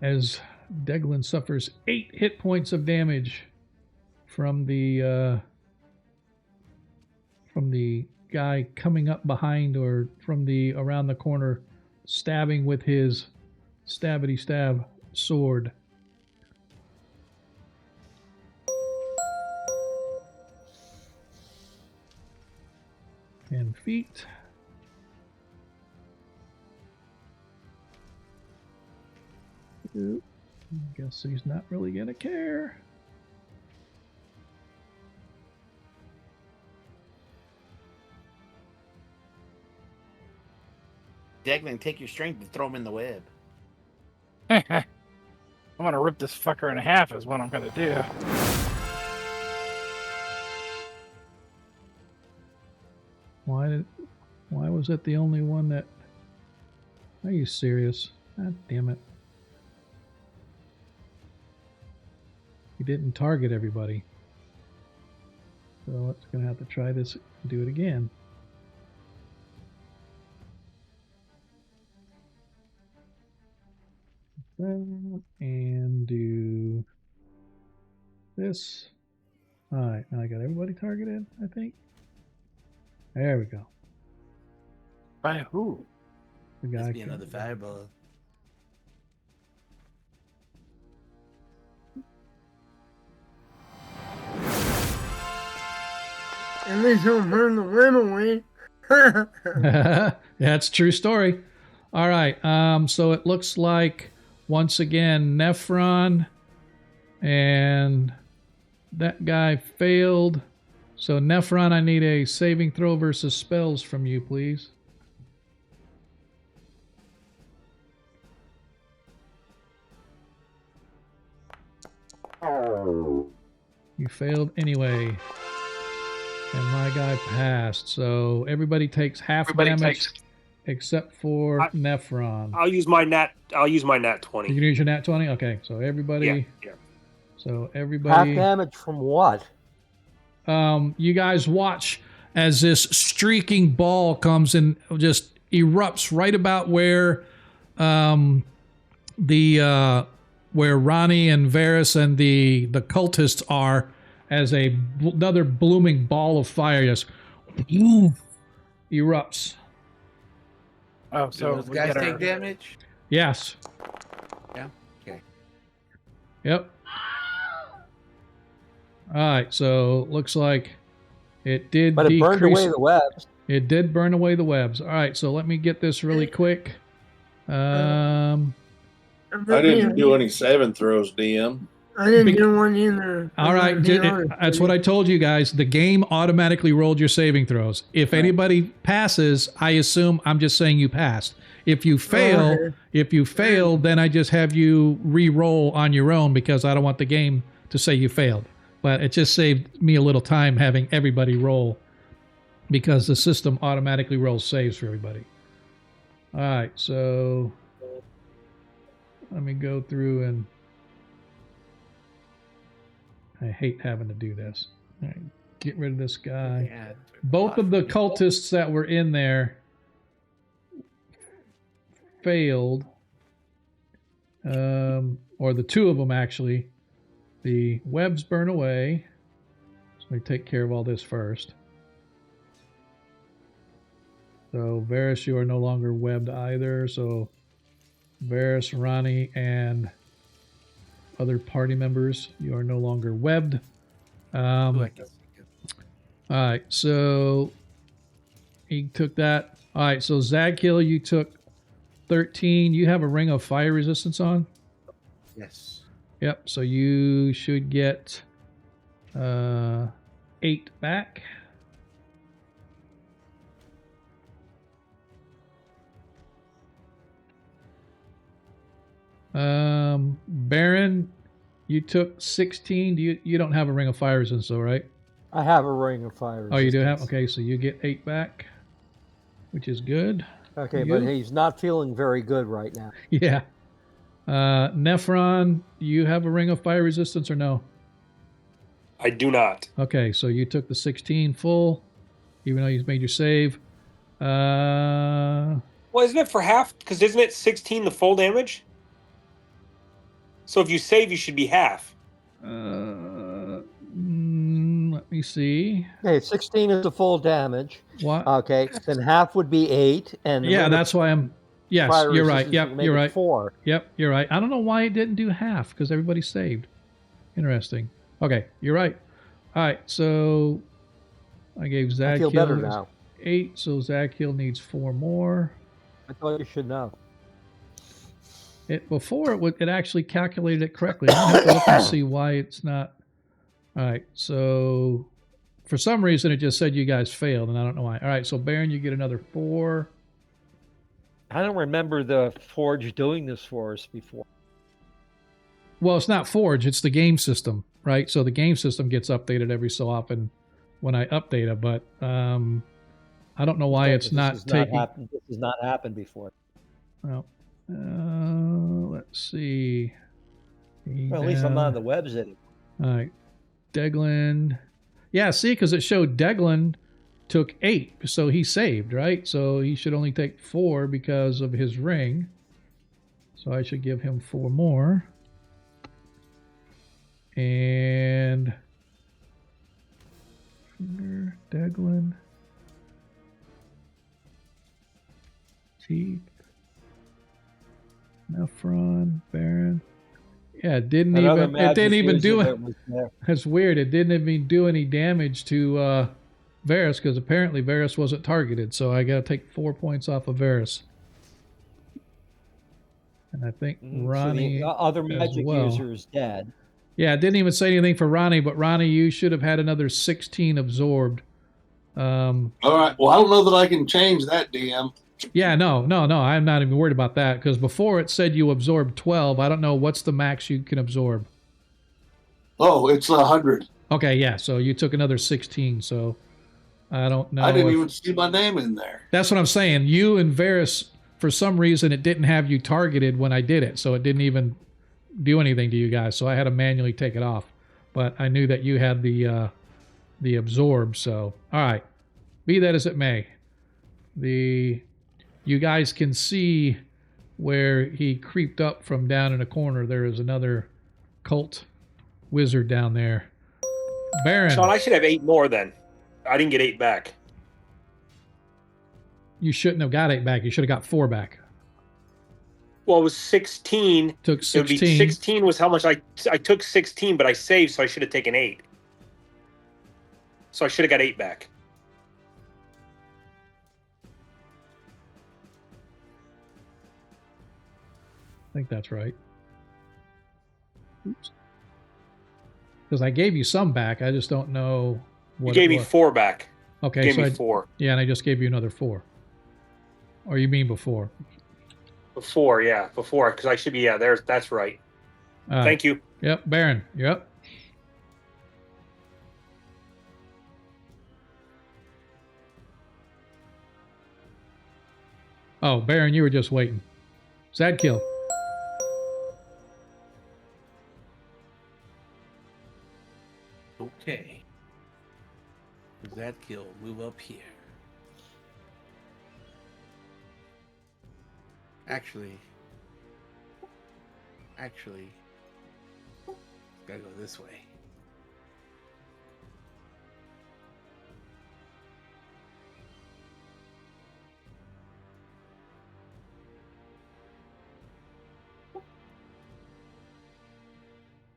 As Deglin suffers 8 hit points of damage from the guy coming up behind or from the around the corner, stabbing with his stabbity stab sword. And feet. I guess he's not really gonna care. Deglin, take your strength and throw him in the web. I'm gonna rip this fucker in half is what I'm gonna do. Why was it the only one that... Are you serious? God damn it. He didn't target everybody. So it's gonna have to try this and do it again. And do this. Alright, now I got everybody targeted, I think. There we go. By who? The guy. Must be another fireball. At least he'll burn the web away. That's a true story. All right. So it looks like once again Nephron and that guy failed. So Nephron, I need a saving throw versus spells from you, please. You failed anyway. And my guy passed. So everybody takes half damage except for Nephron. I'll use my nat 20. You can use your nat 20? Okay. So everybody. Yeah. So everybody. Half damage from what? You guys watch as this streaking ball comes and just erupts right about where where Ronnie and Varus and the cultists are, as another blooming ball of fire just erupts. Oh, so those guys take damage? Yes. Yep. All right, so looks like it did But it decrease. burned away the webs. It did burn away the webs. All right, so let me get this really quick. I didn't do any saving throws, DM. I didn't do one either. All right, that's what I told you guys. The game automatically rolled your saving throws. If anybody passes, I assume I'm just saying you passed. If you fail, then I just have you re-roll on your own because I don't want the game to say you failed. But it just saved me a little time having everybody roll because the system automatically rolls saves for everybody. All right, so let me go through and I hate having to do this. All right, get rid of this guy. Yeah, Both of the cultists that were in there failed, or the two of them actually. The webs burn away. So let me take care of all this first. So Varys, you are no longer webbed either. So Varys, Ronnie, and other party members, you are no longer webbed. All right, so he took that. All right, so Zagkill, you took 13. You have a ring of fire resistance on? Yes. Yep, so you should get 8 back. Baron, you took 16. You don't have a ring of fire resistance, though, right? I have a ring of fire resistance. Oh, you do have? Okay, so you get 8 back, which is good. Okay, but he's not feeling very good right now. Yeah. Nephron, you have a ring of fire resistance or no? I do not. Okay, so you took the 16 full, even though you made your save. Well, isn't it for half? Because isn't it 16 the full damage? So if you save, you should be half. Let me see. Okay, 16 is the full damage. What? Okay, then half would be 8. And yeah, that's why I'm... Yes, you're right. Yep, you're right. 4. Yep, you're right. I don't know why it didn't do half, because everybody saved. Interesting. Okay, you're right. All right, so I gave Zagkill... I feel better now. 8, so Zagkill needs 4 more. I thought you should know. Before it actually calculated it correctly. I have to look and see why it's not. All right, so for some reason it just said you guys failed, and I don't know why. All right, so Baron, you get another 4. I don't remember the Forge doing this for us before. Well, it's not Forge, it's the game system, right? So the game system gets updated every so often when I update it, but I don't know why it's not taking... This has not happened before. Well, let's see. Well, at least I'm not on the webs anymore. All right. Deglin. Yeah, see, because it showed Deglin took 8, so he saved, right? So he should only take 4 because of his ring. So I should give him 4 more. And Deglin. Teeth. Nephron, Baron. Yeah, it didn't even do it. That's weird. It didn't even do any damage to Varys because apparently Varys wasn't targeted. So I got to take 4 points off of Varys. And I think Ronnie, so the other magic user is dead. Yeah, it didn't even say anything for Ronnie, but Ronnie, you should have had another 16 absorbed. All right. Well, I don't know that I can change that, DM. Yeah, no. I'm not even worried about that because before it said you absorbed 12. I don't know what's the max you can absorb. Oh, it's 100. Okay, yeah. So you took another 16. So I don't know. I didn't even see my name in there. That's what I'm saying. You and Varys, for some reason, it didn't have you targeted when I did it, so it didn't even do anything to you guys. So I had to manually take it off. But I knew that you had the absorb. So all right. Be that as it may, you guys can see where he creeped up from down in a corner. There is another cult wizard down there. Baron. Sean, I should have 8 more then. I didn't get 8 back. You shouldn't have got 8 back. You should have got 4 back. Well, it was 16. Took It would be 16. 16 was how much I took 16, but I saved, so I should have taken 8. So I should have got 8 back. I think that's right. Oops. Because I gave you some back. I just don't know what You gave it me was. 4 back. Okay, You gave so me 4. Yeah, and I just gave you another 4. Or you mean before? Before, because I should be, that's right. Thank you. Yep, Baron, yep. Oh, Baron, you were just waiting. Sad kill. Okay. With that kill, move up here. Actually, gotta go this way.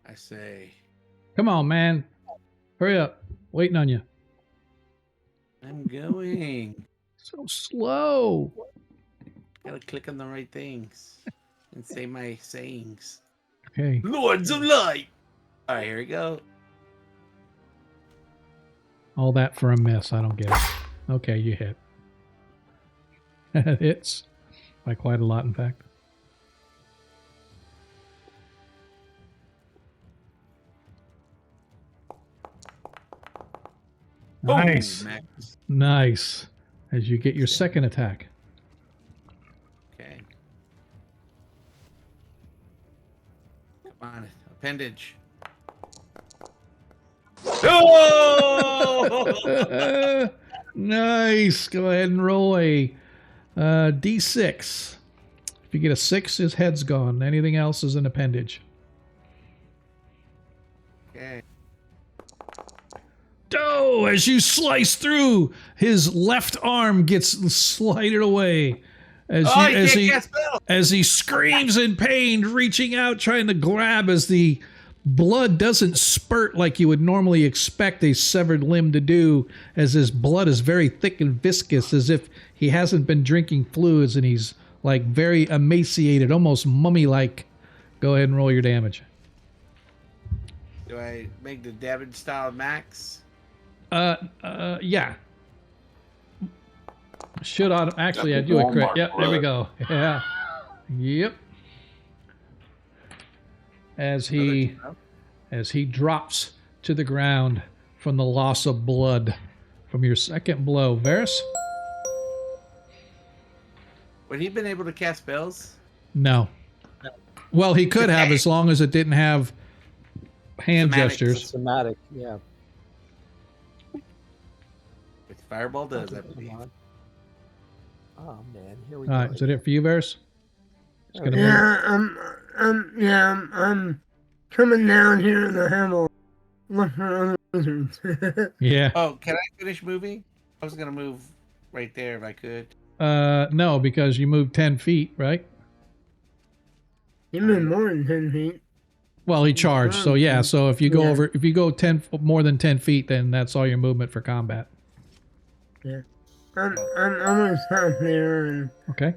I say, come on, man. Hurry up. Waiting on you. I'm going. So slow. Gotta click on the right things and say my sayings. Okay. Lords of Light. All right, here we go. All that for a miss. I don't get it. Okay, you hit. It hits by quite a lot, in fact. Nice. Oh, Max. Nice. As you get your second attack. Okay. Come on, appendage. Oh! Nice. Go ahead and roll a D6. If you get a 6, his head's gone. Anything else is an appendage. Okay. Oh, as you slice through, his left arm gets slided away. As he screams in pain, reaching out, trying to grab, as the blood doesn't spurt like you would normally expect a severed limb to do, as his blood is very thick and viscous, as if he hasn't been drinking fluids, and he's like very emaciated, almost mummy-like. Go ahead and roll your damage. Do I make the damage style max? Yeah. Should actually I do a crit. Yep, there we go. Yeah. Yep. As he drops to the ground from the loss of blood from your second blow. Varys? Would he been able to cast spells? No. Well, he could have, as long as it didn't have hand gestures. Somatic, yeah. Which Fireball does, I believe. Oh man, here we go. All right, is that it for you, Varys? I'm coming down here and I have a look for other wizards. Yeah. Oh, can I finish moving? I was gonna move right there if I could. No, because you moved 10 feet, right? You moved more than 10 feet. Well, he charged, so yeah. So if you go over, if you go more than 10 feet, then that's all your movement for combat. Yeah. I'm gonna stop there and okay.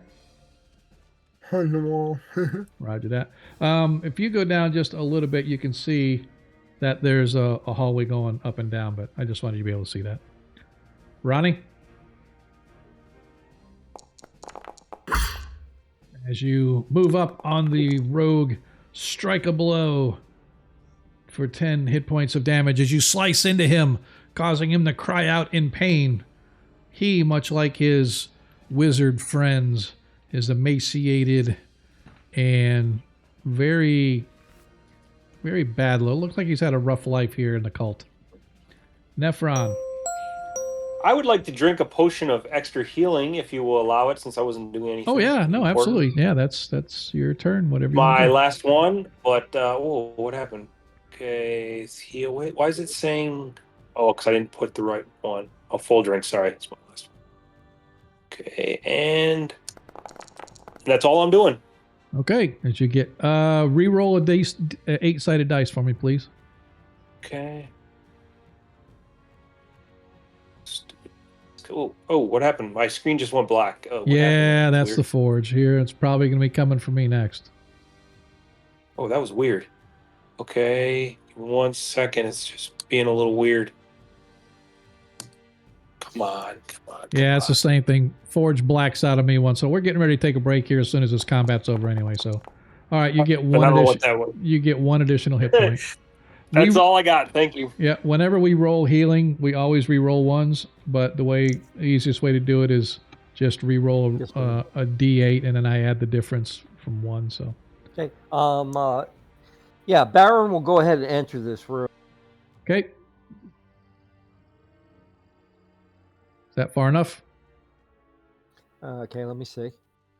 Hug the wall. Roger that. If you go down just a little bit, you can see that there's a hallway going up and down, but I just wanted you to be able to see that. Ronnie? As you move up on the rogue, strike a blow for 10 hit points of damage as you slice into him, causing him to cry out in pain. He, much like his wizard friends, is emaciated and very, very bad. Looks like he's had a rough life here in the cult. Nephron. I would like to drink a potion of extra healing, if you will allow it, since I wasn't doing anything. Oh yeah, no, important. absolutely. Yeah, that's your turn. Whatever. My last one, but what happened? Okay, is heal. Wait, why is it saying? Oh, because I didn't put the right one. Oh, full drink. Sorry, that's my last one. Okay, and that's all I'm doing. Okay, as you get re-roll a dice, 8-sided dice for me, please. Okay. Oh, what happened? My screen just went black. Oh, what Yeah, happened? that's Weird. the forge here. It's probably going to be coming for me next. Oh, that was weird. Okay, 1 second. It's just being a little weird. Come on. Yeah, it's the same thing. Forge blacks out of me once. So we're getting ready to take a break here as soon as this combat's over anyway. So, all right, you get I don't know what that was. You get 1 additional hit point. That's all I got. Thank you. Yeah, whenever we roll healing, we always re-roll ones. But the easiest way to do it is just re-roll a D8, and then I add the difference from 1. So. Okay. Yeah, Baron will go ahead and enter this room. Okay. Is that far enough? Okay, let me see.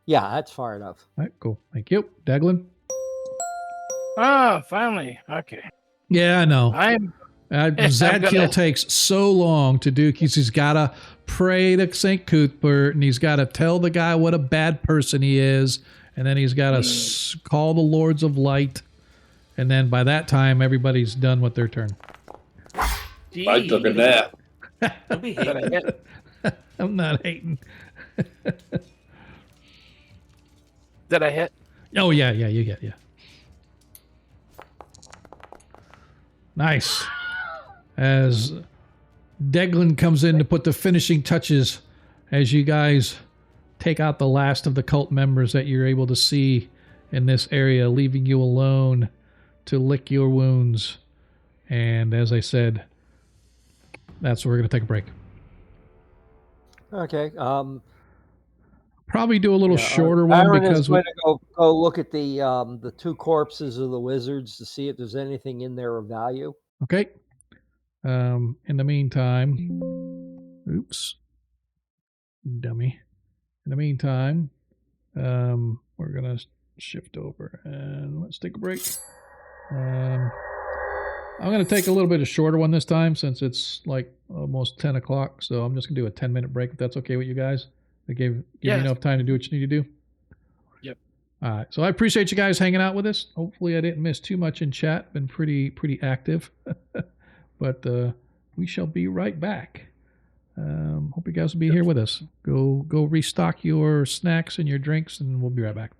Yeah, that's far enough. All right, cool. Thank you. Deglin? Ah, finally. Okay. Yeah, I know. Zadkiel takes so long to do because he's got to pray to St. Cuthbert, and he's got to tell the guy what a bad person he is, and then he's got to call the Lords of Light, and then by that time, everybody's done with their turn. I took a nap. Don't be hating. I'm not hating. Did I hit? Oh, yeah, you get, yeah. Nice. As Deglin comes in to put the finishing touches as you guys take out the last of the cult members that you're able to see in this area, leaving you alone to lick your wounds. And as I said, that's where we're going to take a break. Okay. Probably do a little shorter one Baron because is going to go look at the 2 corpses of the wizards to see if there's anything in there of value. Okay. In the meantime, oops, dummy. In the meantime, we're gonna shift over and let's take a break. I'm gonna take a little bit of shorter one this time since it's like almost 10 o'clock. So I'm just gonna do a 10-minute break if that's okay with you guys. I give you enough time to do what you need to do. Yep. All right. So I appreciate you guys hanging out with us. Hopefully I didn't miss too much in chat. Been pretty active. But we shall be right back. Hope you guys will be here with us. Go restock your snacks and your drinks, and we'll be right back.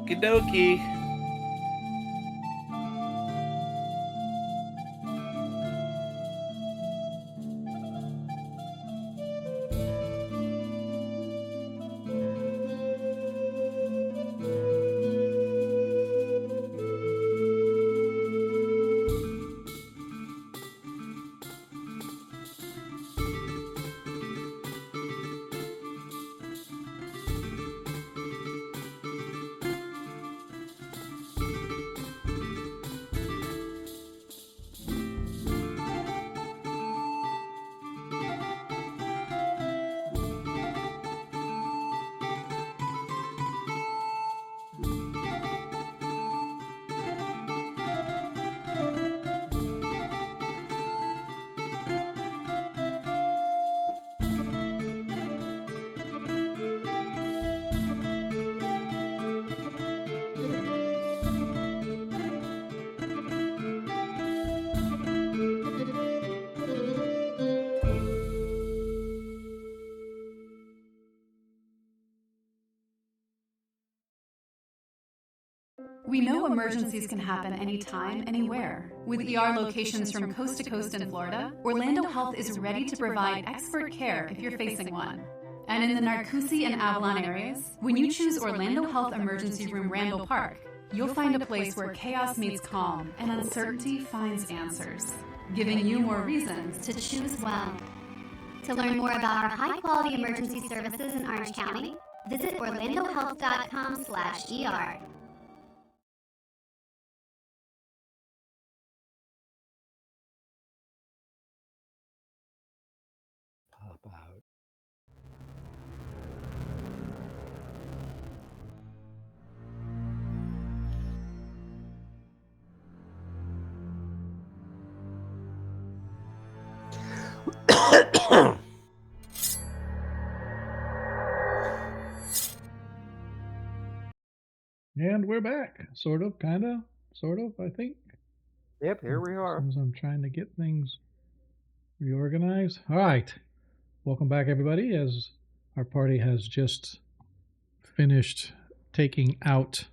Okie dokie. We know emergencies can happen anytime, anywhere. With ER locations from coast to coast in Florida, Orlando Health is ready to provide expert care if you're facing one. And in the Narcoossee and Avalon areas, when you choose Orlando Health Emergency Room Randall Park, you'll find a place where chaos meets calm and uncertainty finds answers, giving you more reasons to choose well. To learn more about our high-quality emergency services in Orange County, visit orlandohealth.com/ER. Pop out. And we're back. Sort of, kind of, sort of, I think. Yep, here we are. As I'm trying to get things reorganized. All right. Welcome back, everybody, as our party has just finished taking out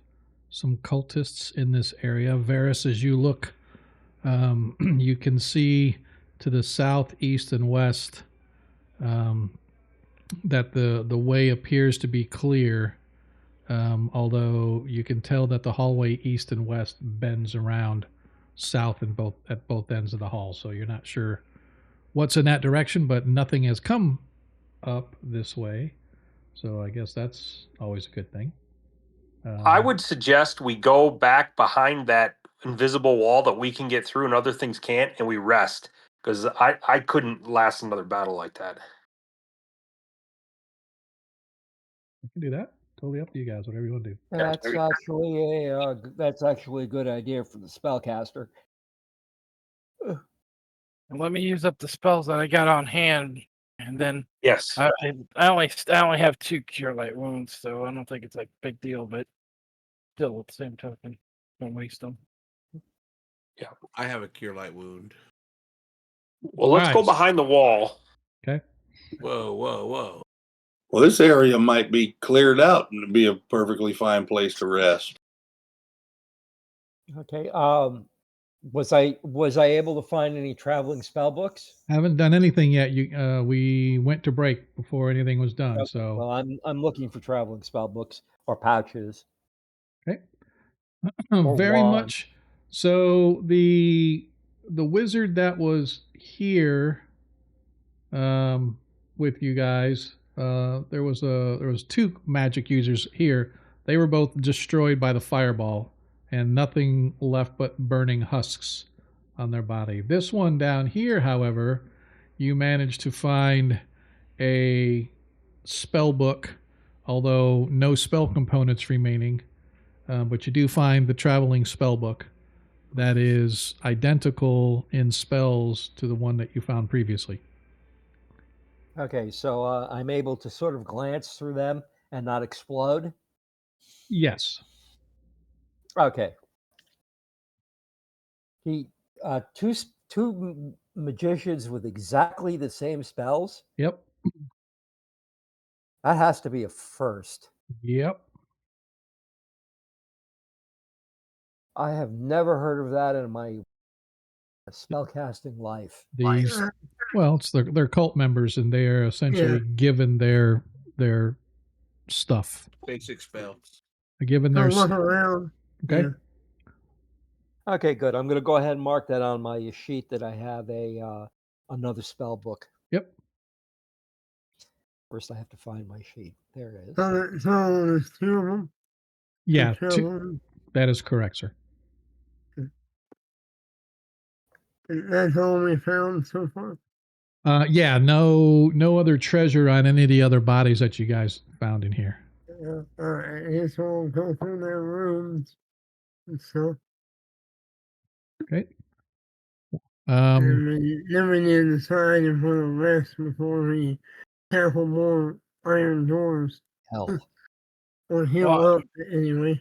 some cultists in this area. Varys, as you look, you can see to the south, east, and west that the way appears to be clear, although you can tell that the hallway east and west bends around south at both ends of the hall, so you're not sure what's in that direction, but nothing has come up this way, so I guess that's always a good thing. I would suggest we go back behind that invisible wall that we can get through and other things can't, and we rest, because I couldn't last another battle like that. I can do that. Totally up to you guys, whatever you want to do. That's actually a good idea for the spellcaster. And let me use up the spells that I got on hand, and then Yes. I only have 2 cure light wounds, so I don't think it's like a big deal. But still, at the same token, don't waste them. Yeah, I have a cure light wound. Well, let's go behind the wall. Okay. Whoa, whoa, whoa. Well, this area might be cleared out and be a perfectly fine place to rest. Okay. Was I able to find any traveling spell books? I haven't done anything yet. We went to break before anything was done. Okay. So Well, I'm looking for traveling spell books or pouches. Okay. Or Very wand. much. So the wizard that was here with you guys, there was 2 magic users here. They were both destroyed by the fireball, and nothing left but burning husks on their body. This one down here, however, you managed to find a spell book, although no spell components remaining. But you do find the traveling spell book that is identical in spells to the one that you found previously. Okay, so I'm able to sort of glance through them and not explode? Yes. Okay. Two magicians with exactly the same spells? Yep. That has to be a first. Yep. I have never heard of that in my spellcasting life. They're cult members, and they are essentially given their stuff. Basic spells. Given their look around. Okay. Yeah. Okay, good. I'm going to go ahead and mark that on my sheet that I have another spell book. Yep. First, I have to find my sheet. There it is. So there's 2 of them. Yeah, 2. That is correct, sir. And that's all we found so far. Yeah, no other treasure on any of the other bodies that you guys found in here. Yeah. All right. I guess we'll go through their rooms and stuff. Okay. And then we need to decide if we'll rest before we tackle more iron doors. Hell. Or heal up anyway.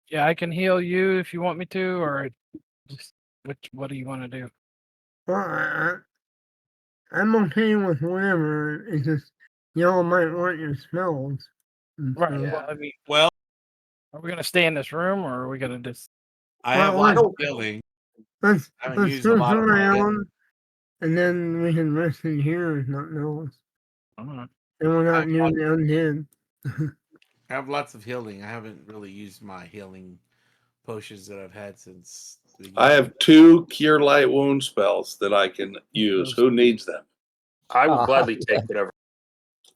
Yeah, I can heal you if you want me to, or just what do you want to do? Well, I'm okay with whatever. It's just y'all might want your spells. Right. Yeah. I mean, well, are we gonna stay in this room, or are we gonna just? I have a lot of healing. Let's used do a lot of my around, and then we can rest in here and not know us. And we're not near the undead. I have lots of healing. I haven't really used my healing potions that I've had since. I have 2 cure light wound spells that I can use. Who needs them? I will gladly take whatever.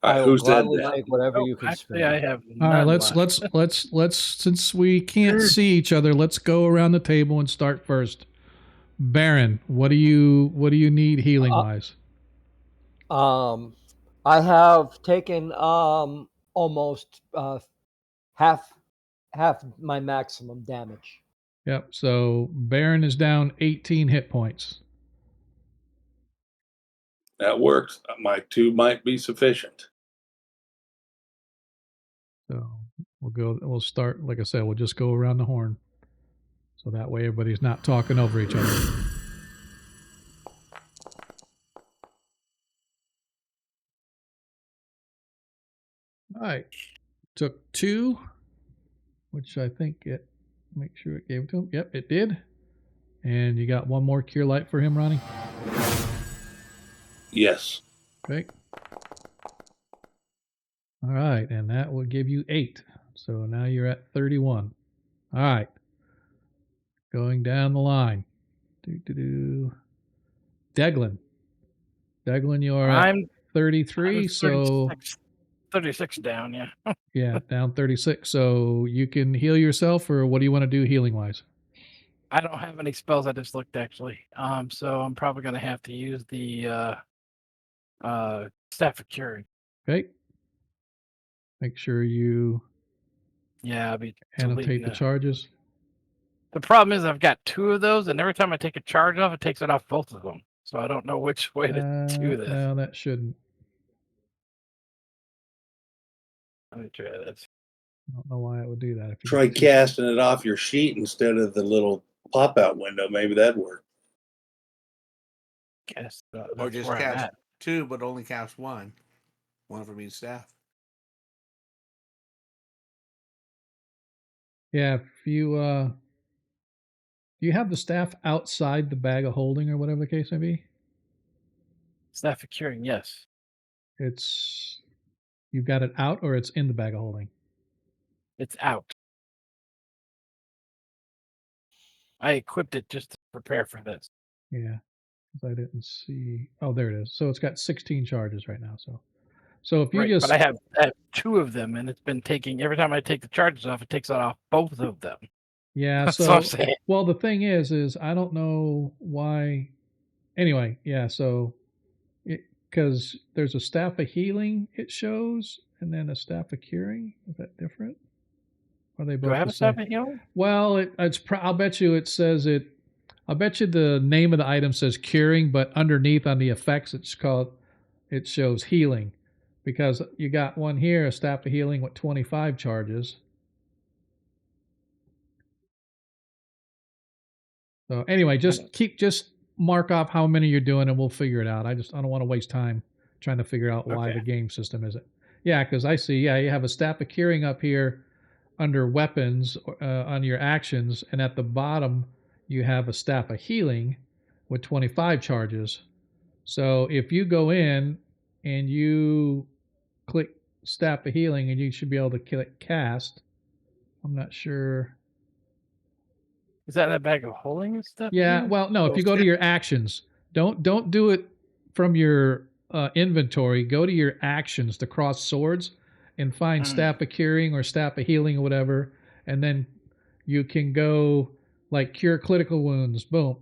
All right, I will who said gladly that? take whatever Oh, you can actually, spare. I have All right, none let's since we can't see each other, let's go around the table and start first. Baron, what do you need healing wise? I have taken almost half my maximum damage. Yep. So Baron is down 18 hit points. That works. My 2 might be sufficient. So we'll start, like I said, we'll just go around the horn. So that way everybody's not talking over each other. All right. Took 2, which I think make sure it gave it to him. Yep, it did. And you got 1 more cure light for him, Ronnie? Yes. Okay. All right, and that will give you 8. So now you're at 31. All right. Going down the line. Deglin. Deglin, you're at 33, so 36 down, yeah. yeah, down 36. So you can heal yourself, or what do you want to do healing wise? I don't have any spells. I just looked actually. So I'm probably going to have to use the Staff of Curing. Okay. Make sure you I'll be annotate the charges. The problem is I've got 2 of those, and every time I take a charge off, it takes it off both of them. So I don't know which way to do this. No, that shouldn't. Let me try this. I don't know why it would do that. If you Try casting it off your sheet instead of the little pop-out window. Maybe that'd work. Or just cast 2, but only cast 1. 1 from each staff. Yeah, if you do you have the staff outside the bag of holding or whatever the case may be? Staff of Curing, yes. You've got it out, or it's in the bag of holding? It's out. I equipped it just to prepare for this. Yeah, because I didn't see. Oh, there it is. So it's got 16 charges right now. So if you just. But I have 2 of them, and it's been taking, every time I take the charges off, it takes it off both of them. Yeah, That's so what I'm saying. Well, the thing is I don't know why. Anyway, yeah, so because there's a staff of healing it shows, and then a staff of curing. Is that different? Are they both? Do I have a staff of healing? Well, I'll bet you it says it. I'll bet you the name of the item says curing, but underneath on the effects it shows healing, because you got one here, a staff of healing with 25 charges. So anyway, just mark off how many you're doing, and we'll figure it out. I don't want to waste time trying to figure out why the game system isn't. Yeah, because I see. Yeah, you have a staff of curing up here under weapons on your actions, and at the bottom you have a staff of healing with 25 charges. So if you go in and you click staff of healing, and you should be able to click cast. I'm not sure. Is that in a bag of holding and stuff? Yeah, well, no. If you go to your actions, don't do it from your inventory. Go to your actions to cross swords, and find staff of curing or staff of healing or whatever, and then you can go like cure critical wounds. Boom,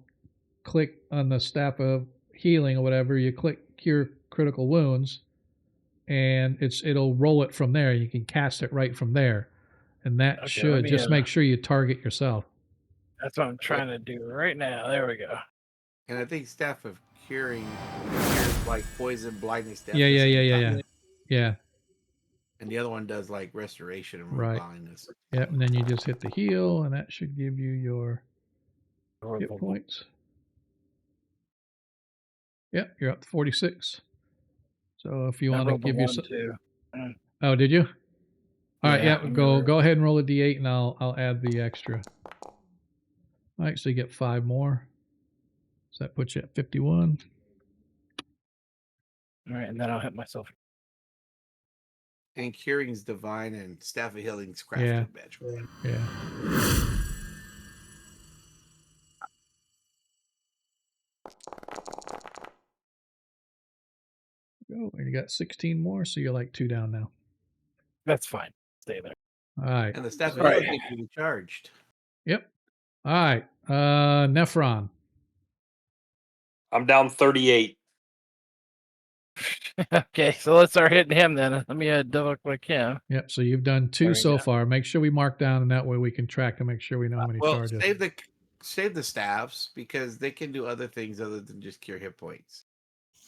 click on the staff of healing or whatever. You click cure critical wounds, and it'll roll it from there. You can cast it right from there, and that should just make sure you target yourself. That's what I'm trying to do right now. There we go. And I think Staff of Curing cures like poison, blindness, death. Yeah. And the other one does like restoration and blindness. Yep, and then you just hit the heal, and that should give you your hit points. Yep, you're up to 46. So if you want to give yourself. Oh, did you? All right, yeah. Go ahead and roll a d8, and I'll add the extra. All right, so you get 5 more. So that puts you at 51. All right, and then I'll hit myself. And Curing's divine, and Staff of Healing's crafted magic. Yeah. go. And you got 16 more, so you're like 2 down now. That's fine. Stay there. All right. And the staff All right. healing can be charged. Yep. All right. Nephron. I'm down 38. Okay, so let's start hitting him then. Let me double click him. Yep. So you've done 2 There we so go. far. Make sure we mark down, and that way we can track to make sure we know how many Well, charges. save the staffs because they can do other things other than just cure hit points.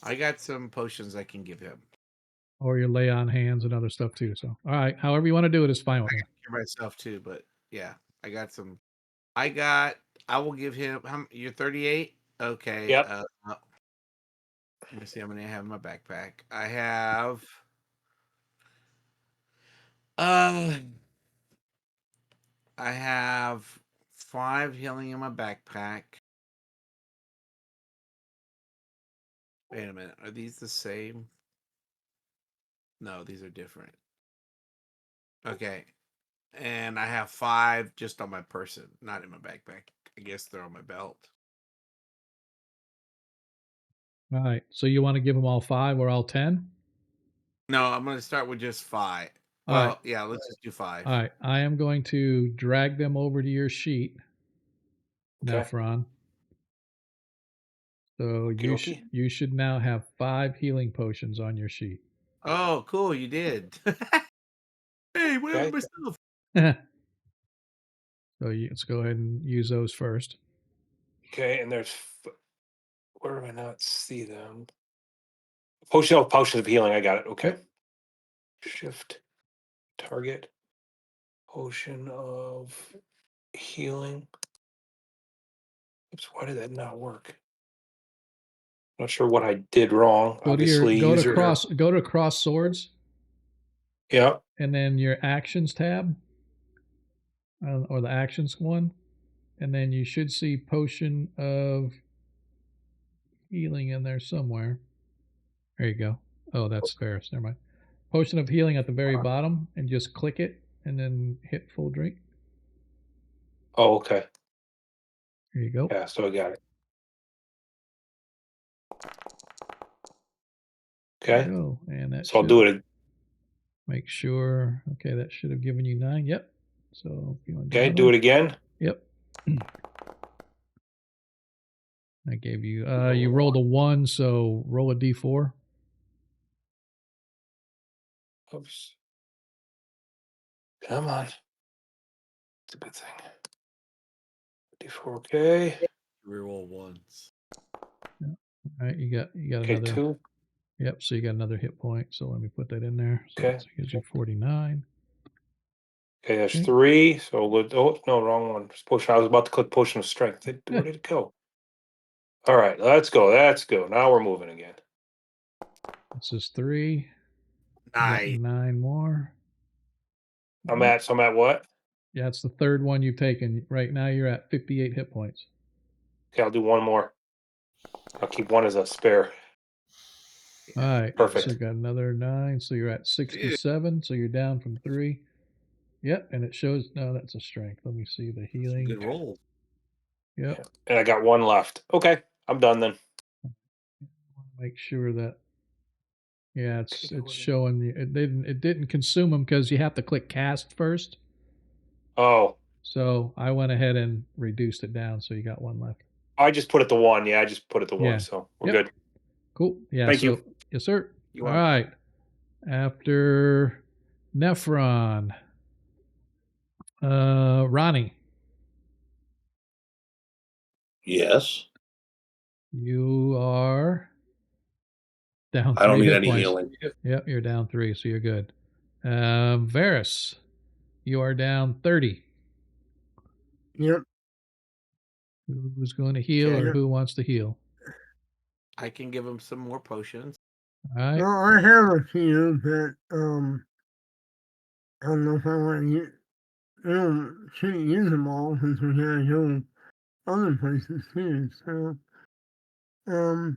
I got some potions I can give him. Or your lay on hands and other stuff too. So, all right, however you want to do it is fine with me. Cure myself too, but yeah, I got some. I will give him. You're 38. Okay. Yep. Let me see how many I have in my backpack. I have. I have 5 healing in my backpack. Wait a minute. Are these the same? No, these are different. Okay. And I have 5 just on my person, not in my backpack. I guess they're on my belt. All right, so you want to give them all 5 or all 10? No, I'm going to start with just 5. All Well, right. yeah, let's just do 5. All right, I am going to drag them over to your sheet, Okay. Nephron. So you should now have 5 healing potions on your sheet. Oh, cool! You did. Hey, what happened to my stuff? So let's go ahead and use those first. Okay, and there's where do I not see them? Potions of healing. I got it. Okay. Yep. Shift target potion of healing. Oops, why did that not work? Not sure what I did wrong. Go Obviously, go to cross swords. Yeah. And then your actions tab, or the actions one, and then you should see potion of healing in there somewhere. There you go. Oh, that's Ferris. Never mind. Potion of healing at the very bottom, and just click it, and then hit full drink. Oh, okay. There you go. Yeah, so I got it. Okay. Go. And that. So I'll do it. Make sure. Okay, that should have given you 9. Yep. So if you want to Okay, do it again. Yep. I gave you. You rolled a 1, so roll a d4. Oops. Come on. It's a good thing. D4. Okay. Reroll once. Yeah. All right, you got Okay, another 2. Yep, so you got another hit point. So let me put that in there. So Okay. that gives you 49. Okay, that's 3. So we'll go. Oh no, wrong one. Potion. I was about to click potion of strength. Where did it go? All right, let's go. Let's go. Now we're moving again. This is 3. 9. 9 more. I'm at what? Yeah, it's the third one you've taken. Right now you're at 58 hit points. Okay, I'll do one more. I'll keep one as a spare. All right. Perfect. So you got another 9. So you're at 67. So you're down from 3. Yep, and it shows. No, that's a strength. Let me see the healing. Good roll. Yep. And I got 1 left. Okay, I'm done then. Make sure that. Yeah, it's showing you. It didn't consume them because you have to click cast first. Oh. So I went ahead and reduced it down, so you got 1 left. I just put it to 1. Yeah, I just put it to 1. So we're good. Cool. Yeah. Thank you. Yes, sir. You All are. right. After Nephron, Ronnie, Yes. you are down 3 I don't need hit any points. healing. Yep, you're down 3, so you're good. Varys, you are down 30. Yep. Who's going to heal, or who wants to heal? I can give him some more potions. All right. Well, I have a few, but I don't know if I want to use. Shouldn't use them all since we gotta go other places too. So, Well,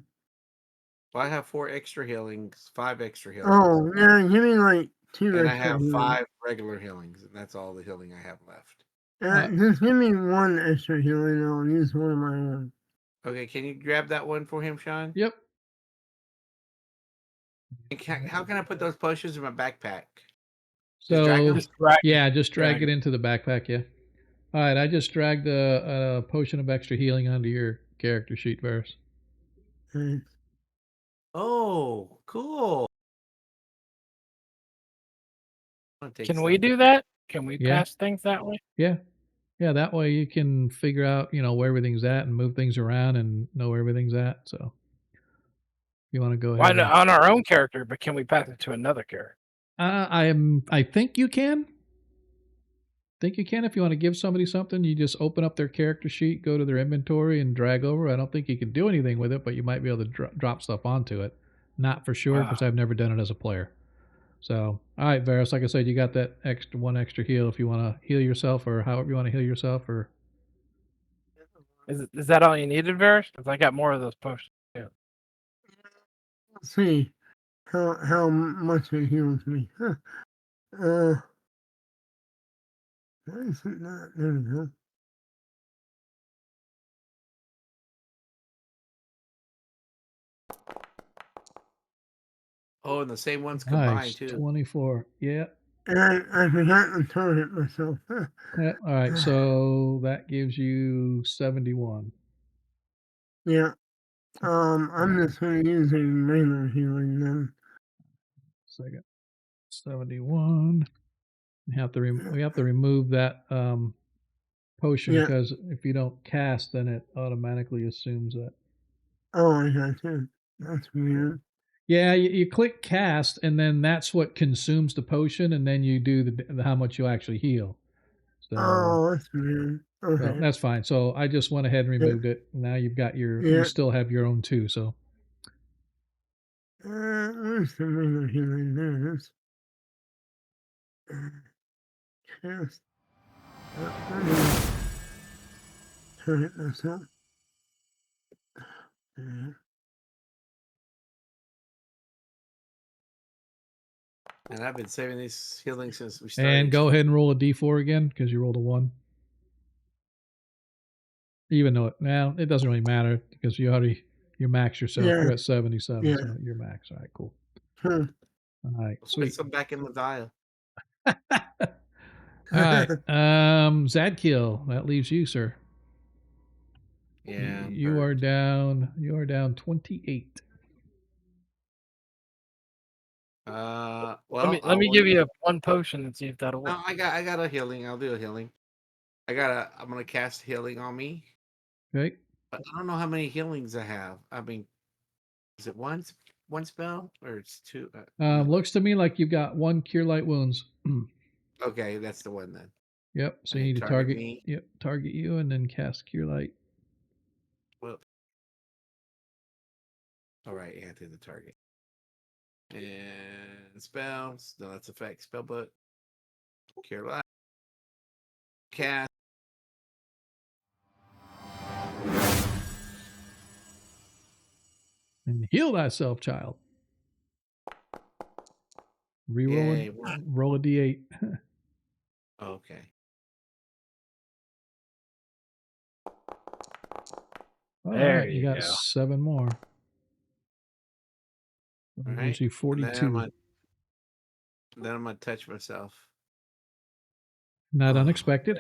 I have 4 extra healings, 5 extra healings. Oh yeah, give me like 2 and extra. I have healings. 5 regular healings, and that's all the healing I have left. Just give me 1 extra healing. I'll use one of my own. Okay, can you grab that one for him, Sean? Yep. How can I put those potions in my backpack? So drag 'em? just drag it into the backpack. Yeah. All right, I just dragged a potion of extra healing onto your character sheet, Varus. Oh, cool. Can we do that? Can we Yeah. pass things that way? Yeah. Yeah, that way you can figure out, where everything's at and move things around and know where everything's at. So you want to go ahead On our own character, but can we pass it to another character? I think you can. Think you can if you want to give somebody something, you just open up their character sheet, go to their inventory, and drag over. I don't think you can do anything with it, but you might be able to drop stuff onto it. Not for sure because I've never done it as a player. So, all right, Varus, like I said, you got that extra heal if you want to heal yourself or however you want to heal yourself. Or Is that all you needed, Varus? Because I got more of those potions too. Let's see how much it heals me. Why is it not? There we go. Oh, and the same ones combined nice, too. 24. Yeah. And I forgot to turn it myself. Yeah. All right, so that gives you 71. Yeah. I'm just going to use a regular healing then. Second. 71. We have to remove that potion because if you don't cast, then it automatically assumes that. Oh, I got you. That's weird. Yeah, you click cast, and then that's what consumes the potion, and then you do the how much you actually heal. So, that's weird. Okay. So that's fine. So I just went ahead and removed it. Now you've got you still have your own too. So. Where's the regular healing? There it is. Cast. Turn it myself. And I've been saving these healing since we started. And go ahead and roll a d4 again because you rolled a 1. Even though it doesn't really matter because you max yourself. Yeah. You're at 77, Yeah. so you're max. All right, cool. All right, Put sweet. some back in the dial. All right, Zadkiel, that leaves you, sir. Yeah. You are down 28. Well, let me give you one potion and see if that'll work. No, I got a healing. I'll do a healing. I'm gonna cast healing on me. Okay. But I don't know how many healings I have. I mean, is it one spell or it's two? Looks to me like you've got 1 cure light wounds. Okay, that's the one then. Yep. So you need to target me. Yep. Target you and then cast cure light. Well. All right, yeah, to the target. And spells. No, that's effect. Spell book. Cure light. Cast. And heal thyself, child. Reroll roll a d8. Okay. All right, you got 7 more. All right. Gives you 42. Then I'm gonna touch myself. Not unexpected.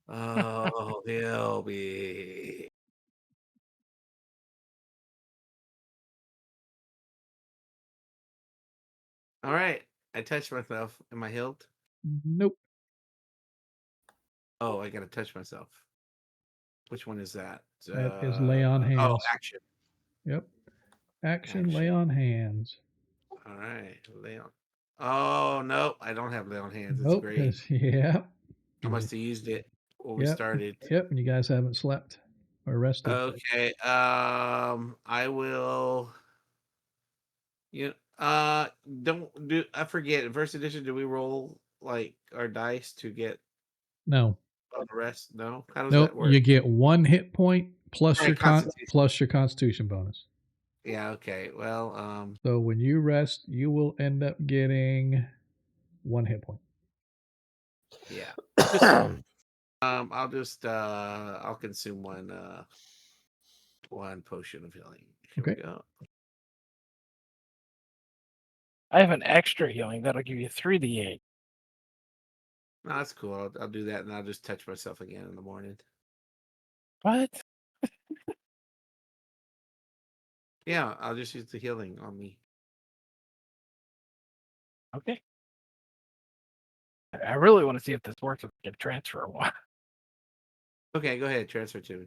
Oh, they'll be. All right. I touched myself. Am I healed? Nope. Oh, I gotta touch myself. Which one is that? That is lay on hands. Oh, action. Yep. Action, lay on hands. All right. Lay on. Oh, no. I don't have lay on hands. It's Nope. great. Yeah. I must have used it when we started. Yep. And you guys haven't slept or rested. Okay. I will. Don't do. I forget. In first edition, do we roll like our dice to get No. the rest? No. How does that work? You get 1 hit point plus your Constitution. Constitution bonus. Yeah. Okay. Well. So when you rest, you will end up getting 1 hit point. Yeah. I'll just I'll consume one potion of healing. Here we go. I have an extra healing that'll give you 3d8. No, that's cool. I'll do that, and I'll just touch myself again in the morning. What? Yeah, I'll just use the healing on me. Okay. I really want to see if this works if I can transfer one. Okay, go ahead. Transfer to me.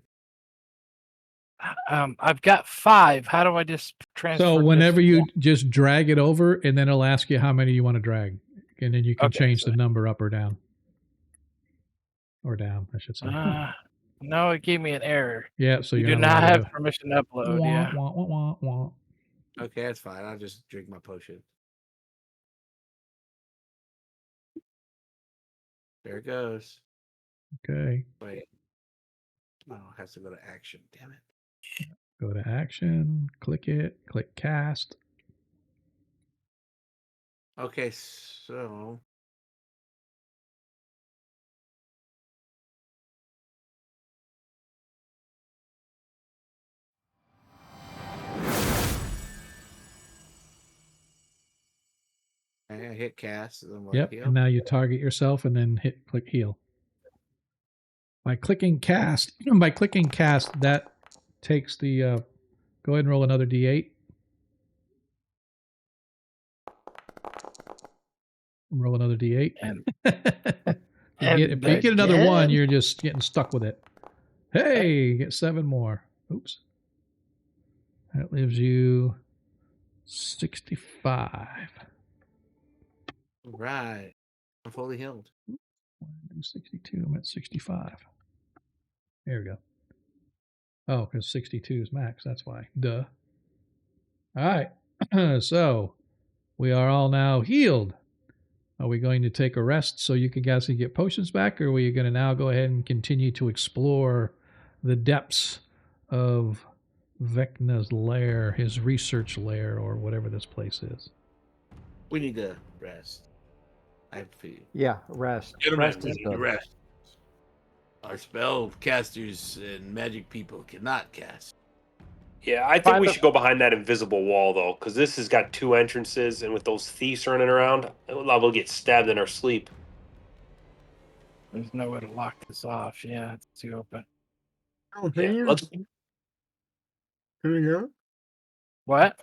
I've got 5. How do I just transfer? So whenever you 1? just drag it over, and then it'll ask you how many you want to drag, and then you can change the number up or down. Or down, I should say. No, it gave me an error. Yeah, so you you're do not not allowed have to- permission to upload. Wah, Yeah. wah, wah, wah, wah. Okay, that's fine. I'll just drink my potion. There it goes. Okay. Wait. Oh, it has to go to action. Damn it. Go to action, click it, click cast. Okay, so I hit cast. And then Yep, heal. and now you target yourself and then click heal. By clicking cast, that takes the, go ahead and roll another d8. Roll another d8. If you get another 1, you're just getting stuck with it. Hey, you get 7 more. Oops. That leaves you 65. Right. I'm fully healed. 62. I'm at 65. There we go. Oh, because 62 is max. That's why. Duh. All right. So we are all now healed. Are we going to take a rest so you guys can get potions back, or are we going to now go ahead and continue to explore the depths of Vecna's lair, his research lair, or whatever this place is? We need to rest. I have to feed. Yeah, rest. Rest is good. Rest. Our spell casters and magic people cannot cast. Yeah, I think we should go behind that invisible wall, though, because this has got 2 entrances, and with those thieves running around, we'll get stabbed in our sleep. There's no way to lock this off. Yeah, it's too open. Okay. Yeah, let's. Do we know? What?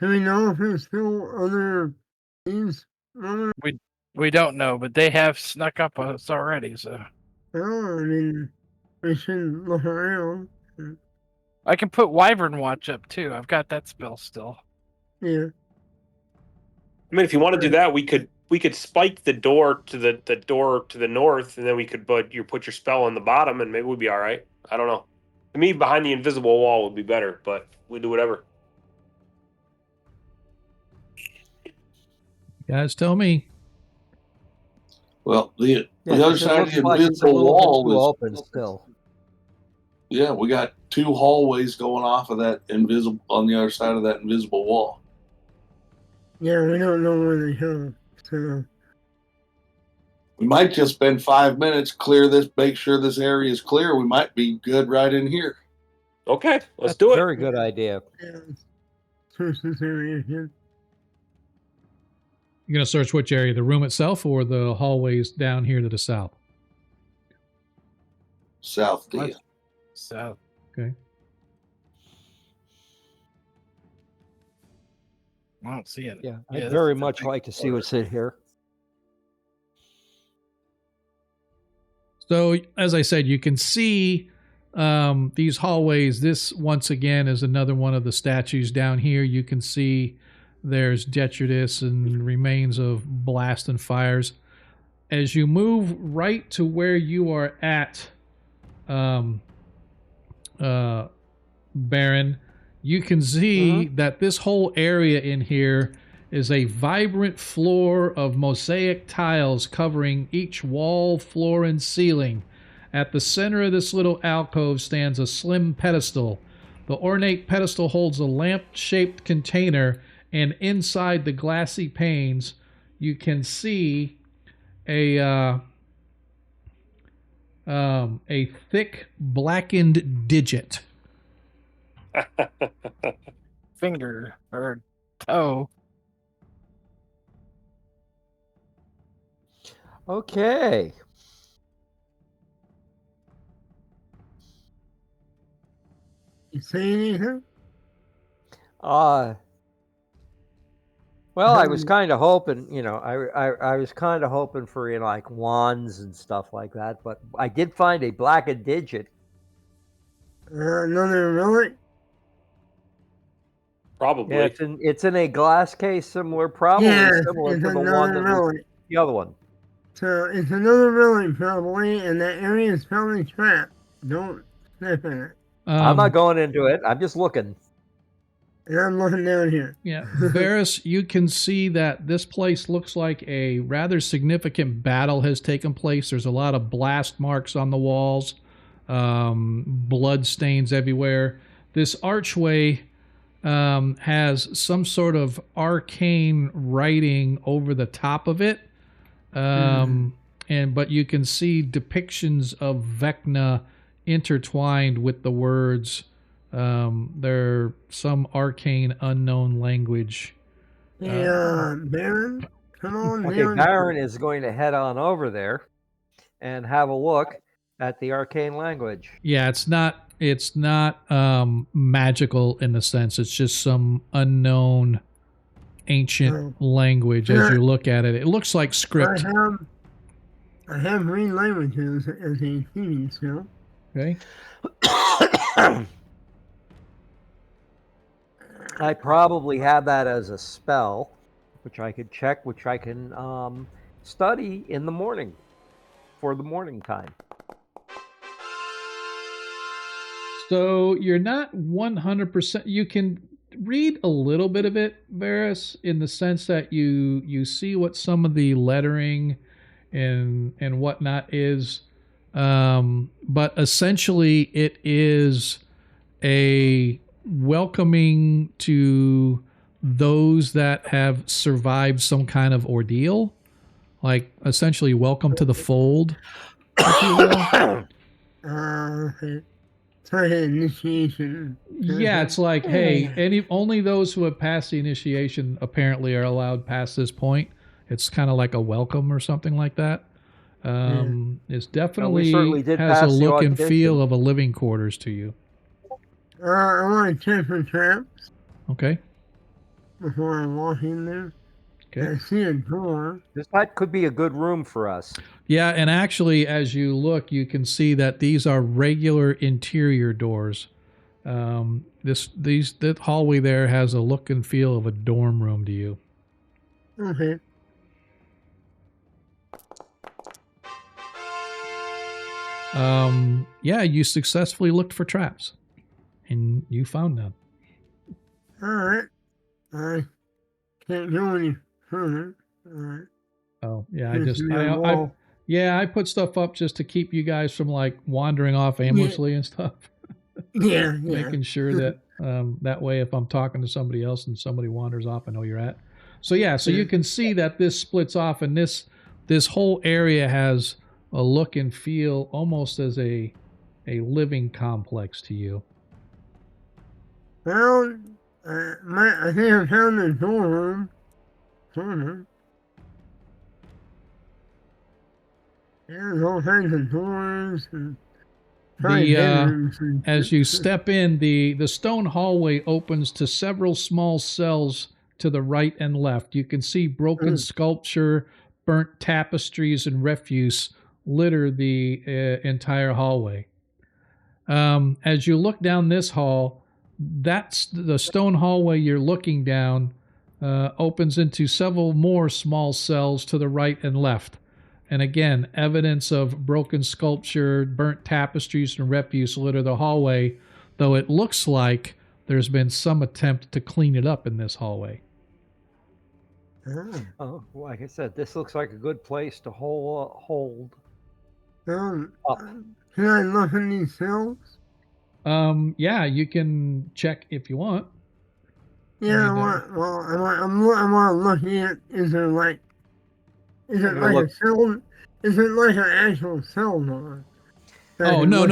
Do we know if there's still other thieves? We don't know, but they have snuck up on us already. So. Well, I mean, we should look around. I can put Wyvern Watch up too. I've got that spell still. Yeah. I mean, if you want to do that, we could spike the door to the door to the north, and then we could put your spell on the bottom, and maybe we'd be all right. I don't know. To me, behind the invisible wall would be better, but we do whatever. You guys tell me. Well, the other side of the invisible wall is open still. Yeah, we got 2 hallways going off of that invisible on the other side of that invisible wall. Yeah, we don't know where they go. So We might just spend 5 minutes, clear this, make sure this area is clear. We might be good right in here. Okay, let's do it. Very good idea. yeah, search this area here. You're going to search which area? The room itself or the hallways down here to the south? South, dear. South. Okay. I don't see it. Yeah, I'd very much like to see what's in here. So, as I said, you can see these hallways. This, once again, is another one of the statues down here. You can see there's detritus and remains of blast and fires. As you move right to where you are at, Baron, you can see that this whole area in here is a vibrant floor of mosaic tiles covering each wall, floor, and ceiling. At the center of this little alcove stands a slim pedestal. The ornate pedestal holds a lamp-shaped container, and inside the glassy panes, you can see a thick blackened digit. Finger or toe. Okay. You say anything? Well, I was kind of hoping, I was kind of hoping for like wands and stuff like that, but I did find a black digit. Another relic? Probably. Yeah, it's in a glass case, similar to the one that was the other one. So it's another relic probably, and that area is probably trapped. Don't step in it. I'm not going into it. I'm just looking. And I'm looking down here. Yeah, Varys, you can see that this place looks like a rather significant battle has taken place. There's a lot of blast marks on the walls, blood stains everywhere. This archway has some sort of arcane writing over the top of it, but you can see depictions of Vecna intertwined with the words. They're some arcane unknown language. Baron, come on. Okay, Baron is going to head on over there and have a look at the arcane language. Yeah, it's not magical in the sense. It's just some unknown ancient language. As you look at it, it looks like script. I have read languages as a teaching skill. Okay. I probably have that as a spell, which I could check, which I can study in the morning for the morning time. So you're not 100%. You can read a little bit of it, Varys, in the sense that you see what some of the lettering and whatnot is, but essentially it is a welcoming to those that have survived some kind of ordeal, like essentially welcome to the fold, if you will. Initiation. Yeah, it's like, hey, only those who have passed the initiation apparently are allowed past this point. It's kind of like a welcome or something like that. It's definitely has a look and feel of a living quarters to you. I want to check for traps. Okay. Before I walk in there. Okay. I see a door. That could be a good room for us. Yeah, and actually, as you look, you can see that these are regular interior doors. The hallway there has a look and feel of a dorm room to you. Okay. Yeah, you successfully looked for traps, and you found them. All right. I can't go any further. All right. Oh, yeah, I put stuff up just to keep you guys from like wandering off aimlessly and stuff. Yeah. Making sure that that way if I'm talking to somebody else and somebody wanders off, I know you're at. So you can see that this splits off, and this whole area has a look and feel almost as a living complex to you. Well, I think I found the door room. There's all kinds of doors and as you step in, the stone hallway opens to several small cells to the right and left. You can see broken sculpture, burnt tapestries, and refuse litter the entire hallway. As you look down this hall, that's the stone hallway you're looking down opens into several more small cells to the right and left. And again, evidence of broken sculpture, burnt tapestries, and refuse litter the hallway, though it looks like there's been some attempt to clean it up in this hallway. Oh, like I said, this looks like a good place to hold. Can I look in these cells? Yeah, you can check if you want. Yeah, I'm looking at. Is it like a cell? Is it like an actual cell door? Oh no!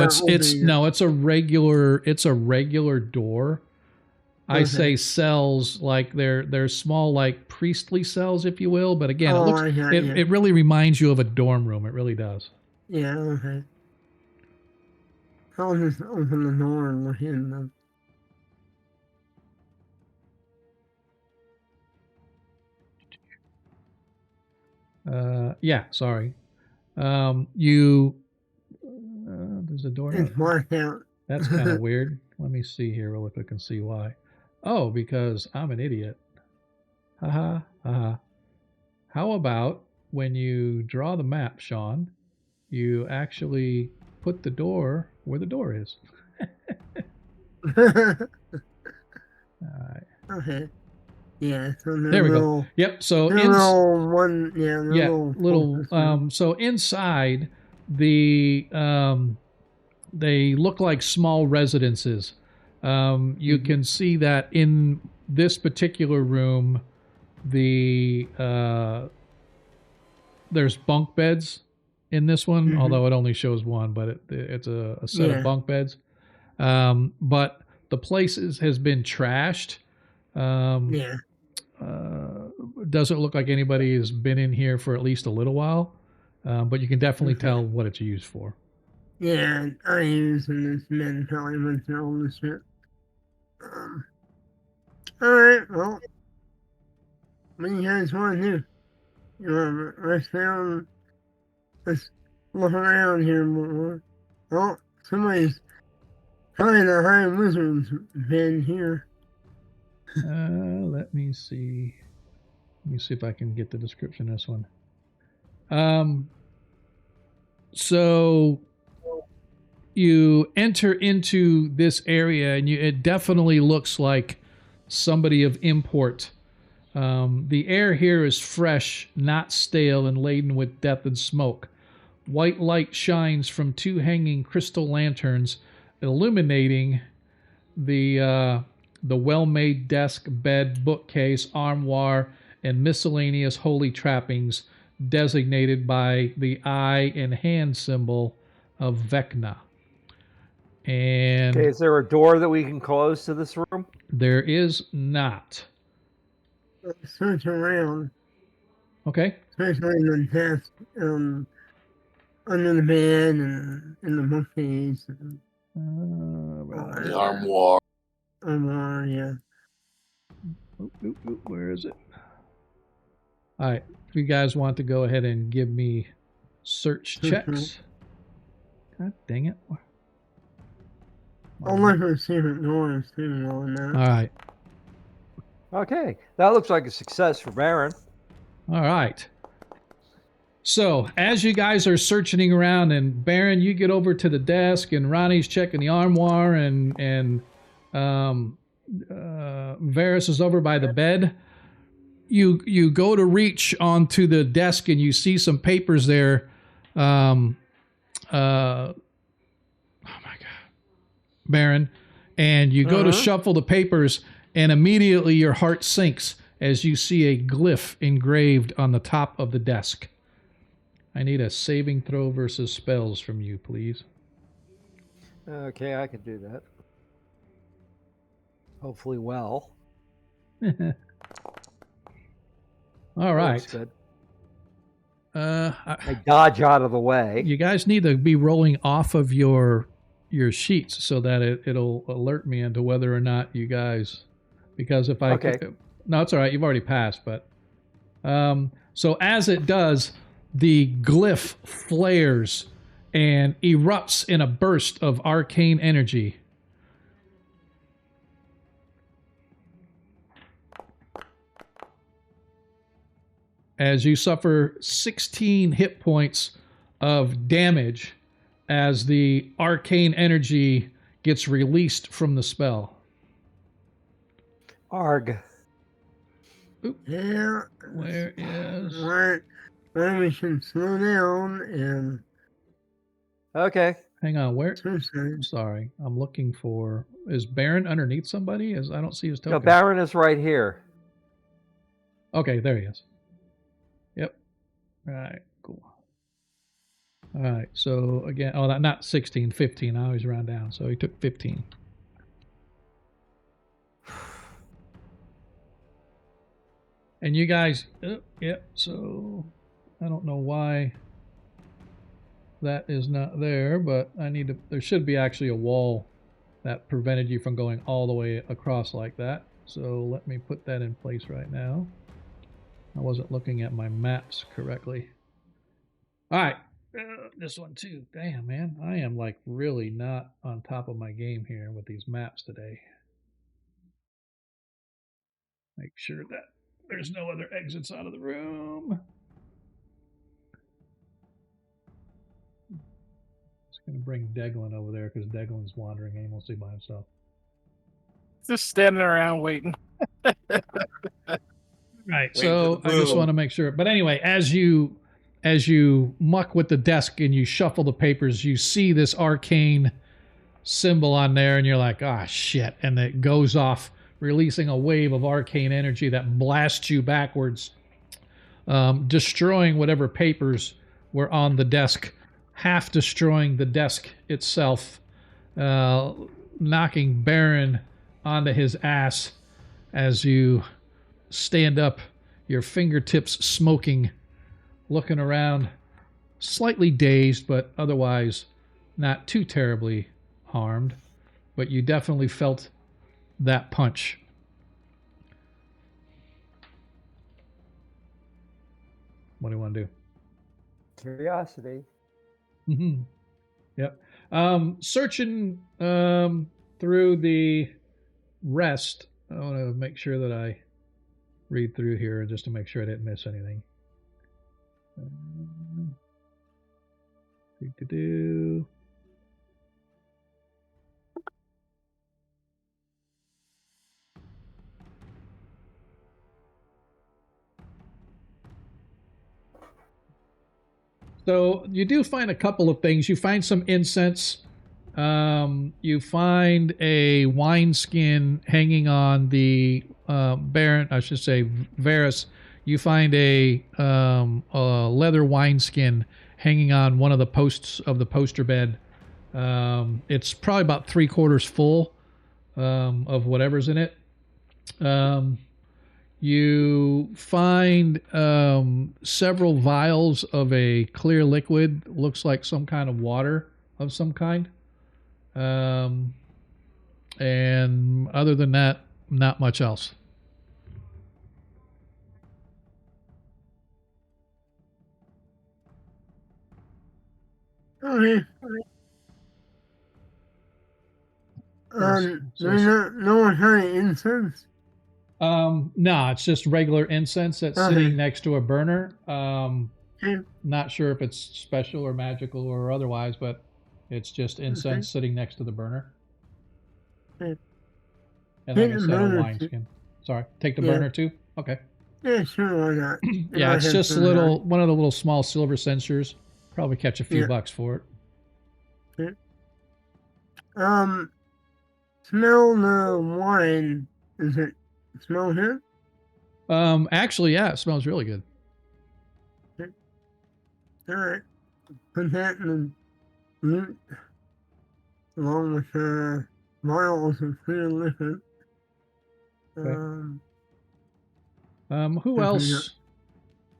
It's a regular door. I say cells like they're small, like priestly cells, if you will. But again, it really reminds you of a dorm room. It really does. Yeah, okay. I'll just open the door and look in them. Yeah, sorry. There's a door. It's marked out. That's kind of weird. Let me see here real quick and see why. Oh, because I'm an idiot. Haha, haha. How about when you draw the map, Sean, you actually put the door where the door is? All right. Okay. Yeah, so there we go. Yep. So so inside the they look like small residences. You can see that in this particular room, there's bunk beds in this one, although it only shows one, but it's a set of bunk beds. But the place has been trashed. Doesn't look like anybody has been in here for at least a little while, but you can definitely tell what it's used for. Yeah, I use this men probably went through all this shit. Alright, well, what do you guys want to do? You want to rest down? Let's look around here more. Oh, somebody's probably the high wizard's been here. Let me see. Let me see if I can get the description of this one. So you enter into this area, and it definitely looks like somebody of import. The air here is fresh, not stale, and laden with death and smoke. White light shines from two hanging crystal lanterns, illuminating the well-made desk, bed, bookcase, armoire, and miscellaneous holy trappings designated by the eye and hand symbol of Vecna. And okay, is there a door that we can close to this room? There is not. Search around. Okay. Especially in the desk, under the bed and in the bookcase. The armoire. Armoire, yeah. Where is it? All right. If you guys want to go ahead and give me search checks. God dang it. I'll look for secret doors too. All right. Okay. That looks like a success for Baron. All right. So as you guys are searching around, and Baron, you get over to the desk, and Ronnie's checking the armoire, and Varys is over by the bed. You go to reach onto the desk, and you see some papers there. Oh my God, Baron, and you go to shuffle the papers, and immediately your heart sinks as you see a glyph engraved on the top of the desk. I need a saving throw versus spells from you, please. Okay, I can do that. Hopefully well. All right. Good. I dodge out of the way. You guys need to be rolling off of your sheets so that it'll alert me into whether or not you guys, because if I no, it's all right. You've already passed, but so as it does, the glyph flares and erupts in a burst of arcane energy. As you suffer 16 hit points of damage as the arcane energy gets released from the spell. Arg. Oop. Yeah. Where is... Right. Then we should slow down and... Okay. Hang on, where... Sorry, I'm looking for... Is Baron underneath somebody? I don't see his token. No, Baron is right here. Okay, there he is. Yep. All right, cool. All right, so again... Oh, not 16, 15. I always round down, so he took 15. And you guys, so I don't know why that is not there, but there should be actually a wall that prevented you from going all the way across like that. So let me put that in place right now. I wasn't looking at my maps correctly. All right, this one too. Damn, man, I am like really not on top of my game here with these maps today. Make sure that there's no other exits out of the room. Just gonna bring Deglin over there because Deglin's wandering aimlessly by himself. Just standing around waiting. Right. So I just want to make sure. But anyway, as you muck with the desk and you shuffle the papers, you see this arcane symbol on there, and you're like, ah, shit. And it goes off, releasing a wave of arcane energy that blasts you backwards, destroying whatever papers were on the desk, half destroying the desk itself, knocking Baron onto his ass as you stand up, your fingertips smoking, looking around, slightly dazed, but otherwise not too terribly harmed. But you definitely felt that punch. What do you want to do? Curiosity. Mm-hmm. Yep. Searching through the rest, I want to make sure that I read through here just to make sure I didn't miss anything. So you do find a couple of things. You find some incense. You find a wineskin hanging on the Baron, I should say Varus. You find a leather wineskin hanging on one of the posts of the poster bed. It's probably about 3/4 full of whatever's in it. You find several vials of a clear liquid, looks like some kind of water of some kind. And other than that, not much else. Okay. No one had any incense? No, it's just regular incense that's sitting next to a burner. Not sure if it's special or magical or otherwise, but it's just incense sitting next to the burner. And like I said, a wineskin. Sorry, take the burner too? Okay. Yeah, sure, why not? Yeah, it's just one of the little small silver censers. Probably catch a few bucks for it. Smell the wine. Does it smell good? Actually, yeah, it smells really good. All right. Put that in the loot along with vials of clear liquid. Who else?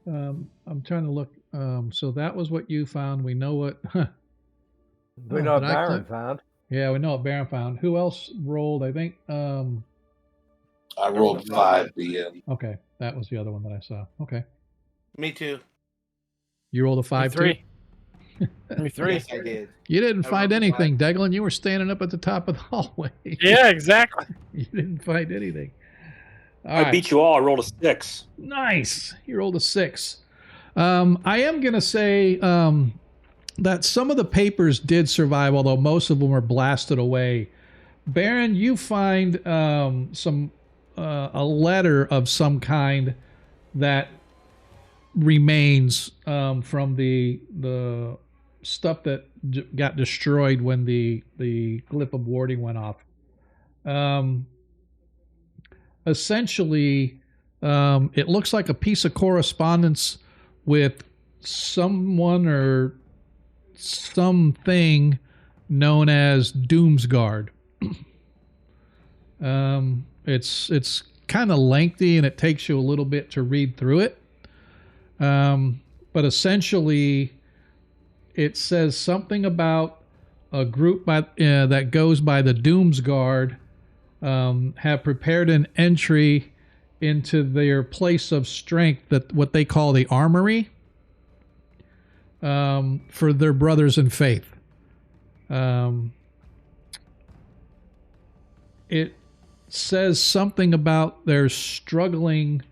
I'm trying to look. So that was what you found. We know what. We know what Baron found. Yeah, we know what Baron found. Who else rolled? I think. I rolled 5 BM. Okay, that was the other one that I saw. Okay. Me too. You rolled a 5 3. too? Me 3. Yes, I did. You didn't find anything, Deglin. You were standing up at the top of the hallway. Yeah, exactly. You didn't find anything. I beat you all. I rolled a 6. Nice. You rolled a 6. I am going to say that some of the papers did survive, although most of them were blasted away. Baron, you find a letter of some kind that remains from the stuff that got destroyed when the glyph of warding went off. Essentially, it looks like a piece of correspondence with someone or something known as Doomsguard. It's kind of lengthy and it takes you a little bit to read through it. But essentially, it says something about a group that goes by the Doomsguard have prepared an entry into their place of strength, that what they call the armory, for their brothers in faith. It says something about they're struggling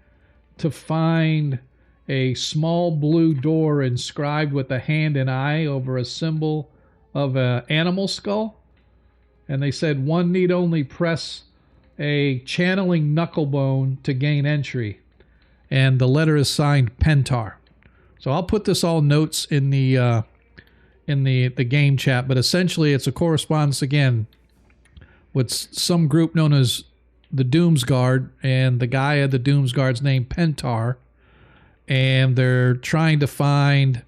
to find a small blue door inscribed with a hand and eye over a symbol of an animal skull. And they said one need only press a channeling knucklebone to gain entry. And the letter is signed Pentar. So I'll put this all notes in the game chat, but essentially it's a correspondence again with some group known as the Doomsguard, and the guy at the Doomsguard's named Pentar, and they're trying to find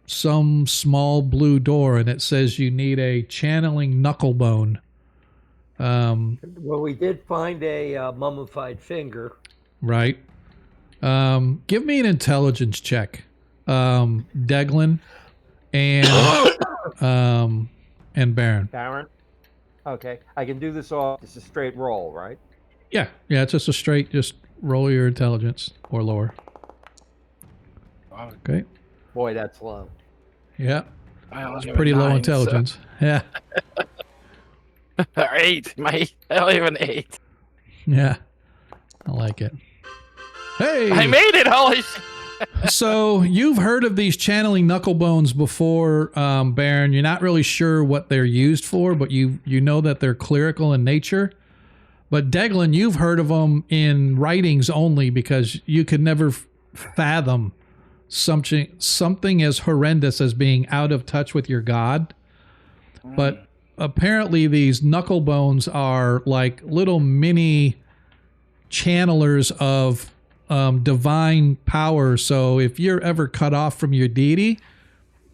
some small blue door, and it says you need a channeling knucklebone. Well, we did find a mummified finger. Right. Give me an intelligence check, Deglin and Baron. Baron? Okay. I can do this off. It's a straight roll, right? Yeah, it's just a straight, just roll your intelligence or lower. Okay. Boy, that's low. Yeah. It's pretty low intelligence. So. Yeah. 8. I only have an 8. Yeah. I like it. Hey! I made it! Holy shit! So you've heard of these channeling knucklebones before, Baron. You're not really sure what they're used for, but you know that they're clerical in nature. But Deglin, you've heard of them in writings only, because you could never fathom something as horrendous as being out of touch with your god. But apparently these knucklebones are like little mini channelers of divine power. So if you're ever cut off from your deity,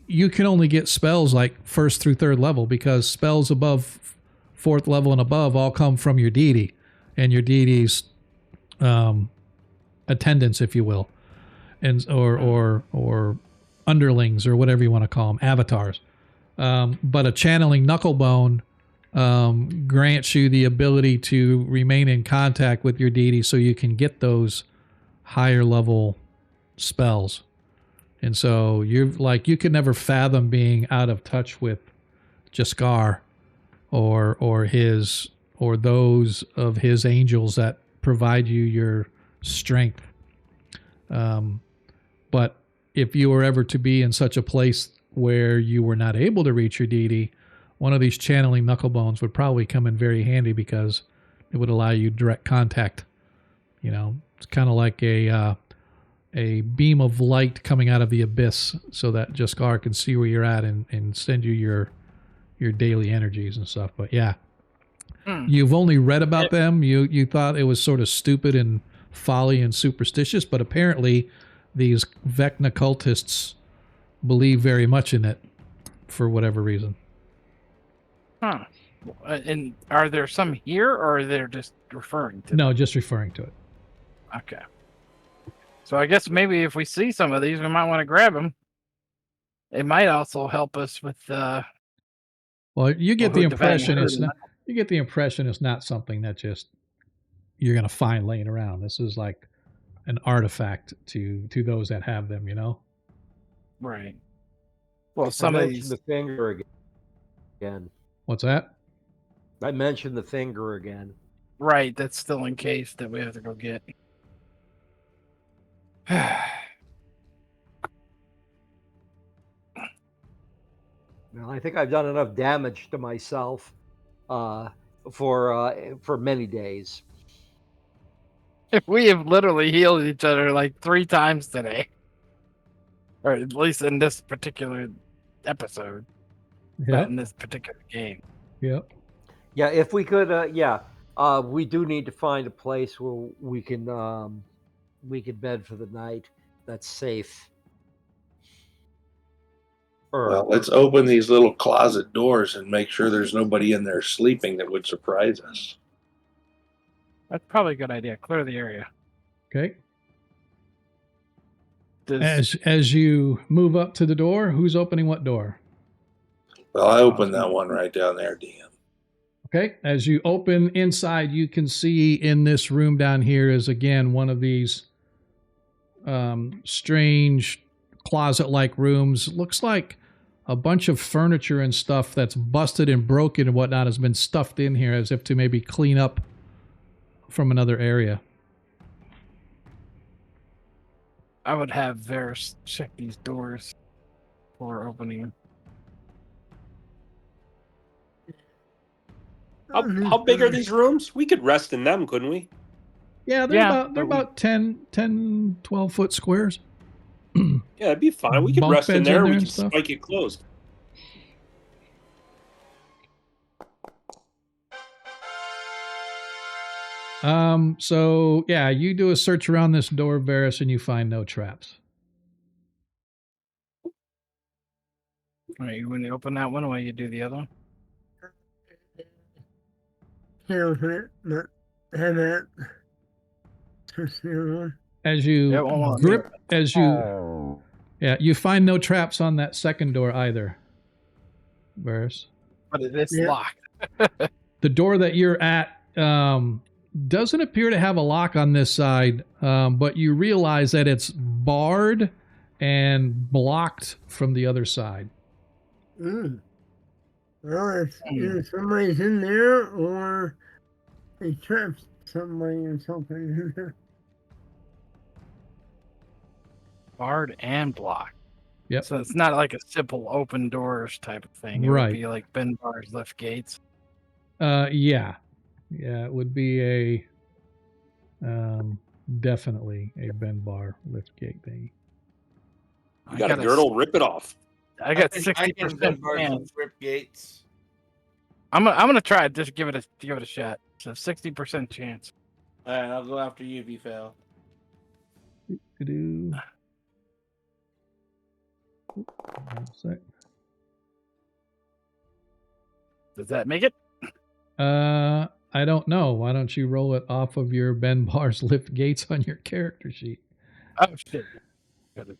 you can only get spells like 1st through 3rd level, because spells above 4th level and above all come from your deity and your deity's attendants, if you will, and or underlings, or whatever you want to call them, avatars. But a channeling knucklebone grants you the ability to remain in contact with your deity, so you can get those higher level spells. And so you could never fathom being out of touch with Jaskar or those of his angels that provide you your strength. But if you were ever to be in such a place where you were not able to reach your deity, one of these channeling knucklebones would probably come in very handy, because it would allow you direct contact. You know, it's kind of like a beam of light coming out of the abyss, so that Jaskar can see where you're at and send you your daily energies and stuff. But yeah, you've only read about them. You thought it was sort of stupid and folly and superstitious, but apparently these Vecna cultists believe very much in it for whatever reason. Huh. And are there some here, or are they just referring to No, just referring to it. Okay. So I guess maybe if we see some of these, we might want to grab them. It might also help us with. Well, you get the impression it's not. You get the impression it's not something that just you're going to find laying around. This is like an artifact to those that have them. You know. Right. Well, some of these. The finger again. What's that? I mentioned the finger again. Right. That's still in case that we have to go get. Well, I think I've done enough damage to myself for many days. If we have literally healed each other like 3 times today, or at least in this particular episode, not in this particular game. Yep. Yeah, if we could, we do need to find a place where we can bed for the night that's safe. Well, let's open these little closet doors and make sure there's nobody in there sleeping that would surprise us. That's probably a good idea. Clear the area. Okay. As you move up to the door, who's opening what door? Well, I opened that one right down there, DM. Okay. As you open inside, you can see in this room down here is again one of these strange closet-like rooms. Looks like a bunch of furniture and stuff that's busted and broken and whatnot has been stuffed in here as if to maybe clean up from another area. I would have Varys check these doors before opening. How big are these rooms? We could rest in them, couldn't we? Yeah, they're about 10, 12 foot squares. Yeah, it'd be fine. We could Bunk rest in beds there. in there We and could stuff. spike it closed. So yeah, you do a search around this door, Varys, and you find no traps. All right, when you open that one, while you do the other one. Here, but have that. Just the other one. As you grip, you find no traps on that second door either, Varys. But it is locked. The door that you're at doesn't appear to have a lock on this side, but you realize that it's barred and blocked from the other side. Well, if either somebody's in there or they trapped somebody or something in there. Barred and blocked. Yep. So it's not like a simple open doors type of thing. It would be like Ben bars, lift gates. Yeah, it would be a definitely a Ben bar lift gate thing. You got a girdle, rip it off. I got 60% chance. Rip gates. I'm gonna try it. Just give it a shot. So 60% chance. All right, I'll go after you if you fail. One sec. Does that make it? I don't know. Why don't you roll it off of your Ben Bar's lift gates on your character sheet? Oh shit. Got it.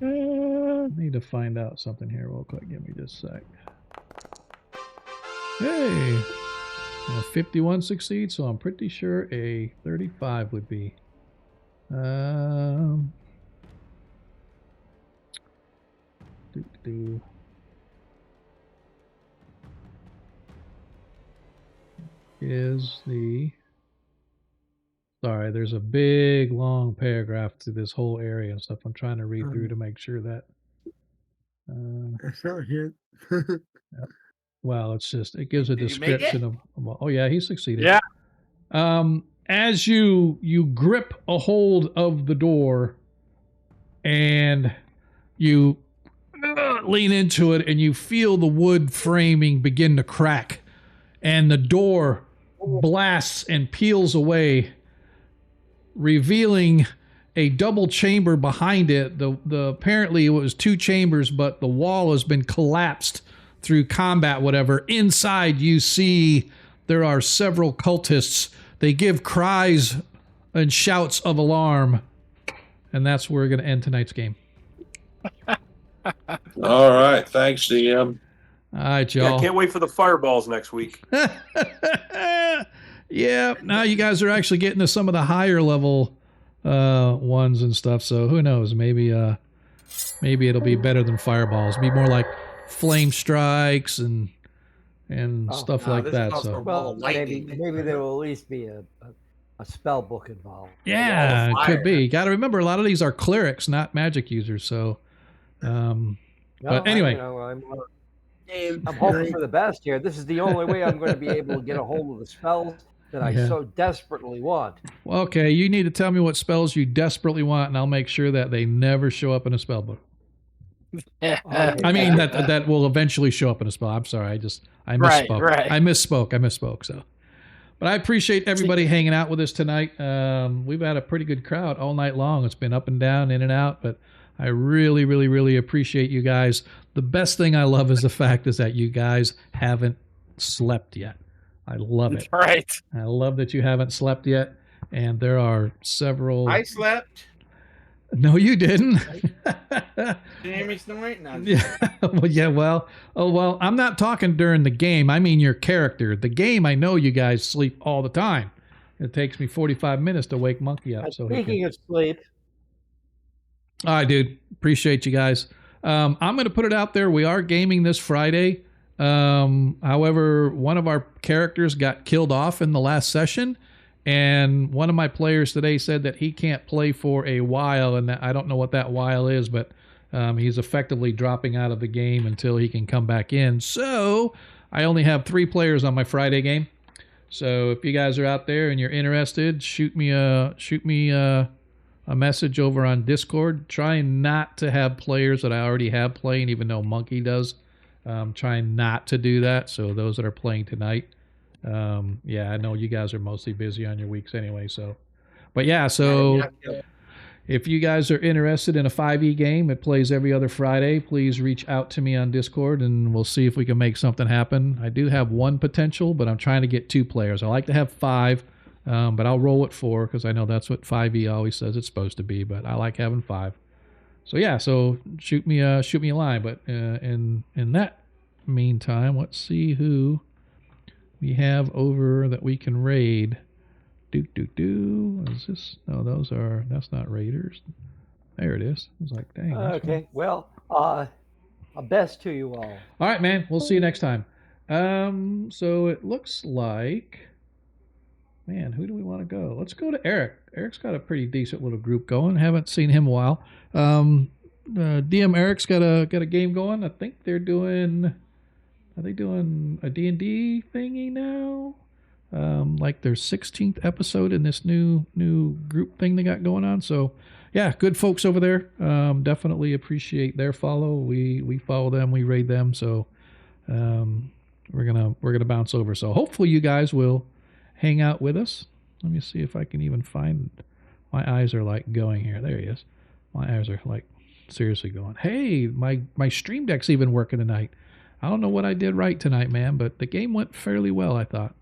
I need to find out something here real quick. Give me just a sec. Hey, 51 succeeds, so I'm pretty sure a 35 would be. Sorry, there's a big long paragraph to this whole area and stuff. I'm trying to read through to make sure that. That's not here. Well, it gives a description of. Oh yeah, he succeeded. Yeah. As you grip a hold of the door, and you lean into it, and you feel the wood framing begin to crack, and the door blasts and peels away, revealing a double chamber behind it. The apparently it was two chambers, but the wall has been collapsed through combat, whatever. Inside you see there are several cultists. They give cries and shouts of alarm. And that's where we're going to end tonight's game. All right. Thanks, DM. All right, y'all. Yeah, I can't wait for the fireballs next week. Yeah, now you guys are actually getting to some of the higher level ones and stuff. So who knows? Maybe it'll be better than fireballs. Be more like flame strikes and stuff like that. So well, maybe there will at least be a spell book involved. Yeah, it could be. Got to remember, a lot of these are clerics, not magic users. So, but anyway. I'm hoping for the best here. This is the only way I'm going to be able to get a hold of the spells that I so desperately want. Well, okay, you need to tell me what spells you desperately want, and I'll make sure that they never show up in a spell book. I mean that will eventually show up in a spell. I'm sorry, I misspoke. Right. I misspoke. So, but I appreciate everybody hanging out with us tonight. We've had a pretty good crowd all night long. It's been up and down, in and out, but I really, really, really appreciate you guys. The best thing I love is the fact is that you guys haven't slept yet. I love it. Right. I love that you haven't slept yet. And there are several. I slept. No, you didn't. Didn't hear me snoring? No, Yeah. Well, yeah. Well, I'm not talking during the game. I mean your character. The game, I know you guys sleep all the time. It takes me 45 minutes to wake Monkey up. So Speaking of sleep. All right, dude. Appreciate you guys. I'm going to put it out there. We are gaming this Friday. However, one of our characters got killed off in the last session, and one of my players today said that he can't play for a while, and I don't know what that while is, but he's effectively dropping out of the game until he can come back in. So I only have 3 players on my Friday game. So if you guys are out there and you're interested, shoot me a message over on Discord. Trying not to have players that I already have playing, even though Monkey does. Trying not to do that. So those that are playing tonight, yeah, I know you guys are mostly busy on your weeks anyway. So, but yeah, so if you guys are interested in a 5e game, it plays every other Friday. Please reach out to me on Discord, and we'll see if we can make something happen. I do have 1 potential, but I'm trying to get 2 players. I like to have 5. But I'll roll it 4 because I know that's what 5e always says it's supposed to be. But I like having 5. So yeah, so shoot me a line. But in that meantime, let's see who we have over that we can raid. Is this? No, that's not raiders. There it is. I was like, dang. Okay, well, best to you all. All right, man. We'll see you next time. So it looks like. Man, who do we want to go? Let's go to Eric. Eric's got a pretty decent little group going. Haven't seen him in a while. DM Eric's got a game going. I think they're doing. Are they doing a D&D thingy now? Like their 16th episode in this new group thing they got going on. So, yeah, good folks over there. Definitely appreciate their follow. We follow them. We raid them. So, we're gonna bounce over. So hopefully you guys will hang out with us. Let me see if I can even find. My eyes are like going here. There he is. My eyes are like seriously going. Hey, my stream deck's even working tonight. I don't know what I did right tonight, man, but the game went fairly well, I thought.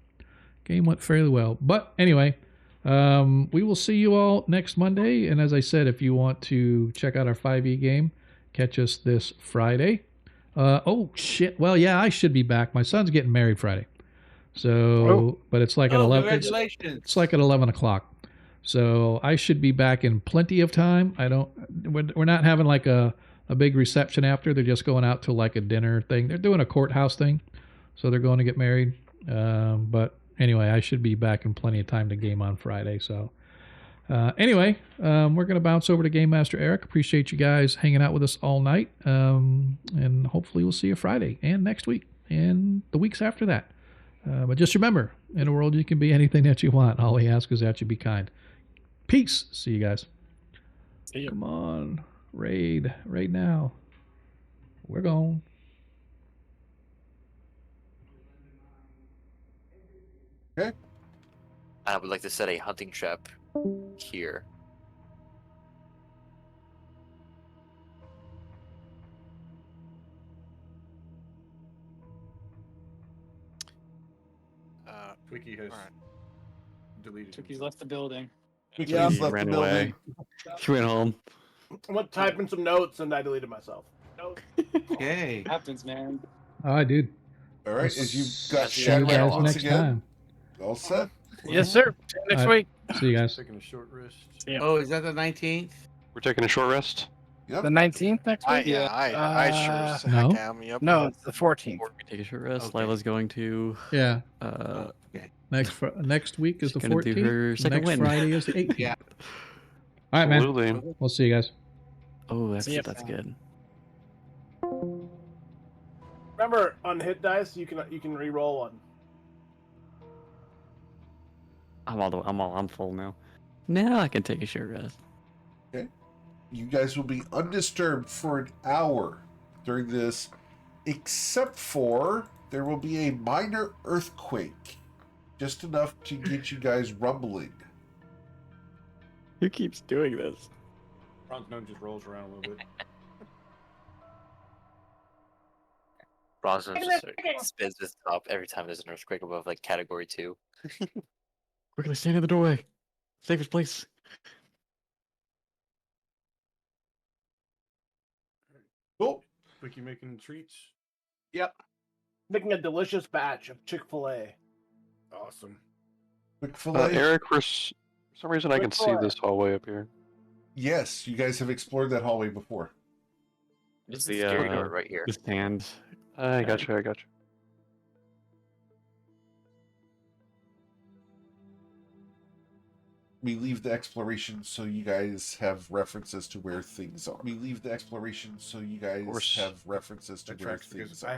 Game went fairly well. But anyway, we will see you all next Monday. And as I said, if you want to check out our 5e game, catch us this Friday. Oh, shit. Well, yeah, I should be back. My son's getting married Friday. So, but it's like at 11. Congratulations. It's like at 11 o'clock. So I should be back in plenty of time. We're not having like a big reception after. They're just going out to like a dinner thing. They're doing a courthouse thing. So they're going to get married. But anyway, I should be back in plenty of time to game on Friday. So anyway, we're going to bounce over to Game Master Eric. Appreciate you guys hanging out with us all night. And hopefully we'll see you Friday and next week and the weeks after that. But just remember, in a world you can be anything that you want. All we ask is that you be kind. Peace. See you guys. See you. Come on. Raid now. We're gone. Okay. I would like to set a hunting trap here. Twiki has deleted. Twiki's left the building. Yeah, He ran away. He went home. I went typing some notes and I deleted myself. Okay. Happens, man. All right, dude. All right, as you got See you Shaq guys once next again. time. All set. Yes, sir. See you next All right. week. See you guys. Taking a short rest. Oh, is that the 19th? We're taking a short rest. The 19th next week? I sure as heck No. am. Yep. No, it's the 14th. Take a short rest. Okay. Lila's going to. Yeah. Okay. Next week is the She's gonna do 14th. her second Next win. Friday is the 18th. Yeah. All right, man. Absolutely. We'll see you guys. Oh, See ya. that's good. Remember, on hit dice, you can re-roll one. I'm full now. Now I can take a short rest. Okay. You guys will be undisturbed for an hour during this, except for there will be a minor earthquake. Just enough to get you guys rumbling. Who keeps doing this? Ron's nose just rolls around a little bit. Bronson just spins his top every time there's an earthquake above like category 2. Quickly stand in the doorway. Safest place. Cool. Wiki making treats. Yep. Making a delicious batch of Chick-fil-A. Awesome. Chick-fil-A. Eric, for some reason, I can see this hallway up here. Yes, you guys have explored that hallway before. It's the scary door right here. The stand. I got you. We leave the exploration so you guys have references to where things are. We leave the exploration so you guys have references to where things are.